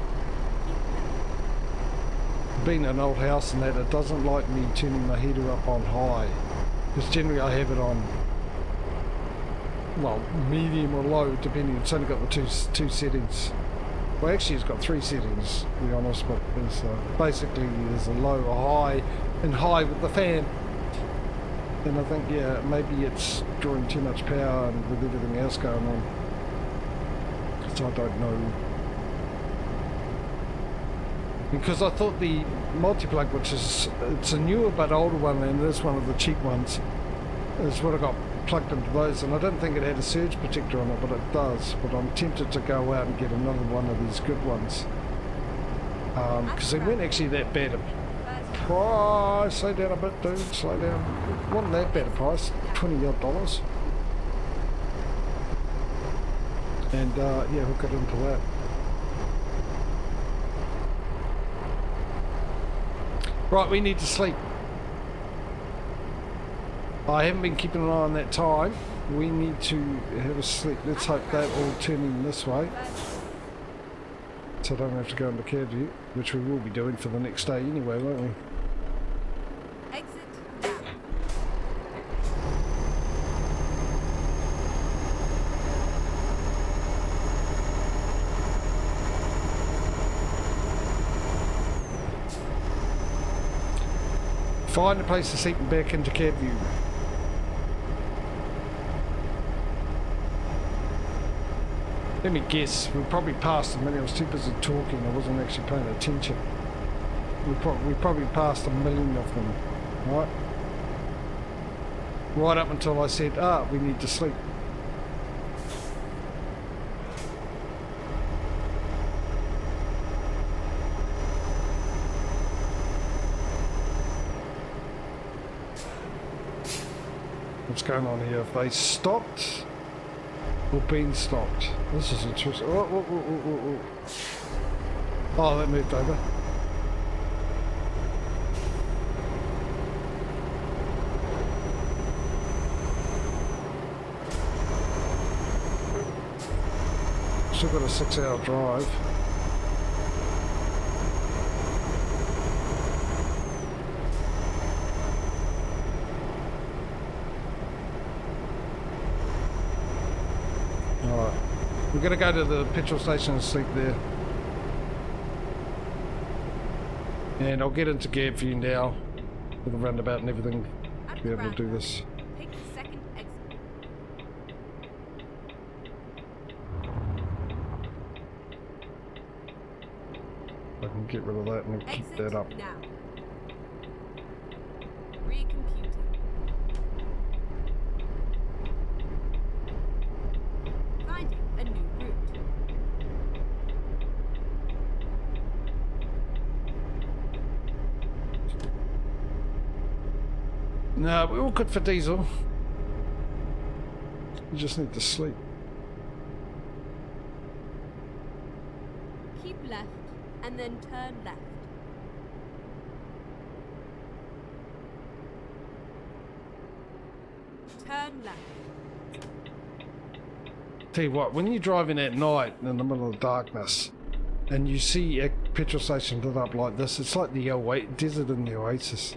Speaker 1: been an old house and that it doesn't like me turning my heater up on high. Because generally I have it on, well, medium or low, depending. It's only got the two settings. Well, actually it's got 3 settings, to be honest, but there's basically there's a low, a high, and high with the fan. And I think, yeah, maybe it's drawing too much power and with everything else going on. So I don't know. Because I thought the multi-plug, which is, it's a newer but older one, and it is one of the cheap ones, is what I got plugged into those, and I don't think it had a surge protector on it, but it does. But I'm tempted to go out and get another one of these good ones, because they weren't actually that bad a price. Slow down a bit, dude, slow down. Wasn't that bad a price, $20 odd. And yeah, hook it into that. Right, we need to sleep. I haven't been keeping an eye on that time. We need to have a sleep. Let's hope that will turn in this way, so I don't have to go into cab view, which we will be doing for the next day anyway, won't we?
Speaker 2: Exit now.
Speaker 1: Find a place to sleep and back into cab view. Let me guess, we probably passed them. I was too busy talking, I wasn't actually paying attention. We probably passed 1 million of them, right? Right up until I said, we need to sleep. What's going on here? Have they stopped or been stopped? This is interesting. Oh, that moved over. Still got a 6-hour drive. We're going to go to the petrol station and sleep there. And I'll get into gear for you now with the roundabout and everything to be able to do this.
Speaker 2: Take the second exit.
Speaker 1: I can get rid of that and keep
Speaker 2: Exit
Speaker 1: that up.
Speaker 2: now. Recomputing. Finding a new route.
Speaker 1: No, we're all good for diesel. We just need to sleep.
Speaker 2: Keep left and then turn left. Turn left.
Speaker 1: Tell you what, when you're driving at night in the middle of darkness and you see a petrol station lit up like this, it's like the desert in the Oasis.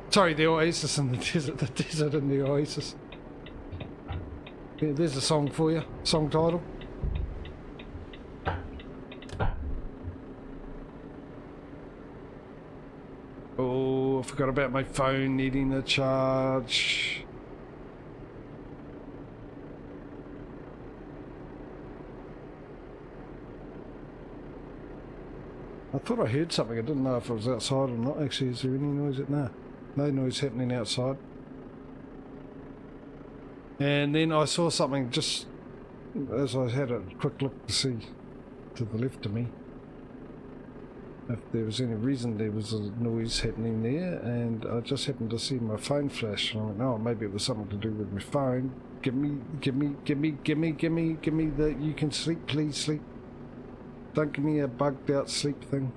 Speaker 1: Sorry, the Oasis in the desert in the Oasis. Yeah, there's a song for you, song title. Oh, I forgot about my phone needing a charge. I thought I heard something. I didn't know if it was outside or not. Actually, is there any noise at now? No noise happening outside. And then I saw something just as I had a quick look to see to the left of me if there was any reason there was a noise happening there, and I just happened to see my phone flash, and I went, oh, maybe it was something to do with my phone. Give me the you can sleep, please sleep. Don't give me a bugged out sleep thing.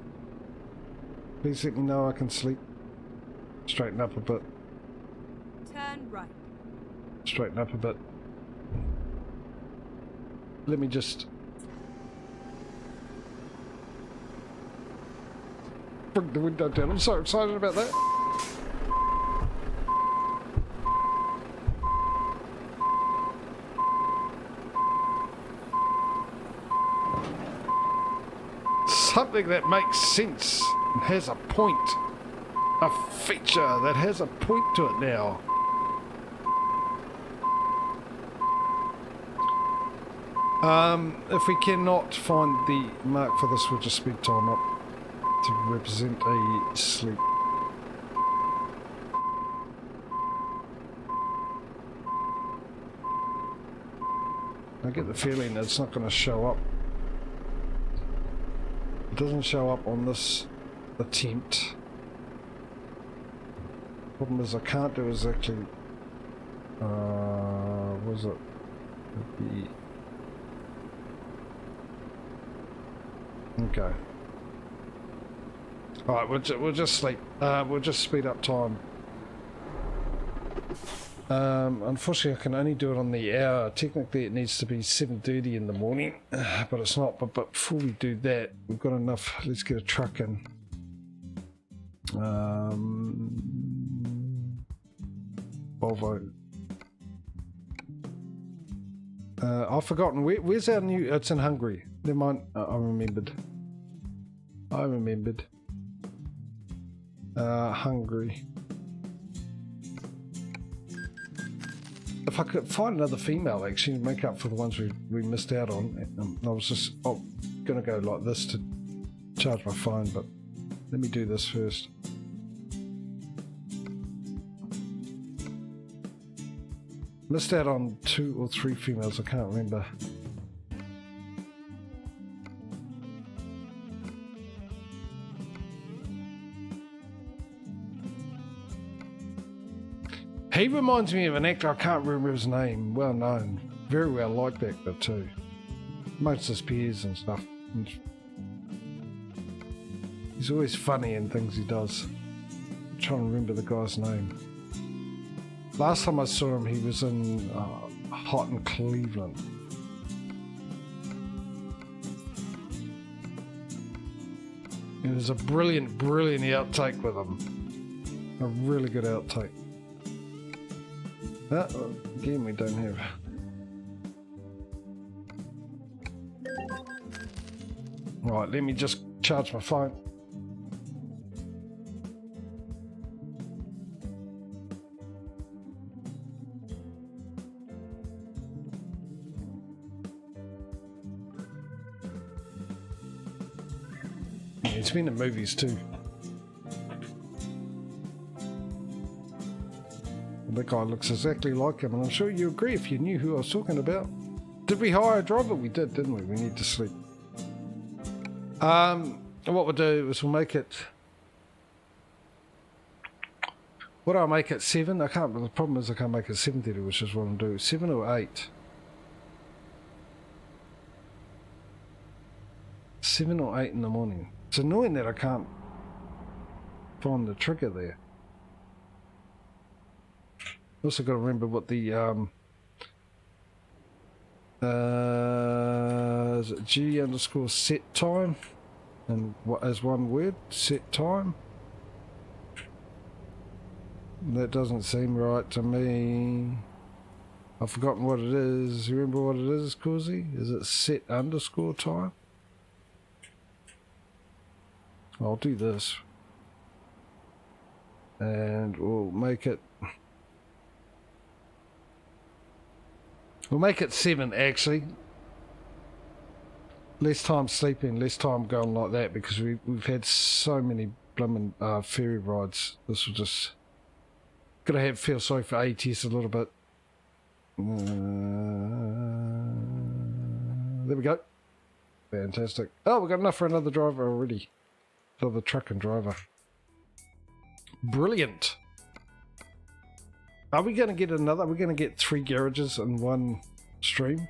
Speaker 1: Please let me know I can sleep. Straighten up a bit.
Speaker 2: Turn right.
Speaker 1: Straighten up a bit. Let me just bring the window down. I'm so excited about that. Something that makes sense and has a point. A feature that has a point to it now. If we cannot find the mark for this, we'll just speed time up to represent a sleep. I get the feeling it's not going to show up. It doesn't show up on this attempt. Problem is I can't do exactly. Was it? Okay. All right, we'll just sleep. We'll just speed up time. Unfortunately, I can only do it on the hour. Technically, it needs to be 7:30 in the morning, but it's not. But before we do that, we've got enough. Let's get a truck in. Volvo. I've forgotten. Where's our new... It's in Hungary. Never mind. I remembered. Hungary. If I could find another female, actually, make up for the ones we missed out on. I was just going to go like this to charge my phone, but let me do this first. Missed out on 2 or 3 females, I can't remember. He reminds me of an actor, I can't remember his name, well known, very well liked actor too. Amongst his peers and stuff. He's always funny in things he does. I'm trying to remember the guy's name. Last time I saw him, he was in Hot in Cleveland. And there's a brilliant outtake with him. A really good outtake. Again, we don't have. Right, let me just charge my phone. Yeah, it's been in movies too. That guy looks exactly like him, and I'm sure you agree if you knew who I was talking about. Did we hire a driver? We did, didn't we? We need to sleep. What we'll do is we'll make it... What do I make it? 7? I can't, the problem is I can't make it 7:30, which is what I'm doing. 7 or 8? 7 or 8 in the morning. It's annoying that I can't find the trigger there. Also got to remember what the is it G_set time, and what as one word, set time. That doesn't seem right to me. I've forgotten what it is. You remember what it is, Causey? Is it set_time? I'll do this. and we'll make it 7 actually. Less time sleeping, less time going like that, because we've had so many blooming ferry rides. This will just gotta feel sorry for ATS a little bit. There we go. Fantastic. Oh, we've got enough for another driver already. Another truck and driver. Brilliant. Are we going to get another? Are we going to get 3 garages in one stream?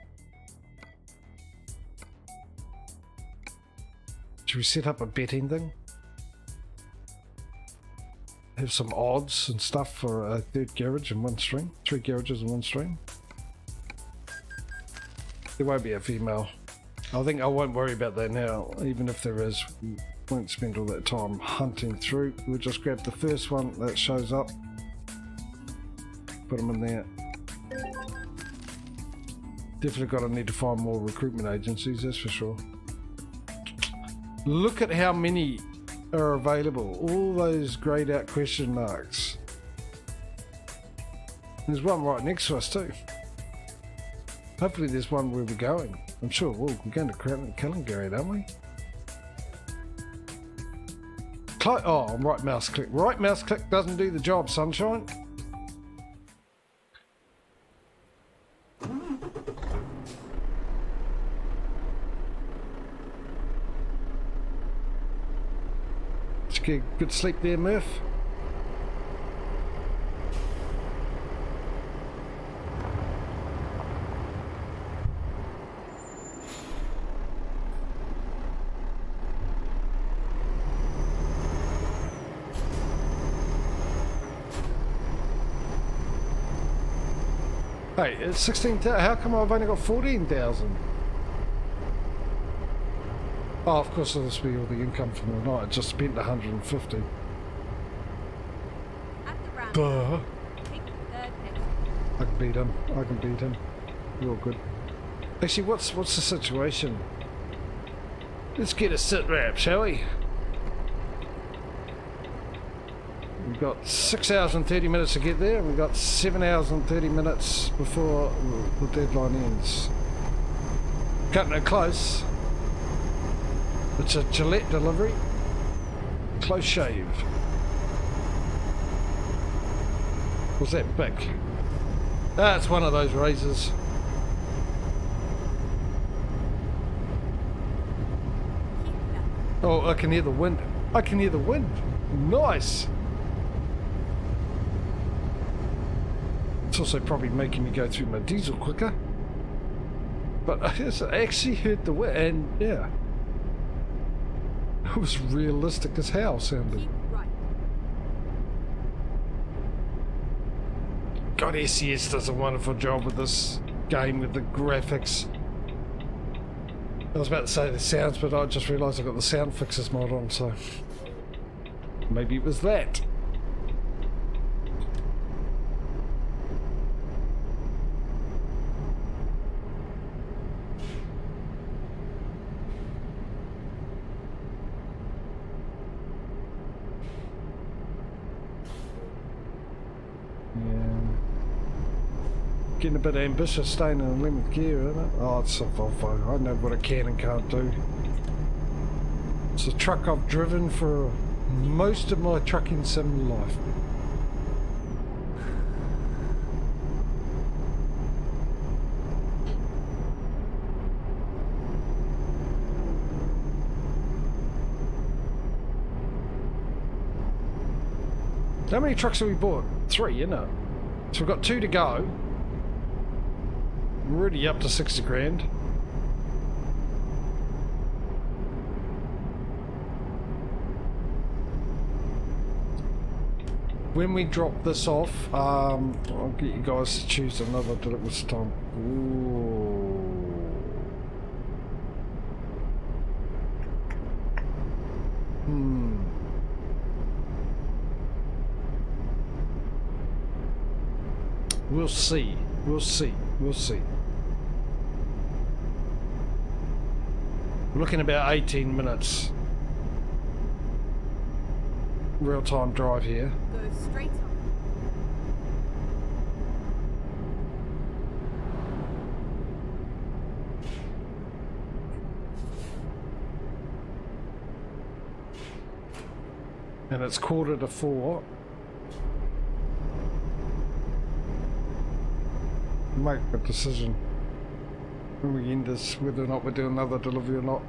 Speaker 1: Should we set up a betting thing? Have some odds and stuff for a 3rd garage in one stream? 3 garages in one stream? There won't be a female. I think I won't worry about that now. Even if there is, we won't spend all that time hunting through. We'll just grab the first one that shows up. Put them in there. Definitely got to need to find more recruitment agencies, that's for sure. Look at how many are available. All those greyed out question marks. There's one right next to us too. Hopefully there's one where we're going. I'm sure we're going to Killingary, aren't we? Oh, right mouse click. Right mouse click doesn't do the job, sunshine. Did you get good sleep there, Murph? Hey, it's 16,000. How come I've only got 14,000? Oh, of course, this will be all the income from the night. I just spent 150. Buh. I can beat him. I can beat him. You're all good. Actually, what's the situation? Let's get a sit rep, shall we? We've got 6 hours and 30 minutes to get there, and we've got 7 hours and 30 minutes before the deadline ends. Cutting it close. It's a Gillette delivery. Close shave. Was that big? That's one of those razors. Oh, I can hear the wind. I can hear the wind. Nice. It's also probably making me go through my diesel quicker. But I actually heard the wind, and yeah. It was realistic as hell sounding. God, SES does a wonderful job with this game, with the graphics. I was about to say the sounds, but I just realised I got the sound fixes mod on, so maybe it was that. Getting a bit ambitious staying in 11th gear, isn't it? Oh, it's a Volvo. I know what it can and can't do. It's a truck I've driven for most of my trucking sim life. How many trucks have we bought? 3, you know. So we've got 2 to go. We're already up to 60 grand. When we drop this off, I'll get you guys to choose another delivery time. Ooh. We'll see. We'll see. We'll see. We're looking about 18 minutes. real-time drive here.
Speaker 2: Go straight on.
Speaker 1: And it's 3:45. Make a decision when we end this, whether or not we do another delivery or not.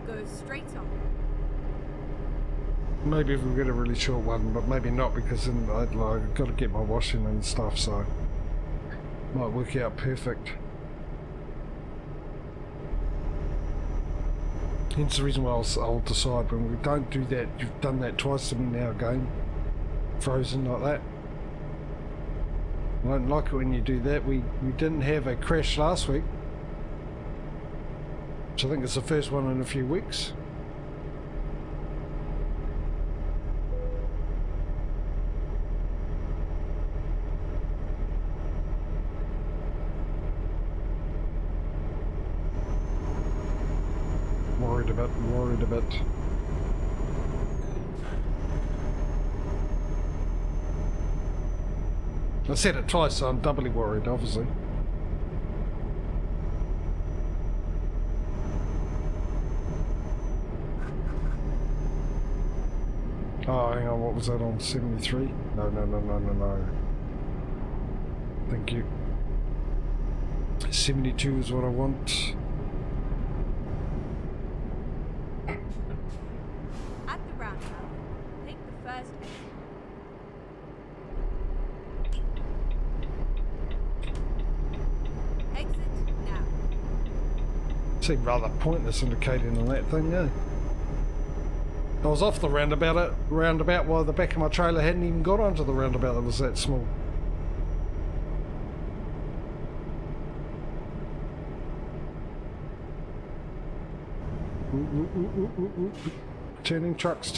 Speaker 2: Go straight on.
Speaker 1: Maybe if we get a really short one, but maybe not, because then I've got to get my washing and stuff, so might work out perfect. Hence the reason why I'll decide when we don't do that. You've done that twice to me now again, frozen like that. I don't like it when you do that. We didn't have a crash last week, which I think is the first one in a few weeks. Worried a bit. I said it twice, so I'm doubly worried, obviously. Oh, hang on, what was that on? 73? No. Thank you. 72 is what I want.
Speaker 2: At the roundabout, take the first exit. Exit now.
Speaker 1: Seemed rather pointless indicating on that thing, yeah. I was off the roundabout while the back of my trailer hadn't even got onto the roundabout that was that small. Ooh. Turning trucks.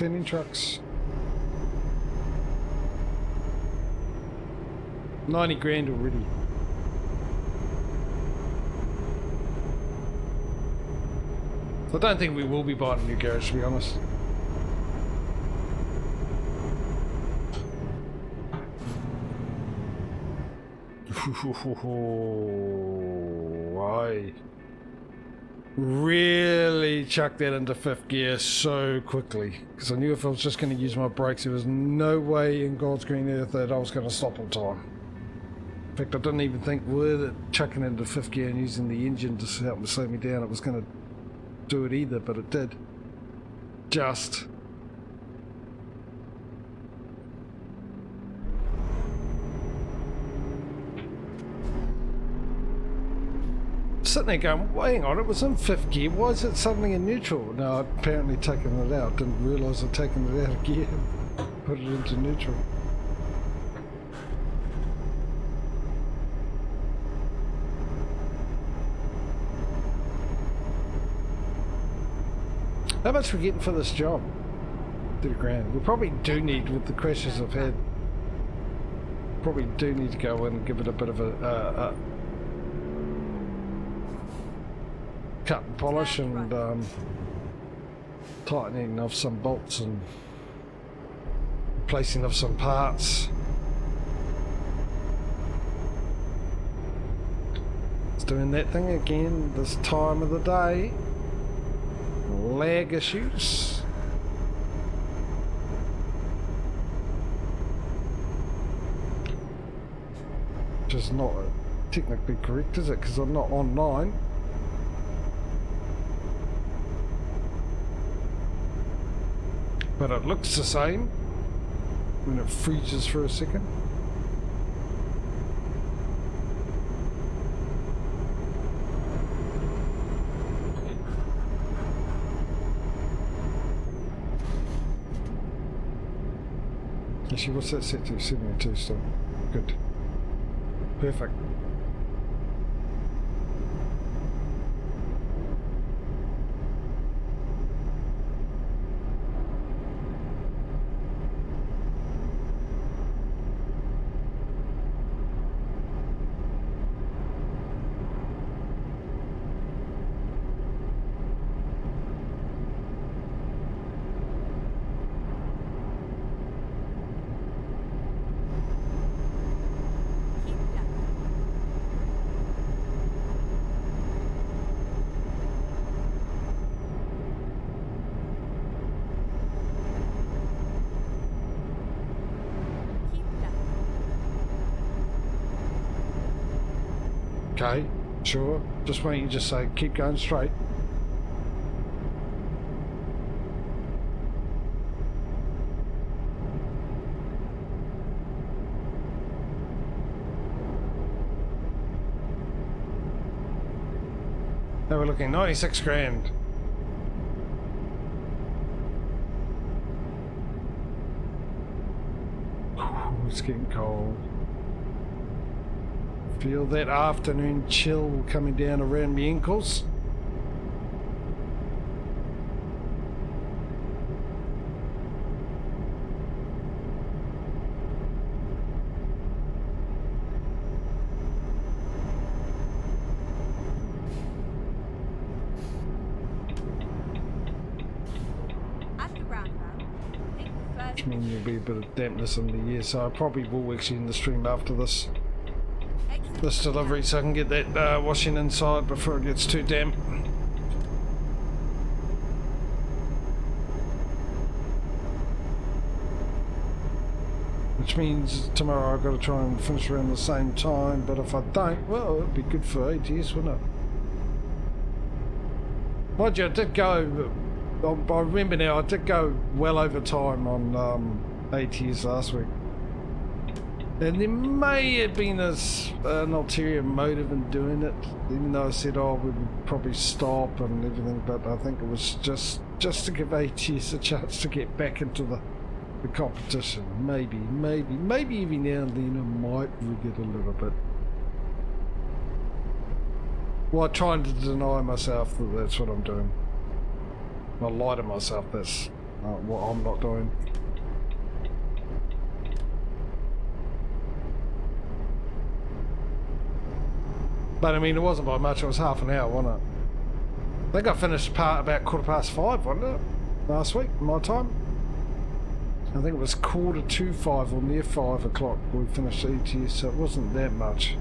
Speaker 1: 90 grand already. I don't think we will be buying a new garage, to be honest. I really chucked that into fifth gear so quickly, because I knew if I was just going to use my brakes, there was no way in God's green earth that I was going to stop in time. In fact, I didn't even think with it chucking into fifth gear and using the engine to help me slow me down, it was going to do it either, but it did. Just. Sitting there going, well, hang on, it was in fifth gear, why is it suddenly in neutral? No, I'd apparently taken it out, didn't realise I'd taken it out of gear, put it into neutral. How much are we getting for this job? 30 grand. We probably do need, with the crashes I've had, probably do need to go in and give it a bit of a cut and polish and tightening of some bolts and replacing of some parts. It's doing that thing again this time of the day. Lag issues. Which is not technically correct, is it? Because I'm not online. But it looks the same when it freezes for a second. Actually, what's that set to? 72 still. Good. Perfect. Okay, sure. Just why don't you just say, keep going straight. Now we're looking 96 grand. Ooh, it's getting cold. Feel that afternoon chill coming down around my ankles.
Speaker 2: At the roundabout, take the first.
Speaker 1: Which means there'll be a bit of dampness in the air, so I probably will actually in the stream after this delivery, so I can get that washing inside before it gets too damp. Which means tomorrow I've got to try and finish around the same time, but if I don't, well, it'd be good for ATS, wouldn't it? Mind you, I did go, I remember now, I did go well over time on ATS last week. And there may have been an ulterior motive in doing it, even though I said, oh, we would probably stop and everything, but I think it was just to give ATS a chance to get back into the competition. Maybe every now and then I might rig it a little bit. While trying to deny myself that that's what I'm doing. I lie to myself that's what I'm not doing. But I mean, it wasn't by much, it was half an hour, wasn't it? I think I finished about 5:15, wasn't it? Last week, my time. I think it was 4:45 or near 5 o'clock we finished ETS, so it wasn't that much.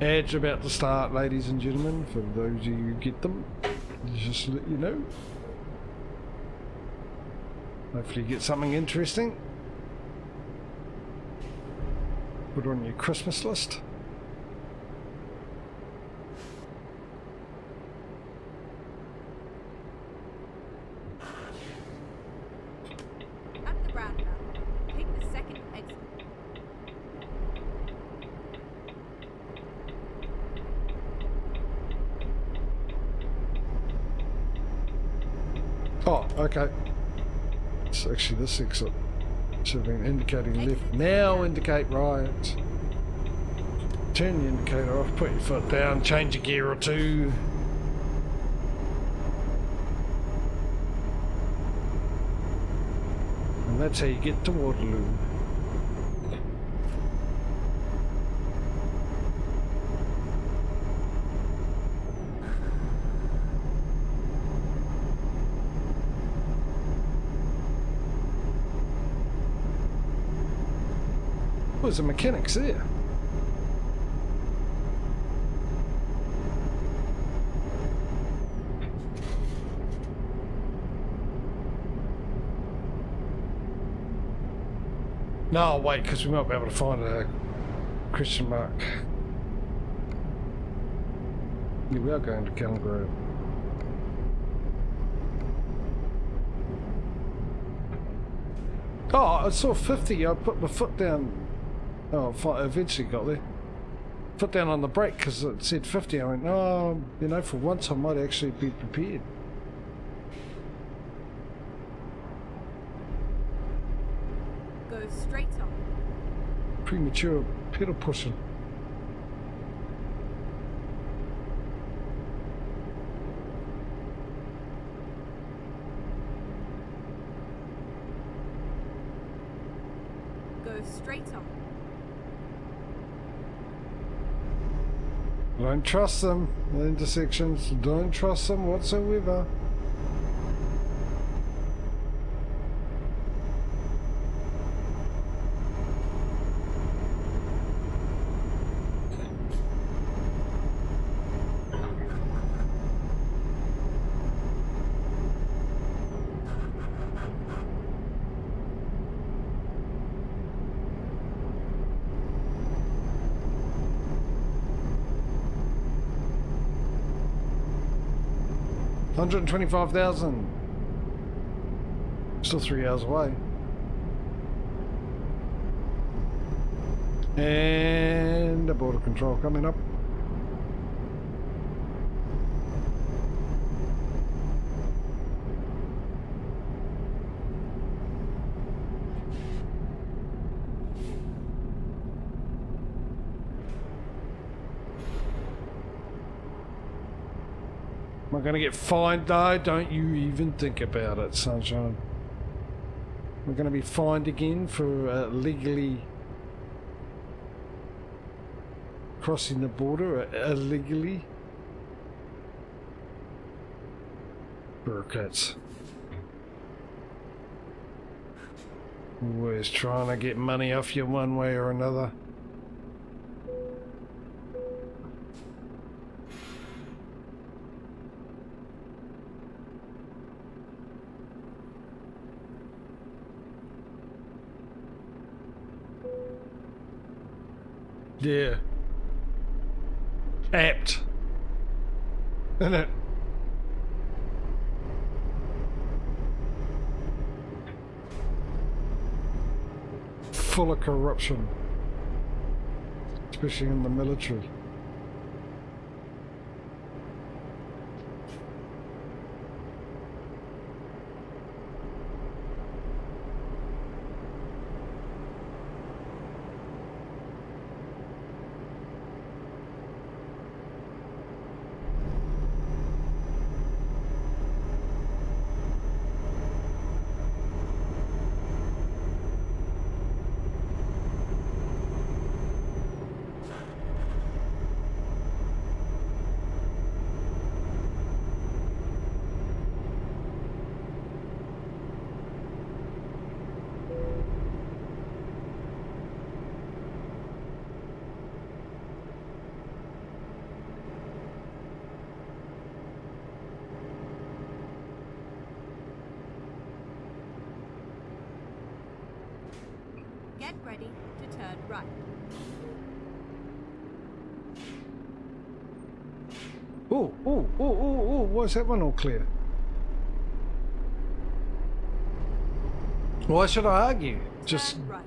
Speaker 1: Ads are about to start, ladies and gentlemen, for those of you who get them, just to let you know. Hopefully you get something interesting. Put it on your Christmas list.
Speaker 2: At the roundabout, take the second exit.
Speaker 1: Oh, okay. It's actually this exit. Should have been indicating left. Now indicate right. Turn the indicator off, put your foot down, change a gear or two. And that's how you get to Waterloo. There's a mechanics there. No, I'll wait, because we might be able to find a question mark. Yeah, we are going to Kellengrove. Oh, I saw 50. I put my foot down. Oh, I eventually got there. Foot down on the brake because it said 50. I went, oh, you know, for once I might actually be prepared.
Speaker 2: Go straight on.
Speaker 1: Premature pedal pushing.
Speaker 2: Go straight on.
Speaker 1: Don't trust them. The intersections. Don't trust them whatsoever. 125,000. Still 3 hours away. And the border control coming up. Am I going to get fined? No, don't you even think about it, sunshine. We're going to be fined again for illegally crossing the border illegally. Bureaucrats. Always trying to get money off you one way or another. Yeah. Apt. Isn't it? Full of corruption. Especially in the military.
Speaker 2: Get ready to turn right.
Speaker 1: Oh, why is that one all clear? Why should I argue? Just,
Speaker 2: Turn right.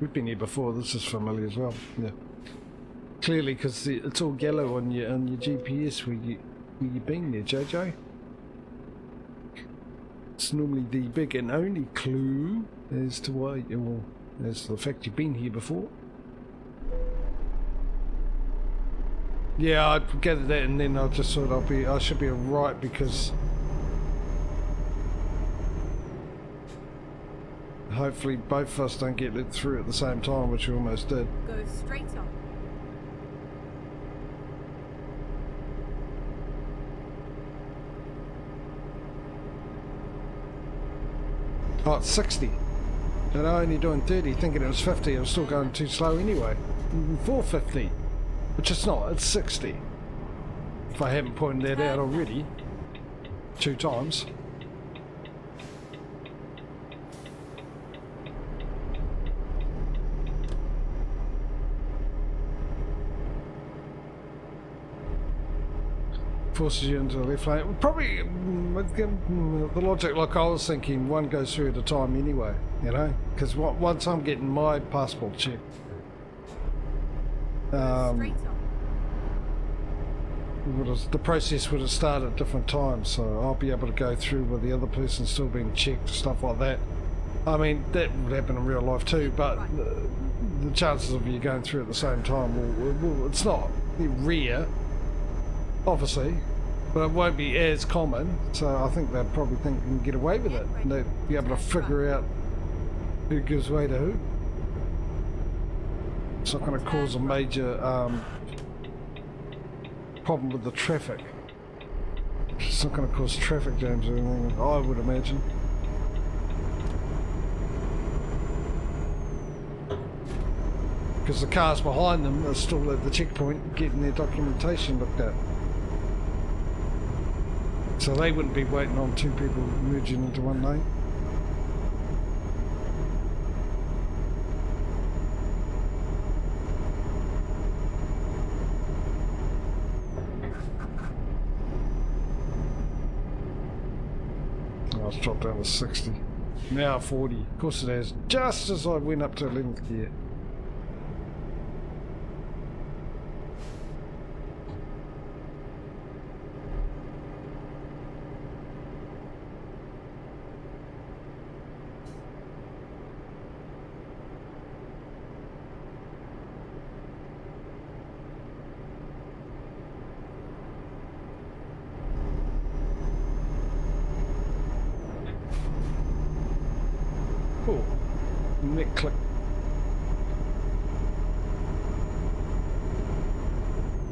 Speaker 1: we've been here before, this is familiar as well, yeah. Clearly, because it's all yellow on your GPS where you've been there, Jojo. It's normally the big and only clue as to why, well, as to the fact you've been here before. Yeah, I gathered that, and then I just thought I should be alright because hopefully both of us don't get lit through at the same time, which we almost did.
Speaker 2: Go straight on.
Speaker 1: Oh, it's 60. And I only doing 30, thinking it was 50. I was still going too slow anyway. Even 450. Which it's not, it's 60. If I haven't pointed that out already. 2 times. Forces you into the left lane. Probably the logic, like I was thinking, one goes through at a time anyway, you know? Because once I'm getting my passport checked,
Speaker 2: Straight on.
Speaker 1: the process would have started at different times, so I'll be able to go through with the other person still being checked, stuff like that. I mean, that would happen in real life too, but the chances of you going through at the same time, well, it's not rare, obviously, but it won't be as common, so I think they'll probably think they can get away with it, and they'll be able to figure out who gives way to who. It's not going to cause a major problem with the traffic. It's not going to cause traffic jams or anything, I would imagine. Because the cars behind them are still at the checkpoint getting their documentation looked at. So they wouldn't be waiting on 2 people merging into one lane. dropped down to 60. Now 40. Of course it has. Just as I went up to 11th gear. Oh, neck click.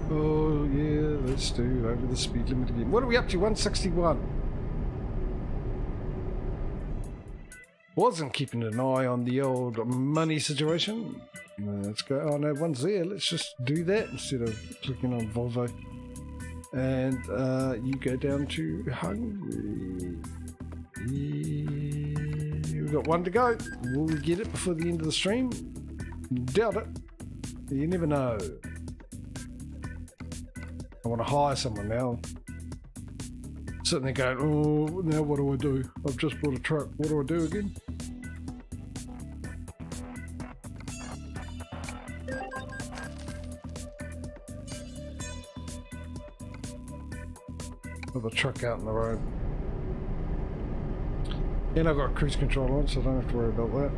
Speaker 1: Oh yeah, let's do over the speed limit again. What are we up to? 161. Wasn't keeping an eye on the old money situation. Let's go. Oh no, one's there. Let's just do that instead of clicking on Volvo. And you go down to Hungary. Yeah, we've got one to go. Will we get it before the end of the stream? Doubt it. You never know. I want to hire someone now. Sitting there going, oh, now what do I do? I've just bought a truck. What do I do again? Got the truck out in the road. And I've got cruise control on, so I don't have to worry about that.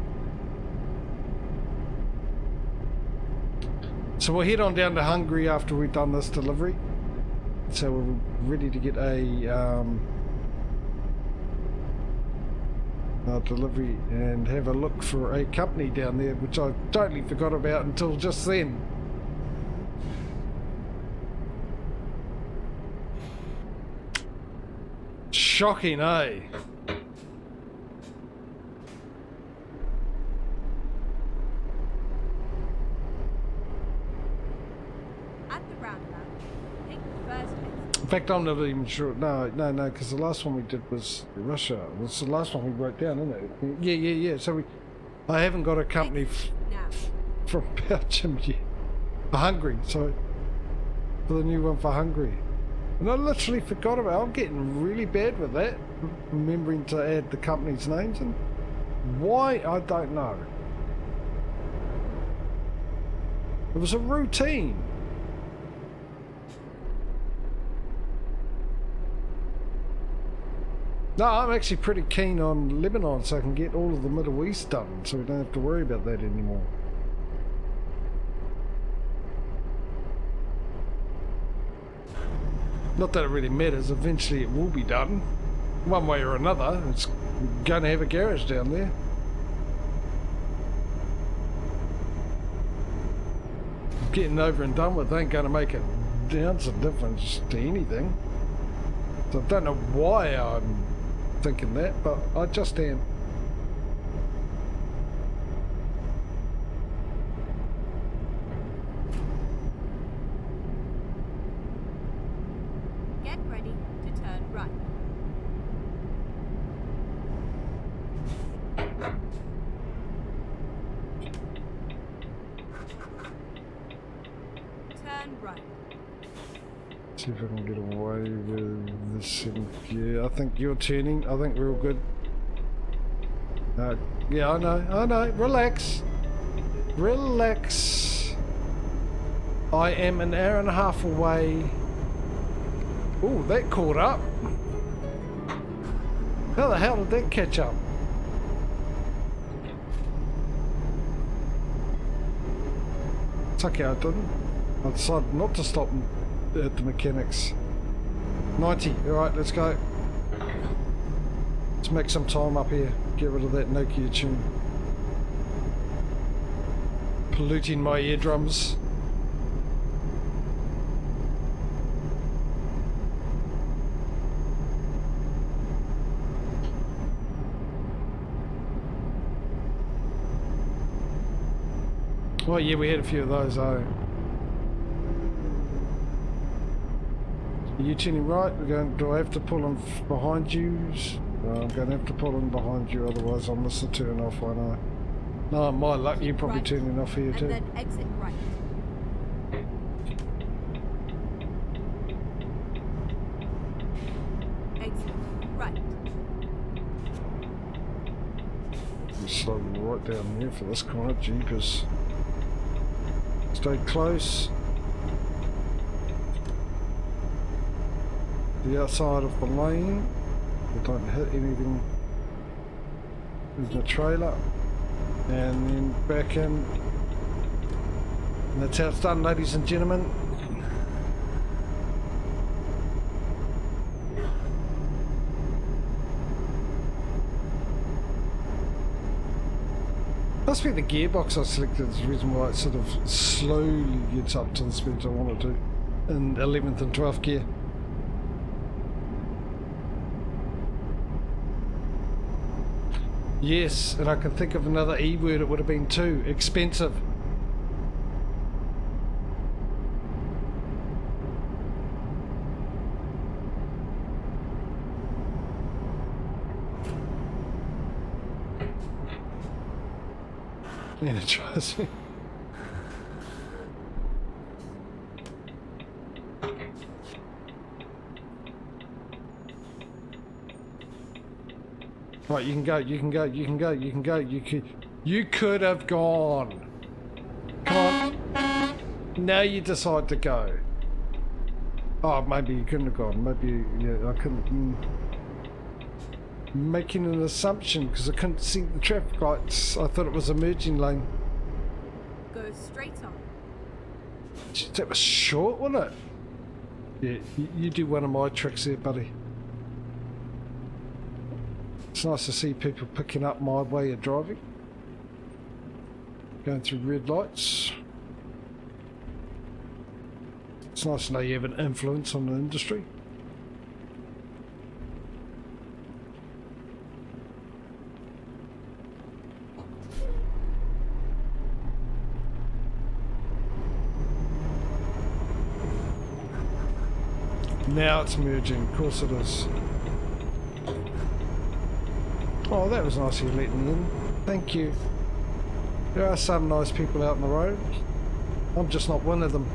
Speaker 1: So we'll head on down to Hungary after we've done this delivery. So we're ready to get a delivery and have a look for a company down there, which I totally forgot about until just then. Shocking, eh? In fact, I'm not even sure. No, because the last one we did was Russia. It's the last one we wrote down, isn't it? Yeah. So I haven't got a company from Belgium yet. For Hungary, so for the new one for Hungary. And I literally forgot about it. I'm getting really bad with that, remembering to add the company's names in. Why? I don't know. It was a routine. No, I'm actually pretty keen on Lebanon so I can get all of the Middle East done so we don't have to worry about that anymore. Not that it really matters, eventually it will be done. One way or another, it's going to have a garage down there. Getting over and done with ain't going to make an ounce of difference to anything. So I don't know why I'm thinking that, but I just am.
Speaker 2: Get ready to turn right. Turn right.
Speaker 1: See if I can get away with this. Yeah, I think you're turning. I think we're all good. Yeah, I know. Relax. I am an hour and a half away. Oh, that caught up. How the hell did that catch up? It's okay, I didn't. I decided not to stop at the mechanics. 90, alright, let's go. Let's make some time up here. Get rid of that Nokia tune. Polluting my eardrums. Oh yeah, we had a few of those, Are you tuning right? We're going. Do I have to pull in behind you? I'm going to have to pull in behind you, otherwise I'll miss the turn off. I know. No, my luck, you're probably
Speaker 2: Right.
Speaker 1: turning off here too.
Speaker 2: And then exit right. Exit right.
Speaker 1: slow right down there for this corner. Jeepers. Stay close. The outside of the lane. We don't hit anything with the trailer. And then back in. And that's how it's done, ladies and gentlemen. Must be the gearbox I selected is the reason why it sort of slowly gets up to the speeds I want to do in 11th and 12th gear. Yes, and I can think of another E word it would have been too. Expensive. Yeah, trust me. Right, you can go, you can go, you can go, you can go, you could have gone. Come on. Now you decide to go. Oh, maybe you couldn't have gone. Maybe, yeah, I couldn't. Making an assumption because I couldn't see the traffic lights. I thought it was a merging lane.
Speaker 2: Go straight on.
Speaker 1: Jeez, that was short, wasn't it? Yeah, you do one of my tricks there, buddy. It's nice to see people picking up my way of driving. Going through red lights. It's nice to know you have an influence on the industry. Now it's merging, of course it is. Oh, that was nice of you letting me in. Thank you. There are some nice people out on the road. I'm just not one of them.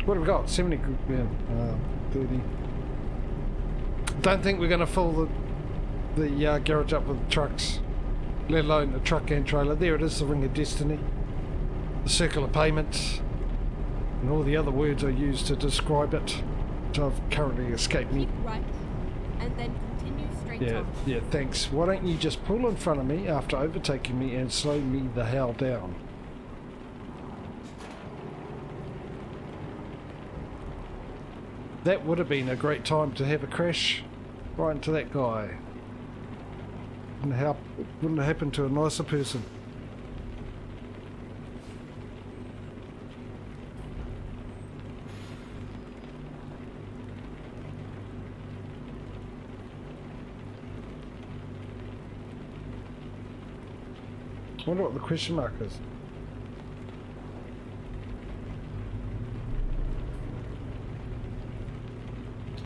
Speaker 1: What have we got? 70, yeah, 30. Don't think we're going to fill the garage up with trucks, let alone a truck and trailer. There it is, the Ring of Destiny, the Circle of Payment, and all the other words I use to describe it, which have currently escaped me.
Speaker 2: Keep right, and then continue straight on.
Speaker 1: Yeah, thanks. Why don't you just pull in front of me after overtaking me and slow me the hell down? That would have been a great time to have a crash right into that guy. Wouldn't have happened to a nicer person. I wonder what the question mark is.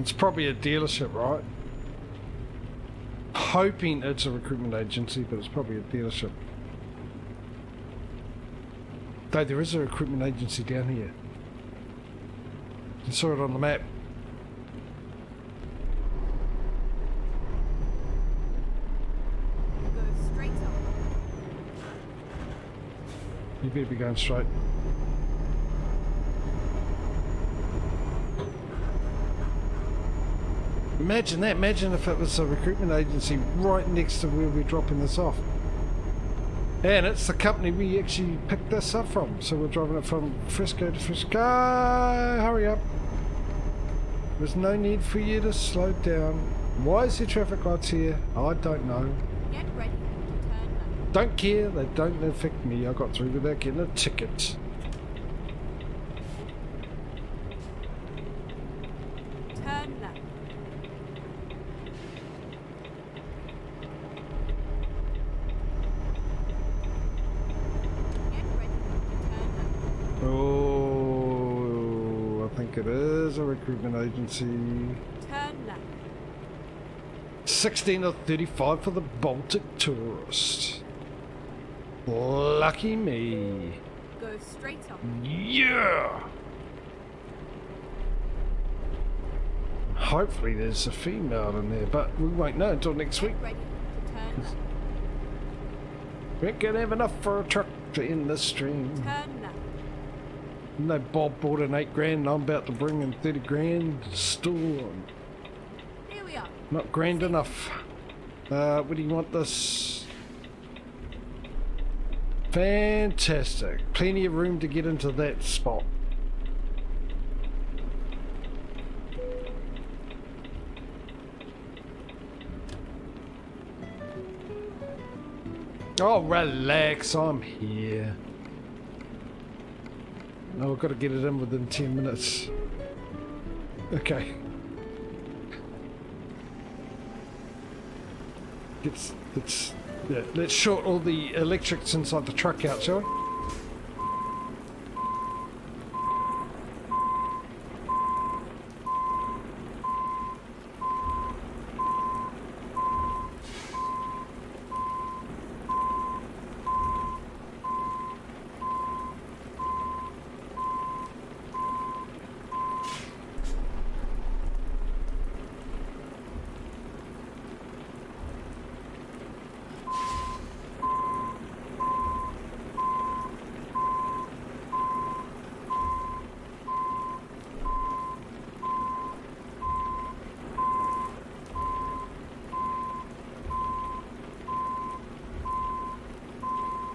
Speaker 1: It's probably a dealership, right? Hoping it's a recruitment agency, but it's probably a dealership. Though there is a recruitment agency down here. I saw it on the map.
Speaker 2: Go straight on.
Speaker 1: You better be going straight. Imagine that. Imagine if it was a recruitment agency right next to where we're dropping this off. And it's the company we actually picked this up from. So we're driving it from Frisco to Frisco. Hurry up. There's no need for you to slow down. Why is there traffic lights here? I don't know.
Speaker 2: Get ready to turn left.
Speaker 1: Don't care. They don't affect me. I got through without getting a ticket.
Speaker 2: Turn left. Get ready to turn left.
Speaker 1: Oh, I think it is a recruitment agency.
Speaker 2: Turn left.
Speaker 1: 16 or 35 for the Baltic tourist. Lucky me.
Speaker 2: Go straight up.
Speaker 1: Yeah! Hopefully there's a female in there, but we won't know until next week.
Speaker 2: Get ready. Turn left.
Speaker 1: We ain't gonna have enough for a truck to end this stream.
Speaker 2: Turn left.
Speaker 1: No, Bob bought an 8 grand and I'm about to bring in 30 grand. Still
Speaker 2: Here we are.
Speaker 1: not grand enough. Where do you want this? Fantastic. Plenty of room to get into that spot. Oh, relax, I'm here. Oh, I've got to get it in within 10 minutes. Okay. Let's short all the electrics inside the truck out, shall we?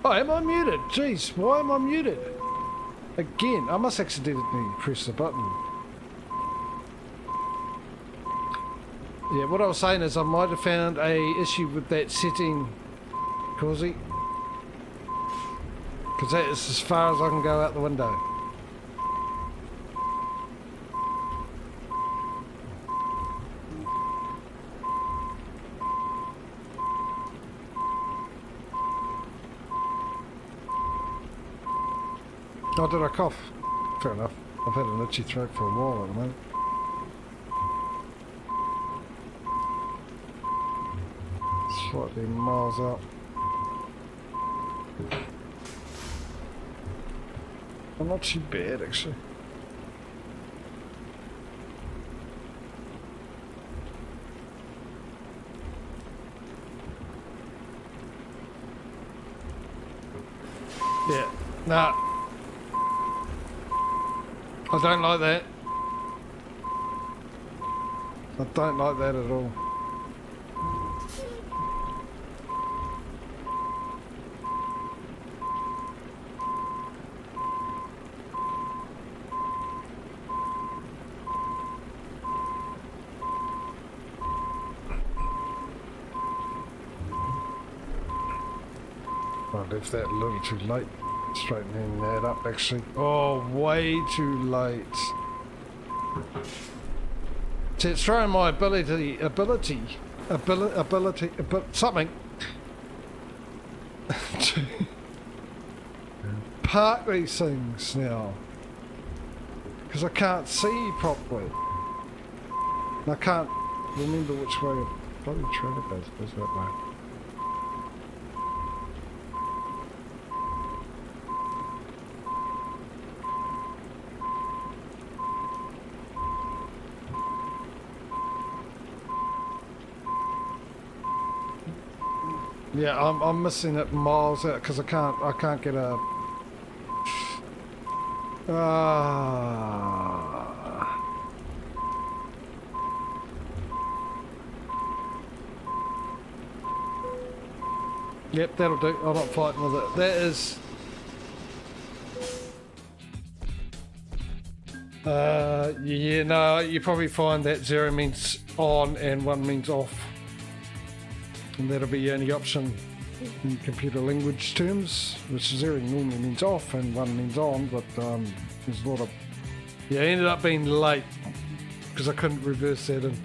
Speaker 1: Oh, am I muted? Jeez, why am I muted? Again, I must accidentally press the button. Yeah, what I was saying is I might have found a issue with that setting, Causey. Because that is as far as I can go out the window. Oh, did I cough? Fair enough. I've had an itchy throat for a while at the moment. Slightly miles out. I'm not too bad, actually. Yeah, nah. I don't like that. I don't like that at all. I left that a little too late. Straightening that up, actually. Oh, way too late. See, it's throwing my something to park these things now. Because I can't see properly. And I can't remember which way a bloody trailer goes that way. Yeah, I'm missing it miles out because I can't get a. Yep, that'll do. I'm not fighting with it. That is. Yeah, no, you probably find that 0 means on and 1 means off. And that'll be the only option in computer language terms, which 0 normally means off and 1 means on, but there's a lot of... Yeah, I ended up being late because I couldn't reverse that in.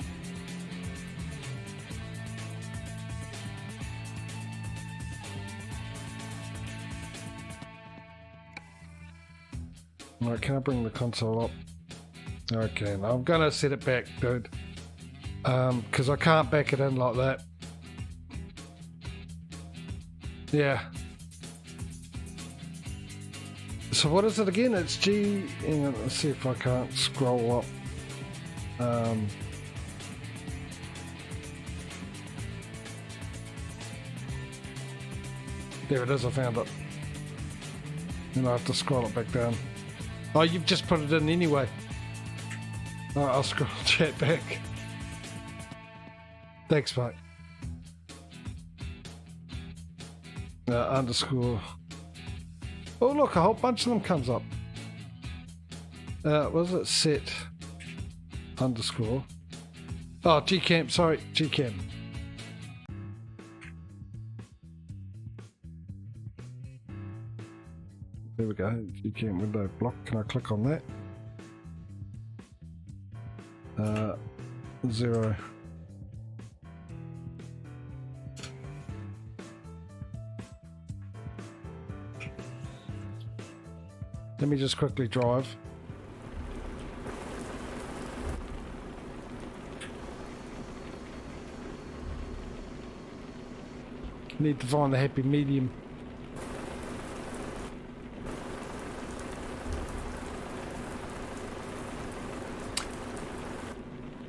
Speaker 1: Right, can I bring the console up? Okay, now I'm gonna set it back, dude. Because I can't back it in like that. Yeah. So what is it again? It's G. Hang on, let's see if I can't scroll up. There it is, I found it. Then I have to scroll it back down. Oh, you've just put it in anyway. Alright, I'll scroll chat back. Thanks, mate. Underscore. Oh, look, a whole bunch of them comes up. Was it set underscore? Oh, Gcam, sorry, Gcam. There we go, Gcam window block. Can I click on that? 0. Let me just quickly drive. Need to find the happy medium.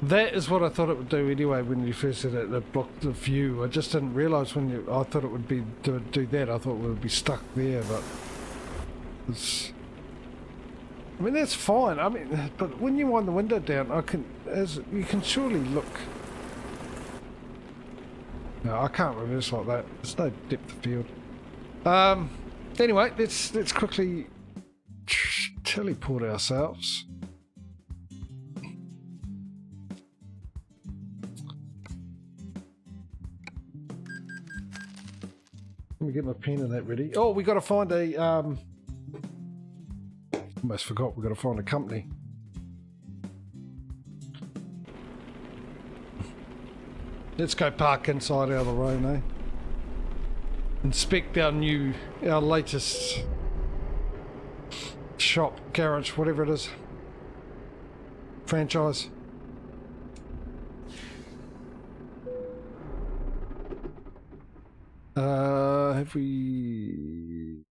Speaker 1: That is what I thought it would do anyway when you first said it, it blocked the view. I just didn't realise when you... I thought it would be to do that. I thought we would be stuck there, but... It's... I mean, that's fine. I mean, but when you wind the window down, you can surely look. No, I can't reverse like that. There's no depth of field. Anyway, let's quickly teleport ourselves. Let me get my pen and that ready. Oh, we got to find a almost forgot, we've got to find a company. Let's go park inside out of the road, eh? Inspect our latest shop, garage, whatever it is. Franchise. Have we...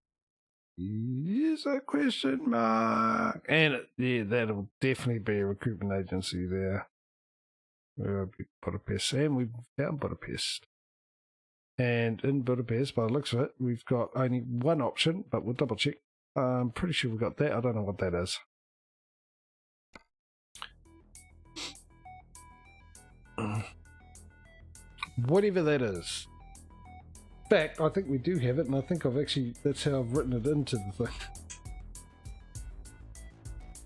Speaker 1: Is a question mark? And yeah, that'll definitely be a recruitment agency there. Budapest, and we've found Budapest. And in Budapest, by the looks of it, we've got only one option, but we'll double check. I'm pretty sure we've got that. I don't know what that is. Whatever that is. In fact, I think we do have it, and I think that's how I've written it into the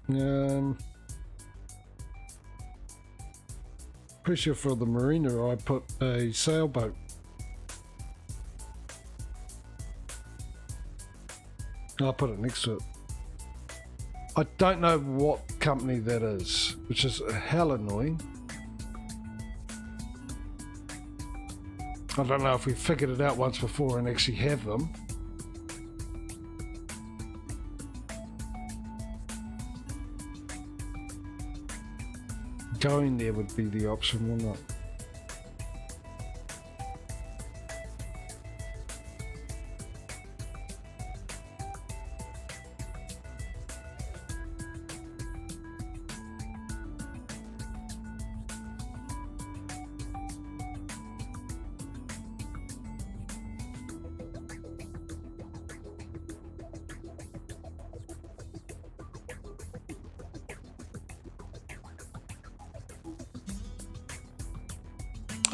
Speaker 1: thing. Pretty sure for the marina I put a sailboat. I'll put it next to it. I don't know what company that is, which is hell annoying. I don't know if we figured it out once before and actually have them. Going there would be the option, wouldn't it?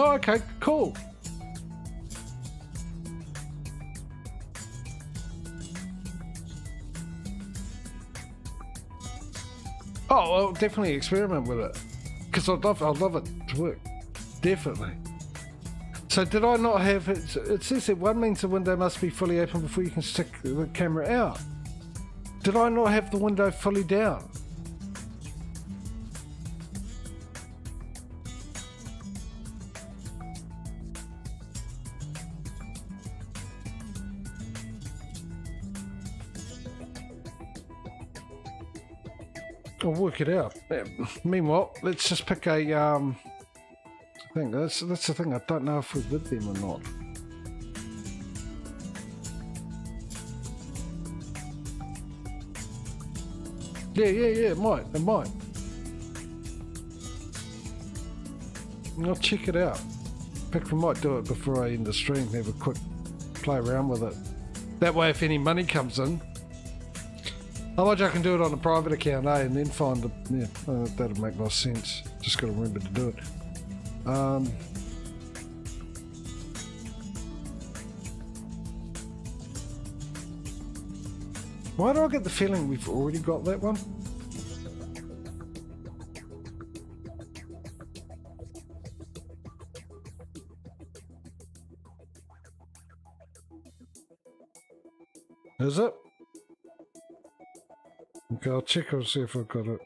Speaker 1: Oh, okay, cool. Oh, I'll definitely experiment with it. Because I'd love it to work. Definitely. So did I not have it? It says that one means the window must be fully open before you can stick the camera out. Did I not have the window fully down? I'll work it out. Meanwhile, let's just pick a the thing. That's the thing. I don't know if we're with them or not. Yeah, it might. I'll check it out. In fact, we might do it before I end the stream, have a quick play around with it. That way, if any money comes in, how much I can do it on a private account, and then find the, that'll make more sense. Just gotta remember to do it. Why do I get the feeling we've already got that one? Is it? Okay, I'll check and see if I've got it.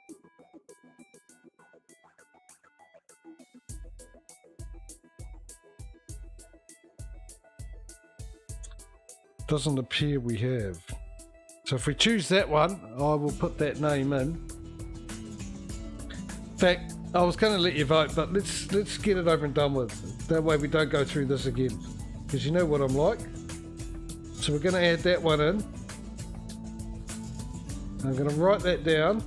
Speaker 1: Doesn't appear we have. So if we choose that one, I will put that name in. In fact, I was going to let you vote, but let's get it over and done with. That way we don't go through this again. Because you know what I'm like. So we're going to add that one in. I'm going to write that down.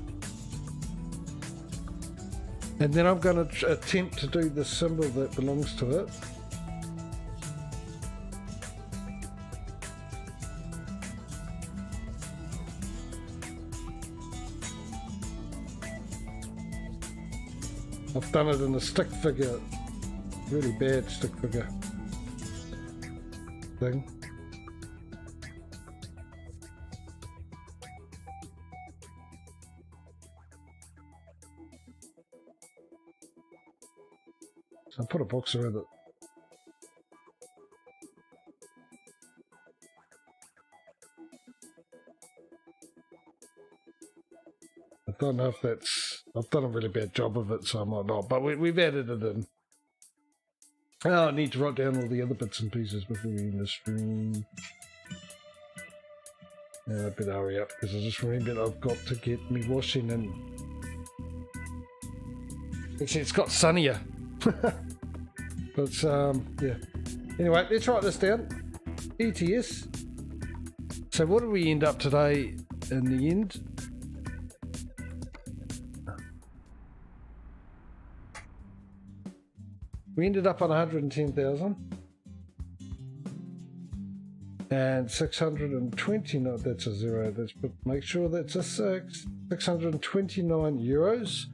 Speaker 1: And then I'm going to attempt to do the symbol that belongs to it. I've done it in a stick figure, really bad stick figure thing. So I put a box around it. I don't know if that's... I've done a really bad job of it, so I might not. But we've added it in. Oh, I need to write down all the other bits and pieces before we end the stream. Yeah, I better hurry up, because I just remembered I've got to get me washing in. Actually, it's got sunnier. But, yeah. Anyway, let's write this down. ETS. So what did we end up today in the end? We ended up on 110,000 and 620. No, that's a zero. Let's make sure that's a 6. 629 euros.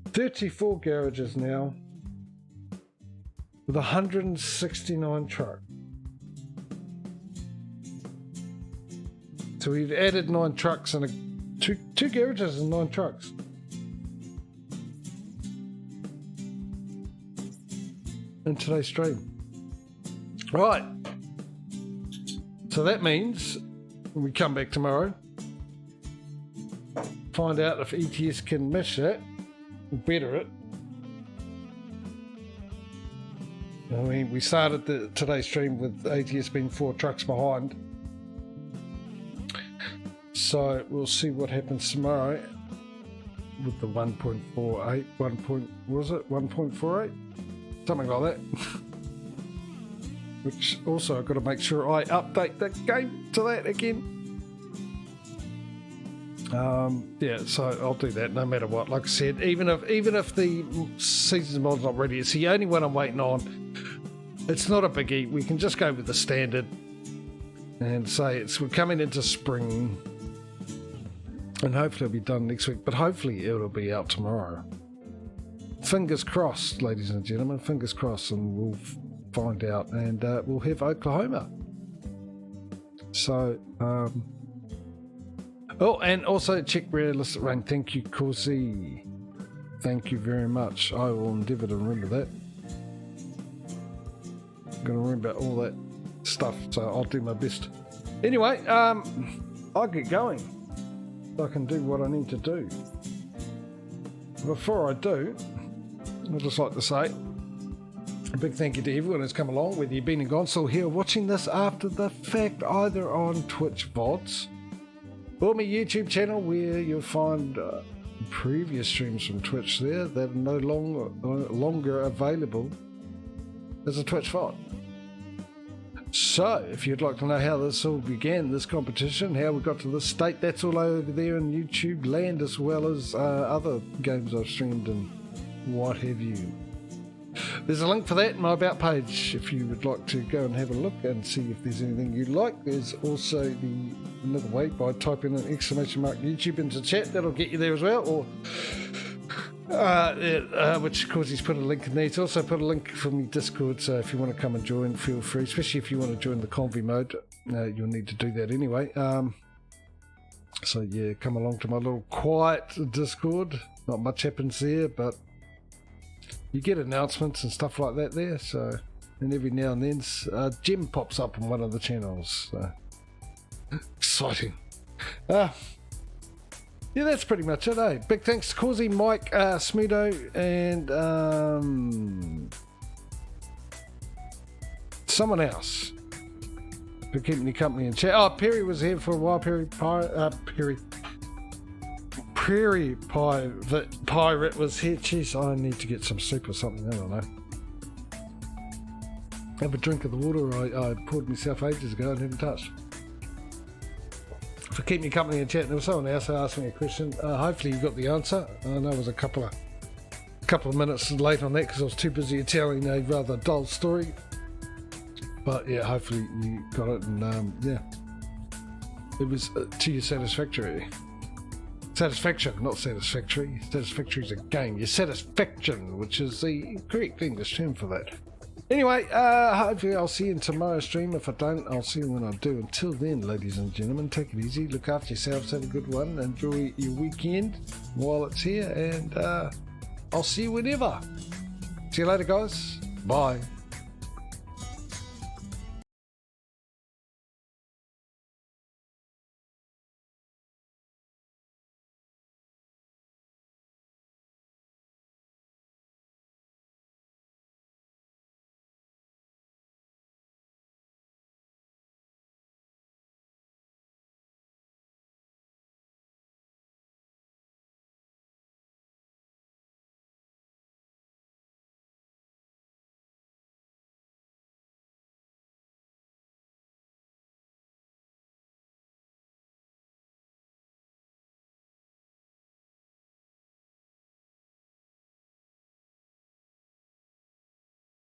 Speaker 1: 34 garages now with 169 trucks. So we've added 9 trucks and two garages and 9 trucks. In today's stream. Right. So that means when we come back tomorrow, find out if ETS can match that, better it. I mean, we started today's stream with ATS being 4 trucks behind. So we'll see what happens tomorrow with the 1.48, 1.48? Something like that. Which also I've got to make sure I update the game to that again. Yeah, so I'll do that no matter what. Like I said, even if the season's mod's not ready, it's the only one I'm waiting on. It's not a biggie. We can just go with the standard and say we're coming into spring, and hopefully it'll be done next week. But hopefully it'll be out tomorrow. Fingers crossed, ladies and gentlemen, fingers crossed, and we'll find out, and we'll have Oklahoma. So, oh, and also check realistic rain. Thank you, Corsi. Thank you very much. I will endeavour to remember that. I'm going to remember all that stuff, so I'll do my best. Anyway, I'll get going. I can do what I need to do. Before I do, I'd just like to say a big thank you to everyone who's come along, whether you've been and gone, still here watching this after the fact, either on Twitch VODs or my YouTube channel, where you'll find previous streams from Twitch there that are no longer available as a Twitch VOD. So, if you'd like to know how this all began, this competition, how we got to this state, that's all over there in YouTube land, as well as other games I've streamed and what have you. There's a link for that in my About page if you would like to go and have a look and see if there's anything you like. There's also another way by typing an exclamation mark YouTube into chat, that'll get you there as well, or which of course he's put a link in there. He's also put a link from the Discord, so if you want to come and join, feel free, especially if you want to join the convy mode. You'll need to do that anyway. So yeah, come along to my little quiet Discord. Not much happens there, but you get announcements and stuff like that there. So, and every now and then a gem pops up on one of the channels. So exciting. Yeah, that's pretty much it, eh? Big thanks to Causey, Mike, Smudo, and someone else for keeping me company in chat. Oh, Perry was here for a while. Prairie Pirate was here. Jeez, I need to get some soup or something. I don't know. Have a drink of the water I poured myself ages ago and haven't touched. For keeping me company in chat. There was someone else who asked me a question. Hopefully you got the answer. I know it was a couple of minutes late on that because I was too busy telling a rather dull story. But yeah, hopefully you got it, and yeah, it was to your satisfaction, not satisfactory. Satisfactory is a game. Your satisfaction, which is the correct English term for that. Anyway, hopefully I'll see you in tomorrow's stream. If I don't, I'll see you when I do. Until then, ladies and gentlemen, take it easy. Look after yourselves. Have a good one. Enjoy your weekend while it's here. And I'll see you whenever. See you later, guys. Bye.